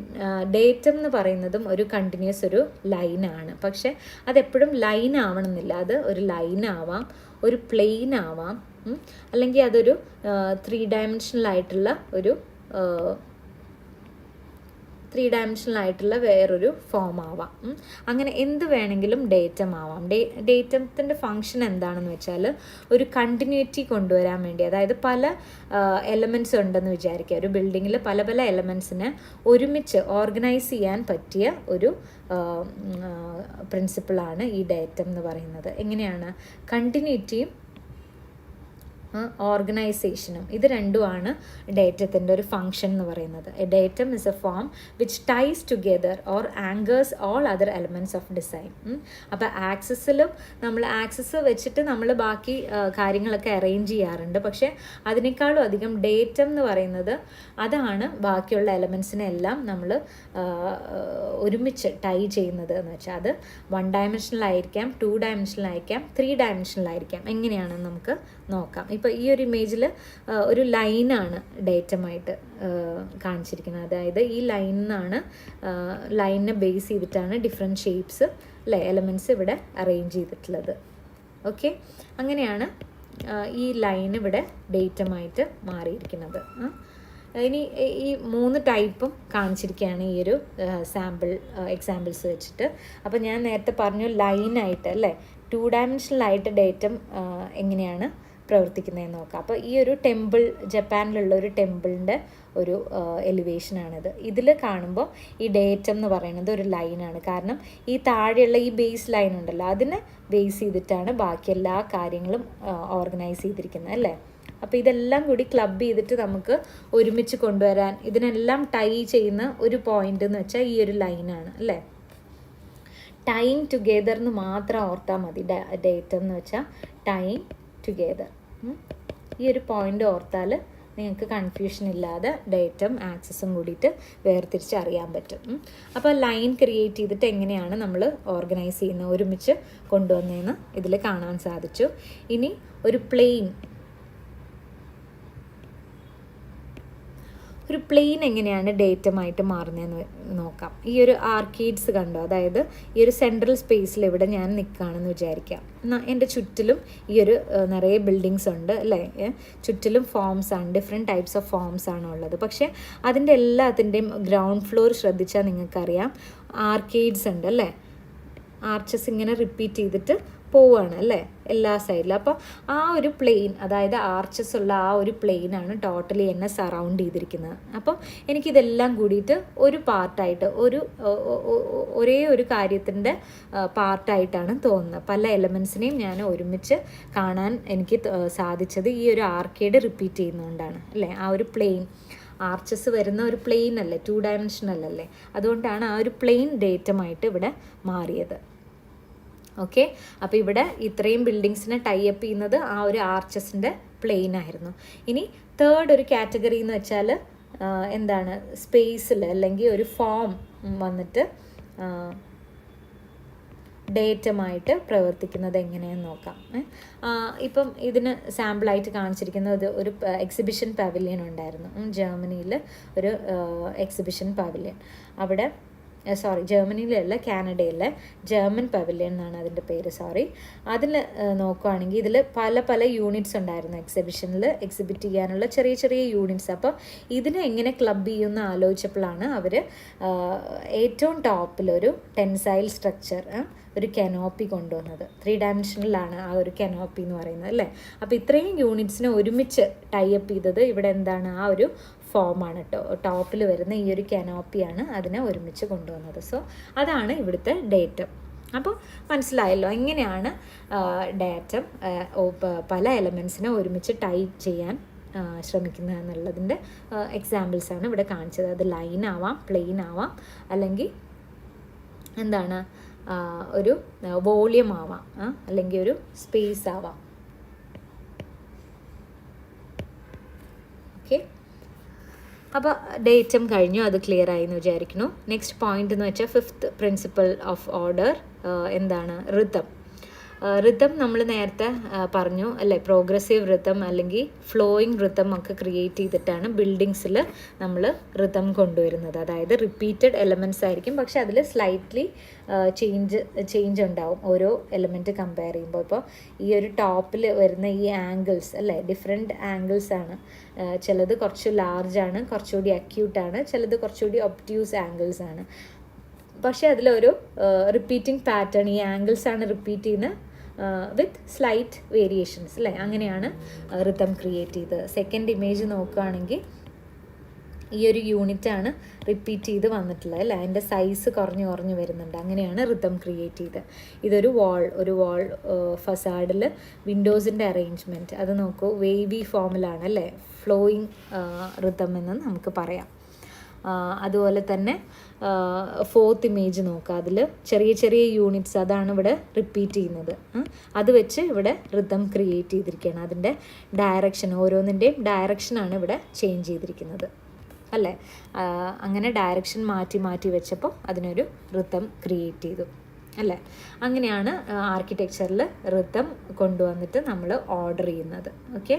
ഡേറ്റം എന്ന് പറയുന്നതും ഒരു കണ്ടിന്യൂസ് ഒരു ലൈനാണ്. പക്ഷെ അതെപ്പോഴും ലൈൻ ആവണമെന്നില്ല. അത് ഒരു ലൈൻ ആവാം, ഒരു പ്ലെയിൻ ആവാം, അല്ലെങ്കിൽ അതൊരു 3 ഡയമെൻഷണൽ ആയിട്ടുള്ള ഒരു 3 ഡയമെൻഷണൽ ആയിട്ടുള്ള വേറൊരു ഫോം ആവാം. അങ്ങനെ എന്ത് വേണമെങ്കിലും ഡേറ്റം ആവാം. ഡേറ്റത്തിൻ്റെ ഫങ്ഷൻ എന്താണെന്ന് വെച്ചാൽ ഒരു കണ്ടിന്യൂറ്റി കൊണ്ടുവരാൻ വേണ്ടി, അതായത് പല എലമെൻറ്റ്സ് ഉണ്ടെന്ന് വിചാരിക്കുക, ഒരു ബിൽഡിങ്ങിൽ പല പല എലമെൻറ്റ്സിനെ ഒരുമിച്ച് ഓർഗനൈസ് ചെയ്യാൻ പറ്റിയ ഒരു പ്രിൻസിപ്പിളാണ് ഈ ഡേറ്റം എന്ന് പറയുന്നത്. എങ്ങനെയാണ്? കണ്ടിന്യൂറ്റിയും ഓർഗനൈസേഷനും, ഇത് രണ്ടുമാണ് ഡേറ്റത്തിൻ്റെ ഒരു ഫങ്ഷൻ എന്ന് പറയുന്നത്. A datum is a form which ties together or anchors all other elements of design. അപ്പോൾ ആക്സസിലും നമ്മൾ ആക്സസ് വെച്ചിട്ട് നമ്മൾ ബാക്കി കാര്യങ്ങളൊക്കെ അറേഞ്ച് ചെയ്യാറുണ്ട്. പക്ഷേ അതിനേക്കാളും അധികം ഡേറ്റം എന്ന് പറയുന്നത് അതാണ് ബാക്കിയുള്ള എലമെൻറ്റ്സിനെ എല്ലാം നമ്മൾ ഒരുമിച്ച് ടൈ ചെയ്യുന്നത് എന്ന് വെച്ചാൽ അത് 1 ഡയമെൻഷണൽ ആയിരിക്കാം, 2 ഡയമെൻഷണൽ ആയിരിക്കാം, 3 ഡയമെൻഷണൽ ആയിരിക്കാം. എങ്ങനെയാണെന്ന് നമുക്ക് നോക്കാം. ഇപ്പോൾ ഈ ഒരു ഇമേജിൽ ഒരു ലൈനാണ് ഡേറ്റമായിട്ട് കാണിച്ചിരിക്കുന്നത്. അതായത് ഈ ലൈനിനെ ബേസ് ചെയ്തിട്ടാണ് ഡിഫറെൻറ്റ് ഷേപ്സ് അല്ലേ, എലമെൻറ്റ്സ് ഇവിടെ അറേഞ്ച് ചെയ്തിട്ടുള്ളത്. ഓക്കെ, അങ്ങനെയാണ് ഈ ലൈൻ ഇവിടെ ഡേറ്റമായിട്ട് മാറിയിരിക്കുന്നത്. ഇനി ഈ 3 ടൈപ്പും കാണിച്ചിരിക്കുകയാണ് ഈ ഒരു എക്സാമ്പിൾസ് വെച്ചിട്ട്. അപ്പോൾ ഞാൻ നേരത്തെ പറഞ്ഞു ലൈനായിട്ട് അല്ലേ, 2 ഡയമെൻഷനലായിട്ട് ഡേറ്റം എങ്ങനെയാണ് പ്രവർത്തിക്കുന്നതെന്ന് നോക്കാം. അപ്പോൾ ഈ ഒരു ടെമ്പിൾ, ജപ്പാനിലുള്ള ഒരു ടെമ്പിളിൻ്റെ ഒരു എലിവേഷനാണിത്. ഇതിൽ കാണുമ്പോൾ ഈ ഡേറ്റം എന്ന് പറയുന്നത് ഒരു ലൈനാണ്. കാരണം ഈ താഴെയുള്ള ഈ ബേസ് ലൈൻ ഉണ്ടല്ലോ, അതിനെ ബേസ് ചെയ്തിട്ടാണ് ബാക്കി എല്ലാ കാര്യങ്ങളും ഓർഗനൈസ് ചെയ്തിരിക്കുന്നത് അല്ലേ. അപ്പോൾ ഇതെല്ലാം കൂടി ക്ലബ് ചെയ്തിട്ട് നമുക്ക് ഒരുമിച്ച് കൊണ്ടുവരാൻ, ഇതിനെല്ലാം ടൈ ചെയ്യുന്ന ഒരു പോയിന്റ് എന്ന് വെച്ചാൽ ഈ ഒരു ലൈനാണ് അല്ലേ. ടൈം ടുഗെദർ എന്ന് മാത്രം ഓർത്താൽ മതി. ഡേറ്റം എന്ന് വെച്ചാൽ ടൈം ടുഗെദർ. ഈ ഒരു പോയിന്റ് ഓർത്താൽ നിങ്ങൾക്ക് കൺഫ്യൂഷൻ ഇല്ലാതെ ഡേറ്റും ആക്സസും കൂടിയിട്ട് വേർതിരിച്ച് അറിയാൻ പറ്റും. അപ്പോൾ ലൈൻ ക്രിയേറ്റ് ചെയ്തിട്ട് എങ്ങനെയാണ് നമ്മൾ ഓർഗനൈസ് ചെയ്യുന്നത്, ഒരുമിച്ച് കൊണ്ടുവന്നതെന്ന് ഇതിൽ കാണാൻ സാധിച്ചു. ഇനി ഒരു പ്ലെയിൻ എങ്ങനെയാണ് ഡേറ്റമായിട്ട് മാറുന്നതെന്ന് നോക്കാം. ഈ ഒരു ആർക്കേഡ്സ് കണ്ടോ, അതായത് ഈ ഒരു സെൻട്രൽ സ്പേസിൽ ഇവിടെ ഞാൻ നിൽക്കുകയാണെന്ന് വിചാരിക്കാം. എൻ്റെ ചുറ്റിലും ഈ ഒരു നിറയെ ബിൽഡിങ്സ് ഉണ്ട് അല്ലേ, ചുറ്റിലും ഫോംസ് ആണ്, ഡിഫറെൻറ്റ് ടൈപ്സ് ഓഫ് ഫോംസ് ആണ് ഉള്ളത്. പക്ഷേ അതിൻ്റെ എല്ലാത്തിൻ്റെയും ഗ്രൗണ്ട് ഫ്ലോർ ശ്രദ്ധിച്ചാൽ നിങ്ങൾക്കറിയാം ആർക്കേഡ്സ് ഉണ്ട് അല്ലേ, ആർച്ചസ് ഇങ്ങനെ റിപ്പീറ്റ് ചെയ്തിട്ട് പോവുകയാണ് അല്ലേ എല്ലാ സൈഡിലും. അപ്പോൾ ആ ഒരു പ്ലെയിൻ, അതായത് ആർച്ചസ് ഉള്ള ആ ഒരു പ്ലെയിനാണ് ടോട്ടലി എന്നെ സറൗണ്ട് ചെയ്തിരിക്കുന്നത്. അപ്പോൾ എനിക്കിതെല്ലാം കൂടിയിട്ട് ഒരു പാർട്ടായിട്ട്, ഒരേ ഒരു കാര്യത്തിൻ്റെ പാർട്ടായിട്ടാണ് തോന്നുന്നത്. പല എലമെൻസിനെയും ഞാൻ ഒരുമിച്ച് കാണാൻ എനിക്ക് സാധിച്ചത് ഈ ഒരു ആർക്കേഡ് റിപ്പീറ്റ് ചെയ്യുന്നതുകൊണ്ടാണ് അല്ലേ. ആ ഒരു പ്ലെയിൻ ആർച്ചസ് വരുന്ന ഒരു പ്ലെയിൻ അല്ലേ, 2 ഡയമെൻഷനൽ അല്ലേ, അതുകൊണ്ടാണ് ആ ഒരു പ്ലെയിൻ ഡേറ്റമായിട്ട് ഇവിടെ മാറിയത്. ഓക്കെ, അപ്പോൾ ഇവിടെ ഇത്രയും ബിൽഡിങ്സിനെ ടൈ അപ്പ് ചെയ്യുന്നത് ആ ഒരു ആർച്ചസിൻ്റെ പ്ലെയിൻ ആയിരുന്നു. ഇനി തേർഡ് ഒരു കാറ്റഗറി എന്ന് വെച്ചാൽ എന്താണ്, സ്പേസിൽ അല്ലെങ്കിൽ ഒരു ഫോം വന്നിട്ട് ഡേറ്റമായിട്ട് പ്രവർത്തിക്കുന്നത് എങ്ങനെയെന്ന് നോക്കാം. ഇപ്പം ഇതിന് സാമ്പിളായിട്ട് കാണിച്ചിരിക്കുന്നത് ഒരു എക്സിബിഷൻ പവലിയൻ ഉണ്ടായിരുന്നു ജർമ്മനിയിൽ, ഒരു എക്സിബിഷൻ പവലിയൻ. അവിടെ ജർമ്മനിയിലല്ല, കാനഡയിലെ ജർമ്മൻ പവലിയൻ എന്നാണ് അതിൻ്റെ പേര്. അതിൽ നോക്കുകയാണെങ്കിൽ ഇതിൽ പല യൂണിറ്റ്സ് ഉണ്ടായിരുന്നു എക്സിബിഷനിൽ എക്സിബിറ്റ് ചെയ്യാനുള്ള ചെറിയ ചെറിയ യൂണിറ്റ്സ്. അപ്പോൾ ഇതിനെ എങ്ങനെ ക്ലബ് ചെയ്യുമെന്ന് ആലോചിച്ചപ്പോഴാണ് അവർ ഏറ്റവും ടോപ്പിലൊരു ടെൻസൈൽ സ്ട്രക്ചർ, ഒരു കനോപ്പി കൊണ്ടുവന്നത്. 3 ഡയമെൻഷനിലാണ് ആ ഒരു കനോപ്പി എന്ന് പറയുന്നത് അല്ലേ. അപ്പോൾ ഇത്രയും യൂണിറ്റ്സിനെ ഒരുമിച്ച് ടൈ അപ്പ് ചെയ്തത് ഇവിടെ എന്താണ്, ആ ഒരു ഫോമാണ്. ടോപ്പിൽ വരുന്ന ഈ ഒരു കനോപ്പിയാണ് അതിനെ ഒരുമിച്ച് കൊണ്ടുവന്നത്. സോ അതാണ് ഇവിടുത്തെ ഡേറ്റം. അപ്പോൾ മനസ്സിലായല്ലോ എങ്ങനെയാണ് ഡേറ്റം പല എലമെൻസിനെ ഒരുമിച്ച് ടൈ ചെയ്യാൻ ശ്രമിക്കുന്നത് എന്നുള്ളതിൻ്റെ എക്സാമ്പിൾസാണ് ഇവിടെ കാണിച്ചത്. അത് ലൈൻ ആവാം, പ്ലെയിൻ ആവാം, അല്ലെങ്കിൽ എന്താണ് ഒരു വോളിയം ആവാം, അല്ലെങ്കിൽ ഒരു സ്പേസ് ആവാം. ഓക്കെ, അപ്പോൾ ഡേറ്റം കഴിഞ്ഞു, അത് ക്ലിയർ ആയി എന്ന് വിചാരിക്കുന്നു. നെക്സ്റ്റ് പോയിന്റ് എന്ന് വെച്ചാൽ 5th പ്രിൻസിപ്പിൾ ഓഫ് ഓർഡർ എന്താണ്, റിതം. റിതം നമ്മൾ നേരത്തെ പറഞ്ഞു അല്ലേ, പ്രോഗ്രസീവ് റിതം അല്ലെങ്കിൽ ഫ്ലോയിങ് റിതം ഒക്കെ ക്രിയേറ്റ് ചെയ്തിട്ടാണ് ബിൽഡിങ്സിൽ നമ്മൾ റിതം കൊണ്ടുവരുന്നത്. അതായത് റിപ്പീറ്റഡ് എലമെൻറ്റ്സ് ആയിരിക്കും, പക്ഷെ അതിൽ സ്ലൈറ്റ്ലി ചേഞ്ച് ഉണ്ടാവും ഓരോ എലമെൻറ്റ് കമ്പയർ ചെയ്യുമ്പോൾ. ഇപ്പോൾ ഈ ഒരു ടോപ്പിൽ വരുന്ന ഈ ആംഗിൾസ് അല്ലേ, ഡിഫറെൻറ്റ് ആംഗിൾസ് ആണ്. ചിലത് കുറച്ച് ലാർജാണ്, കുറച്ചുകൂടി അക്യൂട്ടാണ്, ചിലത് കുറച്ചുകൂടി ഒബ്റ്റ്യൂസ് ആംഗിൾസ് ആണ്. പക്ഷേ അതിലൊരു റിപ്പീറ്റിംഗ് പാറ്റേൺ, ഈ ആംഗിൾസ് ആണ് റിപ്പീറ്റ് ചെയ്യുന്ന വിത്ത് സ്ലൈറ്റ് വേരിയേഷൻസ് അല്ലേ, അങ്ങനെയാണ് റിതം ക്രിയേറ്റ് ചെയ്തത്. സെക്കൻഡ് ഇമേജ് നോക്കുകയാണെങ്കിൽ ഈ ഒരു യൂണിറ്റാണ് റിപ്പീറ്റ് ചെയ്ത് വന്നിട്ടുള്ളത് അല്ലേ, അതിൻ്റെ സൈസ് കുറഞ്ഞു വരുന്നുണ്ട്. അങ്ങനെയാണ് റിതം ക്രിയേറ്റ് ചെയ്തത്. ഇതൊരു വാൾ ഫസാഡിൽ വിൻഡോസിൻ്റെ അറേഞ്ച്മെൻറ്റ് അത് നോക്കൂ, വേവി ഫോമിലാണ് അല്ലേ, ഫ്ലോയിങ് റിതം എന്ന് നമുക്ക് പറയാം. അതുപോലെ തന്നെ 4th ഇമേജ് നോക്കുക, അതിൽ ചെറിയ യൂണിറ്റ്സ് അതാണ് ഇവിടെ റിപ്പീറ്റ് ചെയ്യുന്നത്. അത് വെച്ച് ഇവിടെ റിതം ക്രിയേറ്റ് ചെയ്തിരിക്കുകയാണ്. അതിൻ്റെ ഡയറക്ഷൻ, ഓരോന്നിൻ്റെയും ഡയറക്ഷനാണ് ഇവിടെ ചേഞ്ച് ചെയ്തിരിക്കുന്നത് അല്ലേ. അങ്ങനെ ഡയറക്ഷൻ മാറ്റി വെച്ചപ്പോൾ അതിനൊരു റിതം ക്രിയേറ്റ് ചെയ്തു അല്ലേ. അങ്ങനെയാണ് ആർക്കിടെക്ചറിൽ റിതം കൊണ്ടുവന്നിട്ട് നമ്മൾ ഓർഡർ ചെയ്യുന്നത്. ഓക്കെ,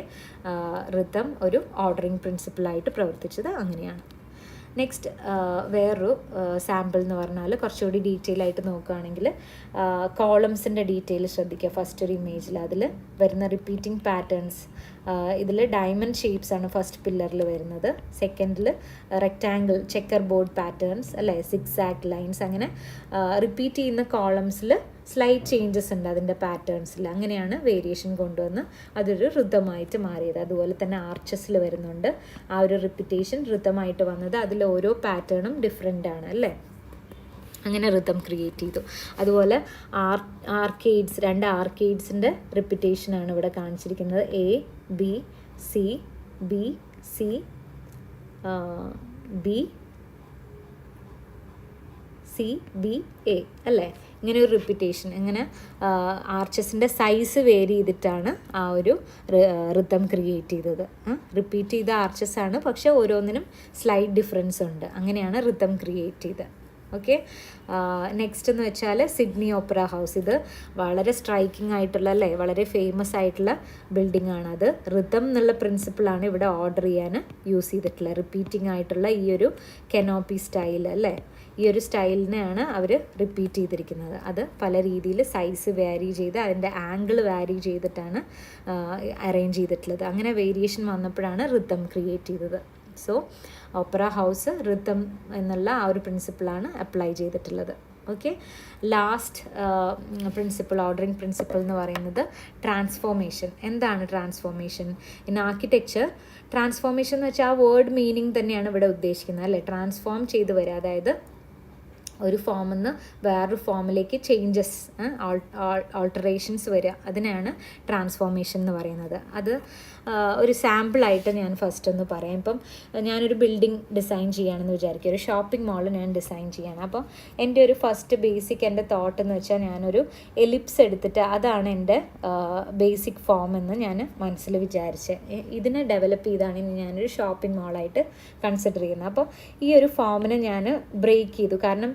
റിതം ഒരു ഓർഡറിങ് പ്രിൻസിപ്പിളായിട്ട് പ്രവർത്തിച്ചത് അങ്ങനെയാണ്. നെക്സ്റ്റ് വേറൊരു സാമ്പിൾ എന്ന് പറഞ്ഞാൽ കുറച്ചുകൂടി ഡീറ്റെയിൽ ആയിട്ട് നോക്കുകയാണെങ്കിൽ കോളംസിൻ്റെ ഡീറ്റെയിൽ ശ്രദ്ധിക്കുക. ഫസ്റ്റ് ഒരു ഇമേജിൽ അതിൽ വരുന്ന റിപ്പീറ്റിംഗ് പാറ്റേൺസ്, ഇതിൽ ഡയമണ്ട് ഷേപ്സ് ആണ് ഫസ്റ്റ് പില്ലറിൽ വരുന്നത്. സെക്കൻഡിൽ റെക്റ്റാങ്കിൾ ചെക്കർ ബോർഡ് പാറ്റേൺസ് അല്ലേ, സിക്സാക് ലൈൻസ്, അങ്ങനെ റിപ്പീറ്റ് ചെയ്യുന്ന കോളംസിൽ സ്ലൈറ്റ് ചേഞ്ചസ് ഉണ്ട് അതിൻ്റെ പാറ്റേൺസിൽ. അങ്ങനെയാണ് വേരിയേഷൻ കൊണ്ടുവന്ന് അതൊരു ഋതമായിട്ട് മാറിയത്. അതുപോലെ തന്നെ ആർച്ചസിൽ വരുന്നുണ്ട് ആ ഒരു റിപ്പീറ്റേഷൻ ഋതമായിട്ട് വന്നത്. അതിൽ ഓരോ പാറ്റേണും ഡിഫറെൻ്റ് ആണ് അല്ലേ. അങ്ങനെ ഋതം ക്രിയേറ്റ് ചെയ്തു. അതുപോലെ ആർക്കേഡ്സ്, 2 ആർക്കേഡ്സിൻ്റെ റിപ്പീറ്റേഷനാണ് ഇവിടെ കാണിച്ചിരിക്കുന്നത്. A B C B C B CBA അല്ലേ, ഇങ്ങനെ ഒരു റിപ്പീറ്റേഷൻ, ഇങ്ങനെ ആർച്ചസിൻ്റെ സൈസ് വേരി ചെയ്തിട്ടാണ് ആ ഒരു റിതം ക്രിയേറ്റ് ചെയ്തത്. റിപ്പീറ്റ് ചെയ്ത ആർച്ചസ് ആണ്, പക്ഷെ ഓരോന്നിനും സ്ലൈറ്റ് ഡിഫറൻസ് ഉണ്ട്. അങ്ങനെയാണ് റിതം ക്രിയേറ്റ് ചെയ്തത്. ഓക്കെ, നെക്സ്റ്റ് എന്ന് വെച്ചാൽ സിഡ്നി ഓപ്പറ ഹൗസ്. ഇത് വളരെ സ്ട്രൈക്കിംഗ് ആയിട്ടുള്ള അല്ലേ, വളരെ ഫേമസ് ആയിട്ടുള്ള ബിൽഡിംഗ് ആണ്. അത് റിതം എന്നുള്ള പ്രിൻസിപ്പിളാണ് ഇവിടെ ഓർഡർ ചെയ്യാൻ യൂസ് ചെയ്തിട്ടുള്ളത്. റിപ്പീറ്റിംഗ് ആയിട്ടുള്ള ഈ ഒരു കെനോപ്പി സ്റ്റൈൽ അല്ലേ, ഈ ഒരു സ്റ്റൈലിനെയാണ് അവർ റിപ്പീറ്റ് ചെയ്തിരിക്കുന്നത്. അത് പല രീതിയിൽ സൈസ് വാരി ചെയ്ത് അതിൻ്റെ ആംഗിൾ വാരി ചെയ്തിട്ടാണ് അറേഞ്ച് ചെയ്തിട്ടുള്ളത്. അങ്ങനെ വേരിയേഷൻ വന്നപ്പോഴാണ് റിതം ക്രിയേറ്റ് ചെയ്തത്. സോ ഓപ്പറ ഹൗസ് റിതം എന്നുള്ള ആ ഒരു പ്രിൻസിപ്പിളാണ് അപ്ലൈ ചെയ്തിട്ടുള്ളത്. Okay, last principle, ordering principle എന്ന് പറയുന്നത് ട്രാൻസ്ഫോർമേഷൻ. എന്താണ് ട്രാൻസ്ഫോർമേഷൻ ഇൻ ആർക്കിടെക്ചർ? ട്രാൻസ്ഫോർമേഷൻ എന്ന് വെച്ചാൽ ആ വേർഡ് മീനിങ് തന്നെയാണ് ഇവിടെ ഉദ്ദേശിക്കുന്നത് അല്ലേ, ട്രാൻസ്ഫോം ചെയ്ത് വരിക, അതായത് ഒരു ഫോമിൽ നിന്ന് വേറൊരു ഫോമിലേക്ക് ചേഞ്ചസ്, ആൾട്ടറേഷൻസ് വരിക, അതിനാണ് ട്രാൻസ്ഫോർമേഷൻ എന്ന് പറയുന്നത്. അത് ഒരു സാമ്പിളായിട്ട് ഞാൻ ഫസ്റ്റ് ഒന്ന് പറയാം. ഇപ്പം ഞാനൊരു ബിൽഡിംഗ് ഡിസൈൻ ചെയ്യുകയാണെന്ന് വിചാരിക്കുക, ഒരു ഷോപ്പിംഗ് മാൾ ഞാൻ ഡിസൈൻ ചെയ്യണം. അപ്പോൾ എൻ്റെ ഒരു ഫസ്റ്റ് ബേസിക് എൻ്റെ തോട്ട് എന്ന് വെച്ചാൽ ഞാനൊരു എലിപ്സ് എടുത്തിട്ട് അതാണ് എൻ്റെ ബേസിക് ഫോം എന്ന് ഞാൻ മനസ്സിൽ വിചാരിച്ച് ഇതിനെ ഡെവലപ്പ് ചെയ്താണ് ഇനി ഞാനൊരു ഷോപ്പിംഗ് മാളായിട്ട് കൺസിഡർ ചെയ്യുന്നത്. അപ്പോൾ ഈ ഒരു ഫോമിനെ ഞാൻ ബ്രേക്ക് ചെയ്തു. കാരണം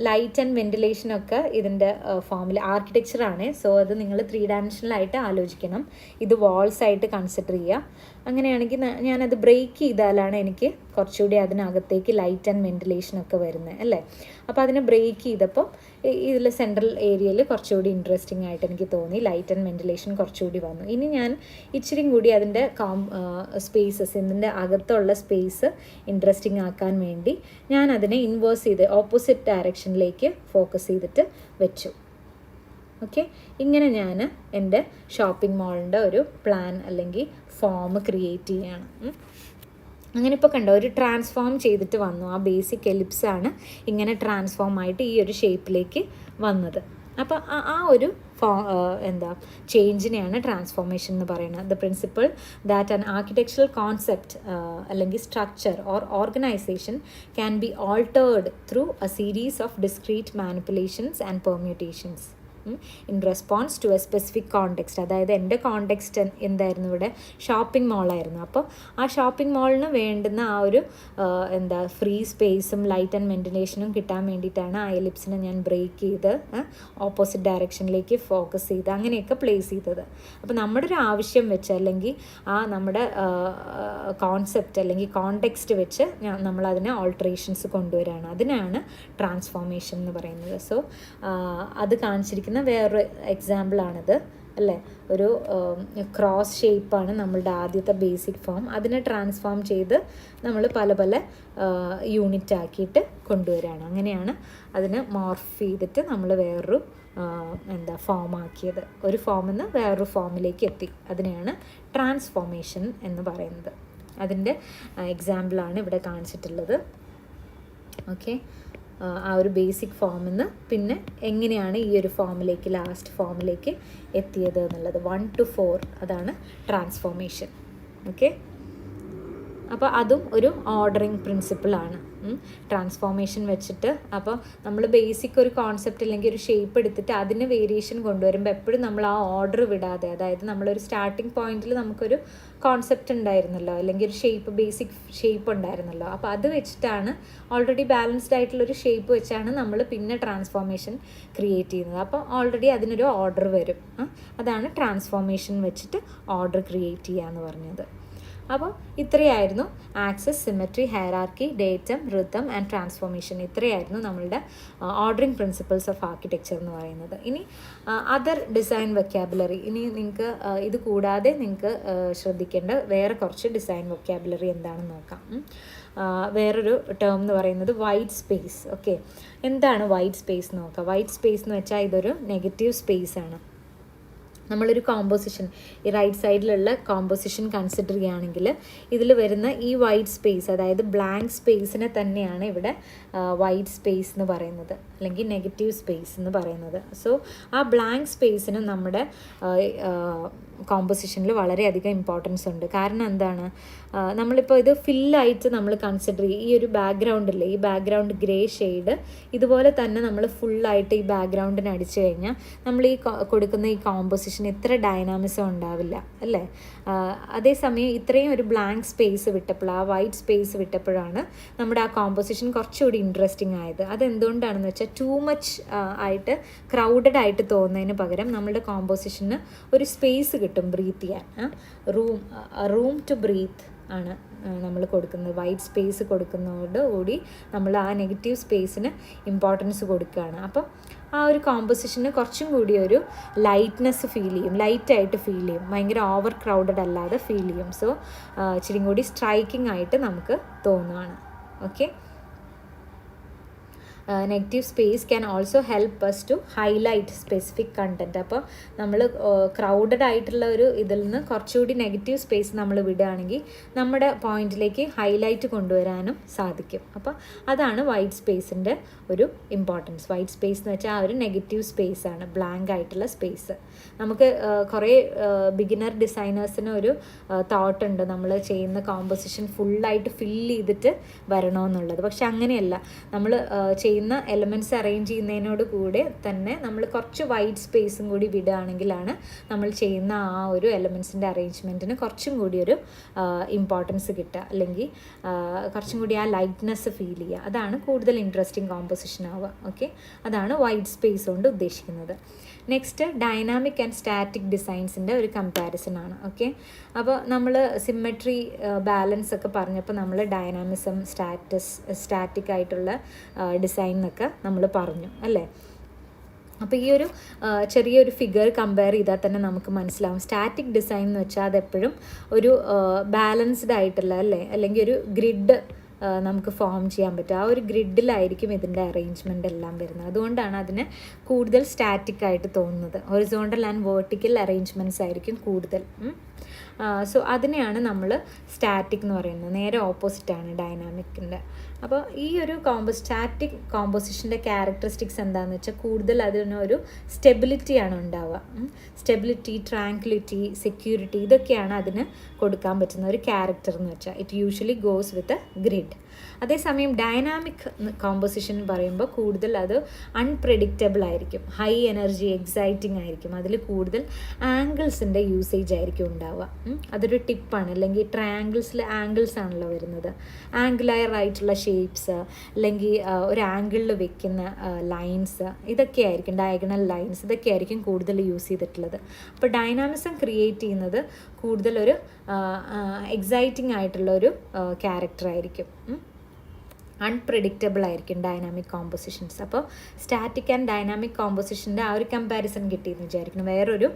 ലൈറ്റ് ആൻഡ് വെന്റിലേഷനൊക്കെ ഇതിൻ്റെ ഫോമിൽ ആർക്കിടെക്ചറാണ്. സോ അത് നിങ്ങൾ 3 ഡയമെൻഷനലായിട്ട് ആലോചിക്കണം. ഇത് വാൾസ് ആയിട്ട് കൺസിഡർ ചെയ്യുക. അങ്ങനെയാണെങ്കിൽ ഞാനത് ബ്രേക്ക് ചെയ്താലാണ് എനിക്ക് കുറച്ചുകൂടി അതിനകത്തേക്ക് ലൈറ്റ് ആൻഡ് വെന്റിലേഷനൊക്കെ വരുന്നത് അല്ലേ. അപ്പോൾ അതിനെ ബ്രേക്ക് ചെയ്തപ്പോൾ ഇതിൽ സെൻട്രൽ ഏരിയയിൽ കുറച്ചുകൂടി ഇൻട്രസ്റ്റിംഗ് ആയിട്ട് എനിക്ക് തോന്നി. ലൈറ്റ് ആൻഡ് വെന്റിലേഷൻ കുറച്ചുകൂടി വന്നു. ഇനി ഞാൻ ഇച്ചിരി കൂടി അതിൻ്റെ സ്പേസസ്, ഇതിൻ്റെ അകത്തുള്ള സ്പേസ് ഇൻട്രസ്റ്റിംഗ് ആക്കാൻ വേണ്ടി ഞാൻ അതിനെ ഇൻവേഴ്സ് ചെയ്ത് ഓപ്പോസിറ്റ് ഡയറക്ഷനിലേക്ക് ഫോക്കസ് ചെയ്തിട്ട് വെച്ചു. ഓക്കെ, ഇങ്ങനെ ഞാൻ എൻ്റെ ഷോപ്പിംഗ് മാളിൻ്റെ ഒരു പ്ലാൻ അല്ലെങ്കിൽ ഫോം ക്രിയേറ്റ് ചെയ്യുകയാണ്. അങ്ങനെ ഇപ്പോൾ കണ്ടോ, ഒരു ട്രാൻസ്ഫോം ചെയ്തിട്ട് വന്നു. ആ ബേസിക് എലിപ്സാണ് ഇങ്ങനെ ട്രാൻസ്ഫോം ആയിട്ട് ഈ ഒരു ഷേപ്പിലേക്ക് വന്നത്. അപ്പോൾ ആ ഒരു ചേഞ്ചിനെയാണ് ട്രാൻസ്ഫോർമേഷൻ എന്ന് പറയുന്നത്. The principle that an architectural concept അല്ലെങ്കിൽ structure or organisation can be altered through a series of discrete manipulations and permutations in response to a specific context. അതായത് എൻ്റെ കോണ്ടെക്സ്റ്റ് എന്തായിരുന്നു, ഇവിടെ ഷോപ്പിംഗ് മാളായിരുന്നു. അപ്പോൾ ആ ഷോപ്പിംഗ് മാളിന് വേണ്ടുന്ന ആ ഒരു ഫ്രീ സ്പേസും ലൈറ്റ് ആൻഡ് വെന്റിലേഷനും കിട്ടാൻ വേണ്ടിയിട്ടാണ് ആ എലിപ്സിനെ ഞാൻ ബ്രേക്ക് ചെയ്ത് ഓപ്പോസിറ്റ് ഡയറക്ഷനിലേക്ക് ഫോക്കസ് ചെയ്ത് അങ്ങനെയൊക്കെ പ്ലേസ് ചെയ്തത്. അപ്പോൾ നമ്മുടെ ഒരു ആവശ്യം വെച്ച് അല്ലെങ്കിൽ ആ നമ്മുടെ കോൺസെപ്റ്റ് അല്ലെങ്കിൽ കോണ്ടെക്സ്റ്റ് വെച്ച് നമ്മളതിനെ ഓൾട്ടറേഷൻസ് കൊണ്ടുവരികയാണ്. അതിനാണ് ട്രാൻസ്ഫോർമേഷൻ എന്ന് പറയുന്നത്. സോ അത് കാണിച്ചിരിക്കുന്ന വേറൊരു എക്സാമ്പിളാണിത് അല്ലേ. ഒരു ക്രോസ് ഷേപ്പാണ് നമ്മളുടെ ആദ്യത്തെ ബേസിക് ഫോം. അതിനെ ട്രാൻസ്ഫോം ചെയ്ത് നമ്മൾ പല പല യൂണിറ്റ് ആക്കിയിട്ട് കൊണ്ടുവരികയാണ്. അങ്ങനെയാണ് അതിനെ മോർഫ് ചെയ്തിട്ട് നമ്മൾ വേറൊരു ഫോം ആക്കിയത്. ഒരു ഫോമിൽ നിന്ന് വേറൊരു ഫോമിലേക്ക് എത്തി. അതിനെയാണ് ട്രാൻസ്ഫോർമേഷൻ എന്ന് പറയുന്നത്. അതിൻ്റെ എക്സാമ്പിളാണ് ഇവിടെ കാണിച്ചിട്ടുള്ളത്. ഓക്കെ, ആ ഒരു ബേസിക് ഫോമിൽ നിന്ന് പിന്നെ എങ്ങനെയാണ് ഈ ഒരു ഫോമിലേക്ക്, ലാസ്റ്റ് ഫോമിലേക്ക് എത്തിയത് എന്നുള്ളത്. 1 to 4 അതാണ് ട്രാൻസ്ഫോർമേഷൻ. ഓക്കെ, അപ്പോൾ അതും ഒരു ഓർഡറിങ് പ്രിൻസിപ്പിളാണ്. ട്രാൻസ്ഫോർമേഷൻ വെച്ചിട്ട് അപ്പോൾ നമ്മൾ ബേസിക് ഒരു കോൺസെപ്റ്റ് അല്ലെങ്കിൽ ഒരു ഷേപ്പ് എടുത്തിട്ട് അതിന് വേരിയേഷൻ കൊണ്ടുവരുമ്പോൾ എപ്പോഴും നമ്മൾ ആ ഓർഡർ വിടാതെ, അതായത് നമ്മളൊരു സ്റ്റാർട്ടിങ് പോയിന്റിൽ നമുക്കൊരു കോൺസെപ്റ്റ് ഉണ്ടായിരുന്നല്ലോ, അല്ലെങ്കിൽ ഒരു ഷേപ്പ്, ബേസിക് ഷേപ്പ് ഉണ്ടായിരുന്നല്ലോ. അപ്പോൾ അത് വെച്ചിട്ടാണ്, ഓൾറെഡി ബാലൻസ്ഡ് ആയിട്ടുള്ളൊരു ഷേപ്പ് വെച്ചാണ് നമ്മൾ പിന്നെ ട്രാൻസ്ഫോർമേഷൻ ക്രിയേറ്റ് ചെയ്യുന്നത്. അപ്പോൾ ഓൾറെഡി അതിനൊരു ഓർഡർ വരും. അതാണ് ട്രാൻസ്ഫോർമേഷൻ വെച്ചിട്ട് ഓർഡർ ക്രിയേറ്റ് ചെയ്യുക എന്ന് പറഞ്ഞത്. അപ്പോൾ ഇത്രയായിരുന്നു axis, symmetry, hierarchy, datum, rhythm and transformation. ഇത്രയായിരുന്നു നമ്മളുടെ ഓർഡറിങ് പ്രിൻസിപ്പിൾസ് ഓഫ് ആർക്കിടെക്ചർ എന്ന് പറയുന്നത്. ഇനി അതർ ഡിസൈൻ വൊക്കാബുലറി, ഇനി നിങ്ങൾക്ക് ഇത് കൂടാതെ നിങ്ങൾക്ക് ശ്രദ്ധിക്കേണ്ട വേറെ കുറച്ച് ഡിസൈൻ വൊക്കാബുലറി എന്താണെന്ന് നോക്കാം. വേറൊരു ടേം എന്ന് പറയുന്നത് വൈറ്റ് സ്പേസ്. ഓക്കെ, എന്താണ് വൈറ്റ് സ്പേസ് നോക്കാം. വൈറ്റ് സ്പേസ് എന്ന് വെച്ചാൽ ഇതൊരു നെഗറ്റീവ് സ്പേസ് ആണ്. നമ്മളൊരു കോമ്പോസിഷൻ, ഈ റൈറ്റ് സൈഡിലുള്ള കോമ്പോസിഷൻ കൺസിഡർ ചെയ്യുകയാണെങ്കിൽ ഇതിൽ വരുന്ന ഈ വൈറ്റ് സ്പേസ്, അതായത് ബ്ലാങ്ക് സ്പേസിനെ തന്നെയാണ് ഇവിടെ വൈറ്റ് സ്പേസ് എന്ന് പറയുന്നത് അല്ലെങ്കിൽ നെഗറ്റീവ് സ്പേസ് എന്ന് പറയുന്നത്. സോ ആ ബ്ലാങ്ക് സ്പേസിന് നമ്മുടെ കോമ്പോസിഷനിൽ വളരെയധികം ഇമ്പോർട്ടൻസ് ഉണ്ട്. കാരണം എന്താണ്, നമ്മളിപ്പോൾ ഇത് ഫില്ലായിട്ട് നമ്മൾ കൺസിഡർ ചെയ്യും. ഈ ഒരു ബാക്ക്ഗ്രൗണ്ടില്ലേ, ഈ ബാക്ക്ഗ്രൗണ്ട് ഗ്രേ ഷെയ്ഡ് ഇതുപോലെ തന്നെ നമ്മൾ ഫുള്ളായിട്ട് ഈ ബാക്ക്ഗ്രൗണ്ടിന് അടിച്ചു കഴിഞ്ഞാൽ നമ്മൾ ഈ കൊടുക്കുന്ന ഈ കോമ്പോസിഷൻ ഇത്ര ഡൈനാമിസം ഉണ്ടാവില്ല അല്ലേ. അതേസമയം ഇത്രയും ഒരു ബ്ലാങ്ക് സ്പേസ് വിട്ടപ്പോൾ, ആ വൈറ്റ് സ്പേസ് വിട്ടപ്പോഴാണ് നമ്മുടെ ആ കോമ്പോസിഷൻ കുറച്ചുകൂടി ഇൻട്രസ്റ്റിംഗ് ആയത്. അതെന്തുകൊണ്ടാണെന്ന് വെച്ചാൽ ടൂ മച്ച് ആയിട്ട് ക്രൗഡഡ് ആയിട്ട് തോന്നുന്നതിന് പകരം നമ്മളുടെ കോമ്പോസിഷന് ഒരു സ്പേസ് കിട്ടും ബ്രീത്ത് ചെയ്യാൻ. റൂം ടു ബ്രീത്ത് ആണ് നമ്മൾ കൊടുക്കുന്നത്. വൈറ്റ് സ്പേസ് കൊടുക്കുന്നതോടുകൂടി നമ്മൾ ആ നെഗറ്റീവ് സ്പേസിന് ഇമ്പോർട്ടൻസ് കൊടുക്കുകയാണ്. അപ്പം ആ ഒരു കോമ്പോസിഷന് കുറച്ചും കൂടി ഒരു ലൈറ്റ്നെസ് ഫീൽ ചെയ്യും, ലൈറ്റായിട്ട് ഫീൽ ചെയ്യും, ഭയങ്കര ഓവർ ക്രൗഡഡ് അല്ലാതെ ഫീൽ ചെയ്യും. സോ ഇച്ചിരി കൂടി സ്ട്രൈക്കിംഗ് ആയിട്ട് നമുക്ക് തോന്നുകയാണ്. Okay, negative space can also help us to highlight specific content. അപ്പോൾ നമ്മൾ ക്രൗഡഡ് ആയിട്ടുള്ള ഒരു ഇതിൽ നിന്ന് കുറച്ചുകൂടി നെഗറ്റീവ് സ്പേസ് നമ്മൾ വിടുകയാണെങ്കിൽ നമ്മുടെ പോയിന്റിലേക്ക് ഹൈലൈറ്റ് കൊണ്ടുവരാനും സാധിക്കും. അപ്പോൾ അതാണ് വൈറ്റ് സ്പേസിൻ്റെ ഒരു ഇമ്പോർട്ടൻസ്. വൈറ്റ് സ്പേസ് എന്ന് വെച്ചാൽ ആ ഒരു നെഗറ്റീവ് സ്പേസ് ആണ്, ബ്ലാങ്ക് ആയിട്ടുള്ള സ്പേസ്. നമുക്ക് കുറേ ബിഗിനർ ഡിസൈനേഴ്സിന് ഒരു തോട്ട് ഉണ്ട്, നമ്മൾ ചെയ്യുന്ന കോമ്പോസിഷൻ ഫുള്ളായിട്ട് ഫില്ല് ചെയ്തിട്ട് വരണമെന്നുള്ളത്. പക്ഷെ അങ്ങനെയല്ല, നമ്മൾ ചെയ്യുന്ന എലമെൻറ്റ്സ് അറേഞ്ച് ചെയ്യുന്നതിനോട് കൂടെ തന്നെ നമ്മൾ കുറച്ച് വൈറ്റ് സ്പേസും കൂടി വിടുകയാണെങ്കിലാണ് നമ്മൾ ചെയ്യുന്ന ആ ഒരു എലമെൻറ്റ്സിൻ്റെ അറേഞ്ച്മെൻറ്റിന് കുറച്ചും കൂടി ഒരു ഇമ്പോർട്ടൻസ് കിട്ടുക, അല്ലെങ്കിൽ കുറച്ചും കൂടി ആ ലൈറ്റ്നെസ് ഫീൽ ചെയ്യുക. അതാണ് കൂടുതൽ ഇൻട്രസ്റ്റിംഗ് കോമ്പോസിഷൻ ആവുക. ഓക്കെ, അതാണ് വൈറ്റ് സ്പേസ് കൊണ്ട് ഉദ്ദേശിക്കുന്നത്. നെക്സ്റ്റ് ഡൈനാമിക് ആൻഡ് സ്റ്റാറ്റിക് ഡിസൈൻസിൻ്റെ ഒരു കമ്പാരിസൺ ആണ്. ഓക്കെ, അപ്പോൾ നമ്മൾ സിമ്മെട്രി, ബാലൻസ് ഒക്കെ പറഞ്ഞപ്പോൾ നമ്മൾ ഡൈനാമിസം, സ്റ്റാറ്റിക് ആയിട്ടുള്ള ഡിസൈൻ എന്നൊക്കെ നമ്മൾ പറഞ്ഞു അല്ലേ. അപ്പോൾ ഈ ഒരു ചെറിയൊരു ഫിഗർ കമ്പയർ ചെയ്താൽ തന്നെ നമുക്ക് മനസ്സിലാവും. സ്റ്റാറ്റിക് ഡിസൈൻ എന്ന് വെച്ചാൽ അതെപ്പോഴും ഒരു ബാലൻസ്ഡ് ആയിട്ടുള്ള അല്ലെങ്കിൽ ഒരു ഗ്രിഡ് നമുക്ക് ഫോം ചെയ്യാൻ പറ്റും. ആ ഒരു ഗ്രിഡിലായിരിക്കും ഇതിൻ്റെ അറേഞ്ച്മെൻ്റ് എല്ലാം വരുന്നത്. അതുകൊണ്ടാണ് അതിന് കൂടുതൽ സ്റ്റാറ്റിക് ആയിട്ട് തോന്നുന്നത്. ഹൊറിസോണ്ടൽ ആൻഡ് വേർട്ടിക്കൽ അറേഞ്ച്മെൻറ്റ്സ് ആയിരിക്കും കൂടുതൽ. സോ അതിനെയാണ് നമ്മൾ സ്റ്റാറ്റിക് എന്ന് പറയുന്നത്. നേരെ ഓപ്പോസിറ്റാണ് ഡൈനാമിക്കിൻ്റെ. അപ്പോൾ ഈ ഒരു സ്റ്റാറ്റിക് കോമ്പോസിഷൻ്റെ ക്യാരക്ടറിസ്റ്റിക്സ് എന്താണെന്ന് വെച്ചാൽ കൂടുതൽ അതിനൊരു സ്റ്റെബിലിറ്റിയാണ് ഉണ്ടാവുക. സ്റ്റെബിലിറ്റി, ട്രാങ്ക്വിലിറ്റി, സെക്യൂരിറ്റി, ഇതൊക്കെയാണ് അതിന് കൊടുക്കാൻ പറ്റുന്ന ഒരു ക്യാരക്ടർ എന്ന് വെച്ചാൽ. It usually goes with a grid. അതേസമയം ഡൈനാമിക് കോമ്പോസിഷൻ പറയുമ്പോൾ കൂടുതൽ അത് അൺപ്രെഡിക്റ്റബിൾ ആയിരിക്കും, ഹൈ എനർജി, എക്സൈറ്റിംഗ് ആയിരിക്കും. അതിൽ കൂടുതൽ ആംഗിൾസിൻ്റെ യൂസേജ് ആയിരിക്കും ഉണ്ടാവുക. അതൊരു ടിപ്പാണ്. അല്ലെങ്കിൽ ട്രയാങ്കിൾസിൽ ആംഗിൾസ് ആണല്ലോ വരുന്നത്. ആംഗുലർ ആയിട്ടുള്ള ഷേപ്സ്, അല്ലെങ്കിൽ ഒരു ആംഗിളിൽ വെക്കുന്ന ലൈൻസ്, ഇതൊക്കെ ആയിരിക്കും ഡയഗണൽ ലൈൻസ്, ഇതൊക്കെ ആയിരിക്കും കൂടുതൽ യൂസ് ചെയ്തിട്ടുള്ളത്. അപ്പോൾ ഡൈനാമിസം ക്രിയേറ്റ് ചെയ്യുന്നത് കൂടുതലൊരു എക്സൈറ്റിംഗ് ആയിട്ടുള്ള ഒരു ക്യാരക്ടർ ആയിരിക്കും. അൺപ്രെഡിക്റ്റബിൾ ആയിരിക്കും ഡൈനാമിക് കോമ്പോസിഷൻസ്. അപ്പോൾ സ്റ്റാറ്റിക് ആൻഡ് ഡൈനാമിക് കോമ്പോസിഷൻ്റെ ആ ഒരു കമ്പാരിസൺ കിട്ടിയെന്ന് വിചാരിക്കണം. വേറൊരു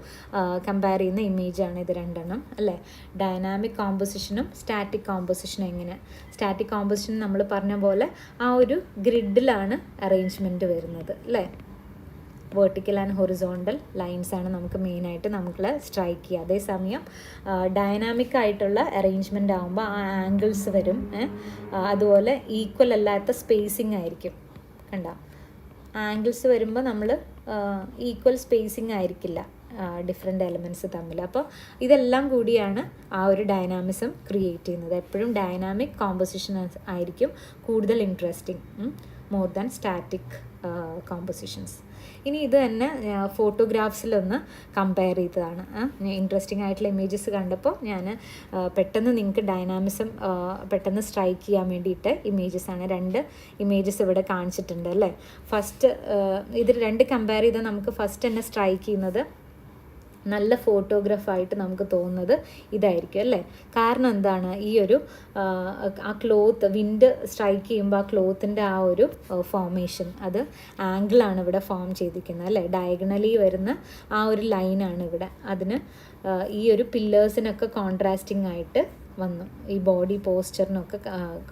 കമ്പയർ ചെയ്യുന്ന ഇമേജാണ് ഇത് രണ്ടെണ്ണം അല്ലേ. ഡൈനാമിക് കോമ്പോസിഷനും സ്റ്റാറ്റിക് കോമ്പോസിഷനും എങ്ങനെ. സ്റ്റാറ്റിക് കോമ്പോസിഷൻ നമ്മൾ പറഞ്ഞ പോലെ ആ ഒരു ഗ്രിഡിലാണ് അറേഞ്ച്മെൻറ്റ് വരുന്നത് അല്ലേ. വേർട്ടിക്കൽ ആൻഡ് ഹൊറിസോണ്ടൽ ലൈൻസ് ആണ് നമുക്ക് മെയിനായിട്ട് നമുക്ക് സ്ട്രൈക്ക് ചെയ്യുക. അതേസമയം ഡൈനാമിക് ആയിട്ടുള്ള അറേഞ്ച്മെൻ്റ് ആകുമ്പോൾ ആ ആംഗിൾസ് വരും. അതുപോലെ ഈക്വൽ അല്ലാത്ത സ്പേസിങ് ആയിരിക്കും. കണ്ടോ, ആംഗിൾസ് വരുമ്പോൾ നമ്മൾ ഈക്വൽ സ്പേസിങ് ആയിരിക്കില്ല ഡിഫറെൻ്റ് എലമെൻറ്റ്സ് തമ്മിൽ. അപ്പോൾ ഇതെല്ലാം കൂടിയാണ് ആ ഒരു ഡൈനാമിസം ക്രിയേറ്റ് ചെയ്യുന്നത്. എപ്പോഴും ഡൈനാമിക് കോമ്പോസിഷൻ ആയിരിക്കും കൂടുതൽ interesting more than static compositions. ഇനി ഇത് തന്നെ ഫോട്ടോഗ്രാഫ്സിലൊന്ന് കമ്പയർ ചെയ്തതാണ്. ഇൻട്രസ്റ്റിംഗ് ആയിട്ടുള്ള ഇമേജസ് കണ്ടപ്പോൾ ഞാൻ പെട്ടെന്ന് നിങ്ങൾക്ക് ഡൈനാമിസം പെട്ടെന്ന് സ്ട്രൈക്ക് ചെയ്യാൻ വേണ്ടിയിട്ട് ഇമേജസാണ്. 2 ഇമേജസ് ഇവിടെ കാണിച്ചിട്ടുണ്ട് അല്ലേ. ഫസ്റ്റ് ഇത് 2 കമ്പയർ ചെയ്താൽ നമുക്ക് ഫസ്റ്റ് തന്നെ സ്ട്രൈക്ക് ചെയ്യുന്നത് നല്ല ഫോട്ടോഗ്രാഫായിട്ട് നമുക്ക് തോന്നുന്നത് ഇതായിരിക്കും അല്ലേ. കാരണം എന്താണ്, ഈ ഒരു ആ ക്ലോത്ത് വിൻഡ് സ്ട്രൈക്ക് ചെയ്യുമ്പോൾ ആ ക്ലോത്തിൻ്റെ ആ ഒരു ഫോർമേഷൻ, അത് ആംഗിളാണ് ഇവിടെ ഫോം ചെയ്തിരിക്കുന്നത് അല്ലേ. ഡയഗണലി വരുന്ന ആ ഒരു ലൈനാണ് ഇവിടെ. അതിന് ഈ ഒരു പില്ലേഴ്സിനൊക്കെ കോൺട്രാസ്റ്റിംഗ് ആയിട്ട് വന്നു. ഈ ബോഡി പോസ്ചറിനൊക്കെ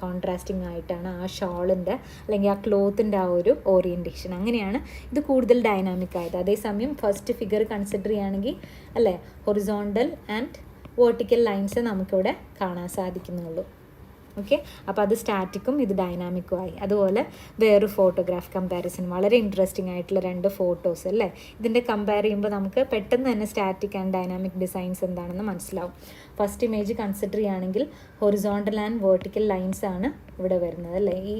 കോൺട്രാസ്റ്റിംഗ് ആയിട്ടാണ് ആ ഷോളിൻ്റെ അല്ലെങ്കിൽ ആ ക്ലോത്തിൻ്റെ ആ ഒരു ഓറിയൻറ്റേഷൻ. അങ്ങനെയാണ് ഇത് കൂടുതൽ ഡൈനാമിക് ആയത്. അതേസമയം ഫസ്റ്റ് ഫിഗർ കൺസിഡർ ചെയ്യുകയാണെങ്കിൽ അല്ലേ, ഹൊറിസോണ്ടൽ ആൻഡ് വേർട്ടിക്കൽ ലൈൻസ് നമുക്കിവിടെ കാണാൻ സാധിക്കുന്നുള്ളൂ. ഓക്കെ, അപ്പോൾ അത് സ്റ്റാറ്റിക്കും ഇത് ഡൈനാമിക്കും ആയി. അതുപോലെ വേറൊരു ഫോട്ടോഗ്രാഫ് കമ്പാരിസൺ, വളരെ ഇൻട്രസ്റ്റിംഗ് ആയിട്ടുള്ള 2 ഫോട്ടോസ് അല്ലേ. ഇതിൻ്റെ കമ്പയർ ചെയ്യുമ്പോൾ നമുക്ക് പെട്ടെന്ന് തന്നെ സ്റ്റാറ്റിക് ആൻഡ് ഡൈനാമിക് ഡിസൈൻസ് എന്താണെന്ന് മനസ്സിലാവും. ഫസ്റ്റ് ഇമേജ് കൺസിഡർ ചെയ്യുകയാണെങ്കിൽ ഹൊറിസോണ്ടൽ ആൻഡ് വെർട്ടിക്കൽ ലൈൻസ് ആണ് ഇവിടെ വരുന്നത് അല്ലേ. ഈ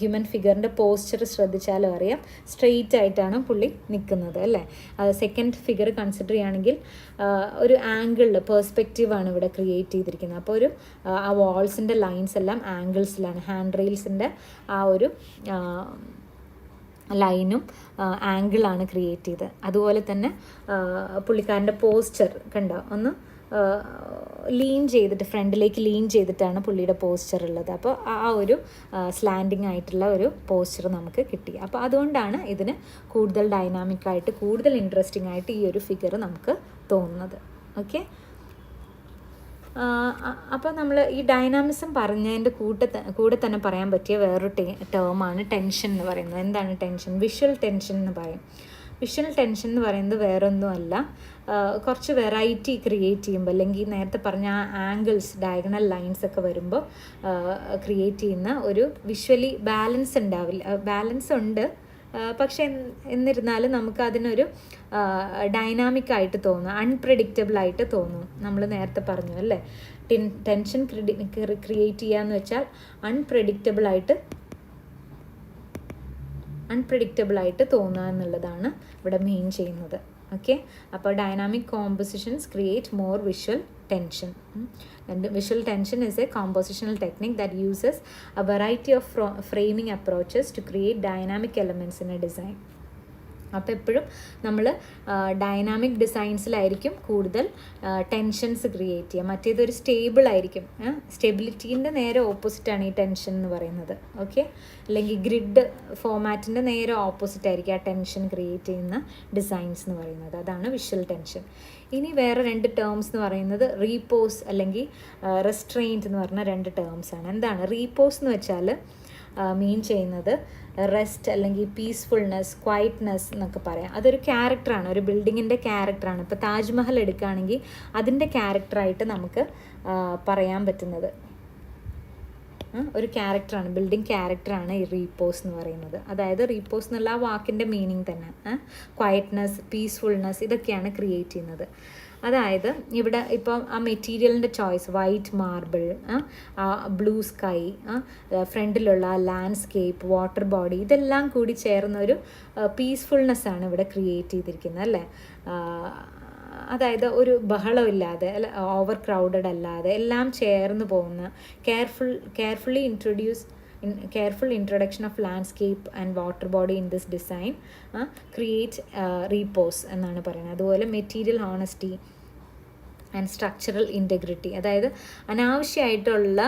ഹ്യൂമൻ ഫിഗറിൻ്റെ പോസ്ചർ ശ്രദ്ധിച്ചാലും അറിയാം, സ്ട്രെയിറ്റ് ആയിട്ടാണ് പുള്ളി നിൽക്കുന്നത് അല്ലേ. സെക്കൻഡ് ഫിഗർ കൺസിഡർ ചെയ്യുകയാണെങ്കിൽ ഒരു ആംഗിളിൽ പേഴ്സ്പെക്റ്റീവാണ് ഇവിടെ ക്രിയേറ്റ് ചെയ്തിരിക്കുന്നത്. അപ്പോൾ ഒരു ആ വാൾസിൻ്റെ ലൈൻസ് എല്ലാം ആംഗിൾസിലാണ്, ഹാൻഡ് റെയിൽസിൻ്റെ ആ ഒരു ലൈനും ആംഗിളാണ് ക്രിയേറ്റ് ചെയ്തത്. അതുപോലെ തന്നെ പുള്ളിക്കാരൻ്റെ പോസ്ചർ കണ്ടോ, ഒന്ന് ലീൻ ചെയ്തിട്ട് ഫ്രണ്ടിലേക്ക് ലീൻ ചെയ്തിട്ടാണ് പുള്ളിയുടെ പോസ്ചർ ഉള്ളത്. അപ്പോൾ ആ ഒരു സ്ലാൻഡിങ് ആയിട്ടുള്ള ഒരു പോസ്ചർ നമുക്ക് കിട്ടി. അപ്പോൾ അതുകൊണ്ടാണ് ഇതിന് കൂടുതൽ ഡൈനാമിക്കായിട്ട് കൂടുതൽ ഇൻട്രസ്റ്റിംഗ് ആയിട്ട് ഈ ഒരു ഫിഗർ നമുക്ക് തോന്നുന്നത്. ഓക്കെ, അപ്പോൾ നമ്മൾ ഈ ഡൈനാമിസം പറഞ്ഞതിൻ്റെ കൂടെ തന്നെ പറയാൻ പറ്റിയ വേറൊരു ടേമാണ് ടെൻഷൻ എന്ന് പറയുന്നത്. എന്താണ് ടെൻഷൻ? വിഷ്വൽ ടെൻഷൻ എന്ന് പറയും. വിഷ്വൽ ടെൻഷൻ എന്ന് പറയുന്നത് വേറൊന്നുമല്ല, കുറച്ച് വെറൈറ്റി ക്രിയേറ്റ് ചെയ്യുമ്പോൾ, അല്ലെങ്കിൽ നേരത്തെ പറഞ്ഞ ആ ആംഗിൾസ്, ഡയഗണൽ ലൈൻസ് ഒക്കെ വരുമ്പോൾ ക്രിയേറ്റ് ചെയ്യുന്ന ഒരു വിഷ്വലി ബാലൻസ് ഉണ്ടാവില്ല. ബാലൻസ് ഉണ്ട്, പക്ഷെ എന്നിരുന്നാലും നമുക്ക് അതിനൊരു ഡൈനാമിക്കായിട്ട് തോന്നും, അൺപ്രഡിക്റ്റബിൾ ആയിട്ട് തോന്നും. നമ്മൾ നേരത്തെ പറഞ്ഞു അല്ലേ, ടെൻഷൻ ക്രിയേറ്റ് ചെയ്യാന്ന് വെച്ചാൽ അൺപ്രഡിക്റ്റബിൾ ആയിട്ട് തോന്നുക എന്നുള്ളതാണ് ഇവിടെ മെയിൻ ചെയ്യുന്നത്. ഓക്കെ, അപ്പോൾ dynamic compositions create more visual tension. And visual tension is a compositional technique that uses a variety of framing approaches to create dynamic elements in a design. അപ്പോൾ എപ്പോഴും നമ്മൾ ഡൈനാമിക് ഡിസൈൻസിലായിരിക്കും കൂടുതൽ ടെൻഷൻസ് ക്രിയേറ്റ് ചെയ്യുക. മറ്റേതൊരു സ്റ്റേബിൾ ആയിരിക്കും. സ്റ്റെബിലിറ്റീൻ്റെ നേരെ ഓപ്പോസിറ്റാണ് ഈ ടെൻഷൻ എന്ന് പറയുന്നത്. ഓക്കെ, അല്ലെങ്കിൽ ഗ്രിഡ് ഫോമാറ്റിൻ്റെ നേരെ ഓപ്പോസിറ്റ് ആയിരിക്കും ആ ടെൻഷൻ ക്രിയേറ്റ് ചെയ്യുന്ന ഡിസൈൻസ് എന്ന് പറയുന്നത്. അതാണ് വിഷ്വൽ ടെൻഷൻ. ഇനി വേറെ 2 ടേംസ് എന്ന് പറയുന്നത് റീപോസ് അല്ലെങ്കിൽ റെസ്ട്രെയിൻറ്റ് എന്ന് പറഞ്ഞ 2 ടേംസാണ്. എന്താണ് റീപോസ് എന്ന് വെച്ചാൽ മീൻ ചെയ്യുന്നത് റെസ്റ്റ് അല്ലെങ്കിൽ പീസ്ഫുൾനെസ്, ക്വയറ്റ്നെസ് എന്നൊക്കെ പറയാം. അതൊരു ക്യാരക്ടറാണ്, ഒരു ബിൽഡിങ്ങിൻ്റെ ക്യാരക്ടറാണ്. ഇപ്പോൾ താജ്മഹൽ എടുക്കുകയാണെങ്കിൽ അതിൻ്റെ ക്യാരക്ടറായിട്ട് നമുക്ക് പറയാൻ പറ്റുന്നത് ഒരു ക്യാരക്ടറാണ്, ബിൽഡിംഗ് ക്യാരക്ടറാണ് ഈ റീപോസ് എന്ന് പറയുന്നത്. അതായത് റീപോസ് എന്നുള്ള ആ വാക്കിൻ്റെ മീനിങ് തന്നെ ക്വയറ്റ്നെസ്, പീസ്ഫുൾനെസ് ഇതൊക്കെയാണ് ക്രിയേറ്റ് ചെയ്യുന്നത്. അതായത് ഇവിടെ ഇപ്പം ആ മെറ്റീരിയലിൻ്റെ choice, white marble, blue sky, ഫ്രണ്ടിലുള്ള ലാൻഡ്സ്കേപ്പ്, വാട്ടർ ബോഡി, ഇതെല്ലാം കൂടി ചേർന്നൊരു പീസ്ഫുൾനെസ്സാണ് ഇവിടെ ക്രിയേറ്റ് ചെയ്തിരിക്കുന്നത് അല്ലേ. അതായത് ഒരു ബഹളമില്ലാതെ, ഓവർ ക്രൗഡഡ് അല്ലാതെ, എല്ലാം ചേർന്ന് പോകുന്ന careful introduction of landscape and water body in this design creates repose എന്നാണ് പറയുന്നത്. അതുപോലെ material honesty and structural integrity, അതായത് അനാവശ്യമായിട്ടുള്ള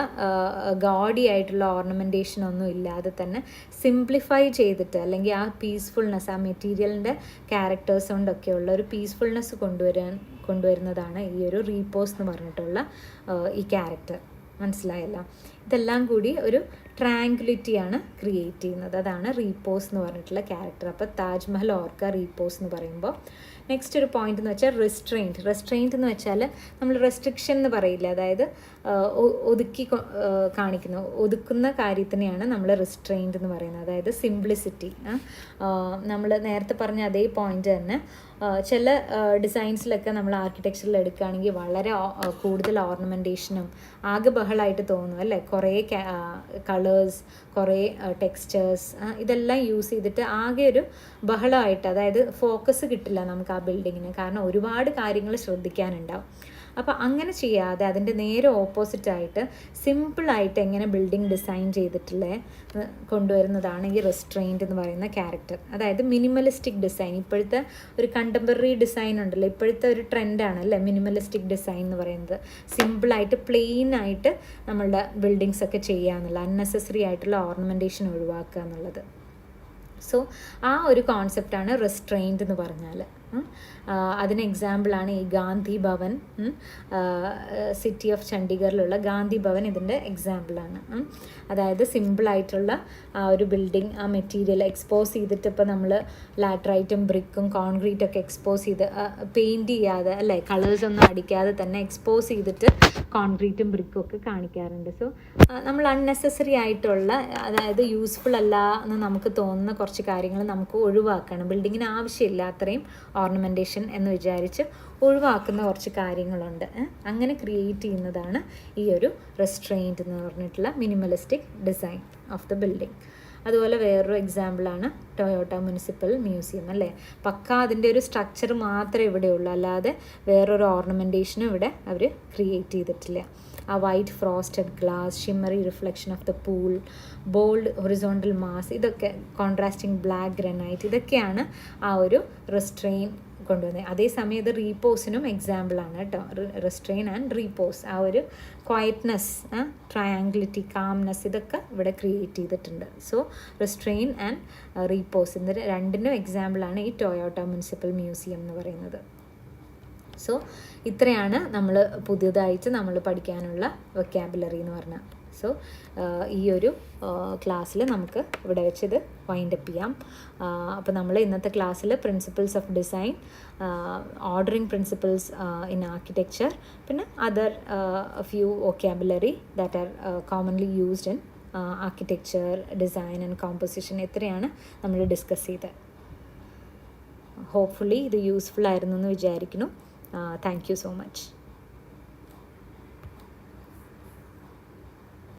ഗോഡി ആയിട്ടുള്ള ഓർണമെൻറ്റേഷൻ ഒന്നും ഇല്ലാതെ തന്നെ സിംപ്ലിഫൈ ചെയ്തിട്ട്, അല്ലെങ്കിൽ ആ പീസ്ഫുൾനെസ്, ആ മെറ്റീരിയലിൻ്റെ ക്യാരക്ടേഴ്സ് കൊണ്ടൊക്കെയുള്ള ഒരു പീസ്ഫുൾനെസ് കൊണ്ടുവരുന്നതാണ് ഈ ഒരു റീപോസ് എന്ന് പറഞ്ഞിട്ടുള്ള ഈ ക്യാരക്ടർ. മനസ്സിലായല്ലോ? ഇതെല്ലാം കൂടി ഒരു ട്രയാങ്കുലിറ്റിയാണ് ക്രിയേറ്റ് ചെയ്യുന്നത്. അതാണ് റീപോസ് എന്ന് പറഞ്ഞിട്ടുള്ള ക്യാരക്ടർ. അപ്പോൾ താജ്മഹൽ ഓർക്ക റീപോസ് എന്ന് പറയുമ്പോൾ. നെക്സ്റ്റ് ഒരു പോയിന്റ് എന്ന് വെച്ചാൽ റെസ്ട്രെയിൻറ്റ് എന്ന് വെച്ചാൽ നമ്മൾ റെസ്ട്രിക്ഷൻ എന്ന് പറയില്ല, അതായത് ഒതുക്കുന്ന കാര്യത്തിനെയാണ് നമ്മൾ റെസ്ട്രെയിൻറ്റ് എന്ന് പറയുന്നത്. അതായത് സിംപ്ലിസിറ്റി. നമ്മൾ നേരത്തെ പറഞ്ഞ അതേ പോയിന്റ് തന്നെ ചില ഡിസൈൻസിലൊക്കെ നമ്മൾ ആർക്കിടെക്ചറിൽ എടുക്കുകയാണെങ്കിൽ വളരെ കൂടുതൽ ഓർണമെൻറ്റേഷനും ആകെ ബഹളമായിട്ട് തോന്നും അല്ലേ. കുറേ കളേഴ്സ്, കുറേ ടെക്സ്ചേഴ്സ്, ഇതെല്ലാം യൂസ് ചെയ്തിട്ട് ആകെ ഒരു ബഹളമായിട്ട്, അതായത് ഫോക്കസ് കിട്ടില്ല നമുക്ക് ആ ബിൽഡിങ്ങിന്, കാരണം ഒരുപാട് കാര്യങ്ങൾ ശ്രദ്ധിക്കാനുണ്ടാവും. അപ്പോൾ അങ്ങനെ ചെയ്യാതെ അതിൻ്റെ നേരെ ഓപ്പോസിറ്റായിട്ട് സിമ്പിളായിട്ട് എങ്ങനെ ബിൽഡിംഗ് ഡിസൈൻ ചെയ്തിട്ടുള്ള കൊണ്ടുവരുന്നതാണ് ഈ റെസ്ട്രെയിൻറ്റ് എന്ന് പറയുന്ന ക്യാരക്ടർ. അതായത് മിനിമലിസ്റ്റിക് ഡിസൈൻ, ഇപ്പോഴത്തെ ഒരു കണ്ടംപററി ഡിസൈൻ ഉണ്ടല്ലോ, ഇപ്പോഴത്തെ ഒരു ട്രെൻഡാണ് അല്ലേ മിനിമലിസ്റ്റിക് ഡിസൈൻ എന്ന് പറയുന്നത്. സിമ്പിളായിട്ട് പ്ലെയിൻ ആയിട്ട് നമ്മളുടെ ബിൽഡിങ്സ് ഒക്കെ ചെയ്യുക എന്നുള്ള, അൺനെസസറി ആയിട്ടുള്ള ഓർണമെൻറ്റേഷൻ ഒഴിവാക്കുക എന്നുള്ളത്. സോ ആ ഒരു കോൺസെപ്റ്റാണ് റെസ്ട്രെയിൻറ്റ് എന്ന് പറഞ്ഞാൽ. അതിന് എക്സാമ്പിളാണ് ഈ ഗാന്ധി ഭവൻ, സിറ്റി ഓഫ് ചണ്ഡീഗറിലുള്ള ഗാന്ധി ഭവൻ ഇതിൻ്റെ എക്സാമ്പിളാണ്. അതായത് സിമ്പിളായിട്ടുള്ള ആ ഒരു ബിൽഡിംഗ്, ആ മെറ്റീരിയൽ എക്സ്പോസ് ചെയ്തിട്ട് ഇപ്പോൾ നമ്മൾ ലാറ്ററൈറ്റും ബ്രിക്കും കോൺക്രീറ്റൊക്കെ എക്സ്പോസ് ചെയ്ത് പെയിൻറ്റ് ചെയ്യാതെ അല്ലേ, കളേഴ്സ് ഒന്നും അടിക്കാതെ തന്നെ എക്സ്പോസ് ചെയ്തിട്ട് കോൺക്രീറ്റും ബ്രിക്കും ഒക്കെ കാണിക്കാറുണ്ട്. സോ നമ്മൾ അൺനെസസറി ആയിട്ടുള്ള, അതായത് യൂസ്ഫുൾ അല്ല എന്ന് നമുക്ക് തോന്നുന്ന കുറച്ച് കാര്യങ്ങൾ നമുക്ക് ഒഴിവാക്കണം. ബിൽഡിങ്ങിന് ആവശ്യമില്ല അത്രയും ഓർണമെൻറ്റേഷൻ എന്ന് വിചാരിച്ച് ഒഴിവാക്കുന്ന കുറച്ച് കാര്യങ്ങളുണ്ട്. അങ്ങനെ ക്രിയേറ്റ് ചെയ്യുന്നതാണ് ഈ ഒരു റെസ്ട്രെയിൻറ്റ് എന്ന് പറഞ്ഞിട്ടുള്ള minimalistic design of the building. അതുപോലെ വേറൊരു എക്സാമ്പിളാണ് ടൊയോട്ട മുനിസിപ്പൽ മ്യൂസിയം അല്ലേ. പക്ക അതിൻ്റെ ഒരു സ്ട്രക്ചർ മാത്രമേ ഇവിടെ ഉള്ളൂ, അല്ലാതെ വേറൊരു ഓർണമെൻറ്റേഷനും ഇവിടെ അവർ ക്രിയേറ്റ് ചെയ്തിട്ടില്ല. ആ white frosted glass, shimmery reflection of the pool, bold horizontal mass, ഇതൊക്കെ കോൺട്രാസ്റ്റിംഗ് ബ്ലാക്ക് ഗ്രാനൈറ്റ്, ഇതൊക്കെയാണ് ആ ഒരു റെസ്ട്രെയിൻ കൊണ്ടുവന്നത്. അതേസമയം ഇത് റീപോസിനും എക്സാമ്പിളാണ് കേട്ടോ. റെസ്ട്രെയിൻ ആൻഡ് റീപോസ്, ആ ഒരു ക്വയറ്റ്നെസ്, ട്രയാങ്കിളിറ്റി, കാംനെസ്, ഇതൊക്കെ ഇവിടെ ക്രിയേറ്റ് ചെയ്തിട്ടുണ്ട്. സോ റെസ്ട്രെയിൻ ആൻഡ് റീപോസ് ഇത് രണ്ടിനും എക്സാമ്പിളാണ് ഈ ടൊയോട്ട മുനിസിപ്പൽ മ്യൂസിയം എന്ന് പറയുന്നത്. സോ ഇത്രയാണ് നമ്മൾ പുതിയതായിട്ട് നമ്മൾ പഠിക്കാനുള്ള വൊക്കാബുലറി എന്ന് പറഞ്ഞാൽ. സോ ഈ ഒരു ക്ലാസ്സിൽ നമുക്ക് ഇവിടെ വെച്ചിത് വൈൻഡപ്പ് ചെയ്യാം. അപ്പോൾ നമ്മൾ ഇന്നത്തെ ക്ലാസ്സിൽ principles of design, ordering principles in architecture, പിന്നെ other few vocabulary that are commonly used in architecture, design and composition, ഇത്രയാണ് നമ്മൾ ഡിസ്കസ് ചെയ്തത്. ഹോപ്പ്ഫുള്ളി ഇത് യൂസ്ഫുൾ ആയിരുന്നു എന്ന് വിചാരിക്കുന്നു. Thank you so much.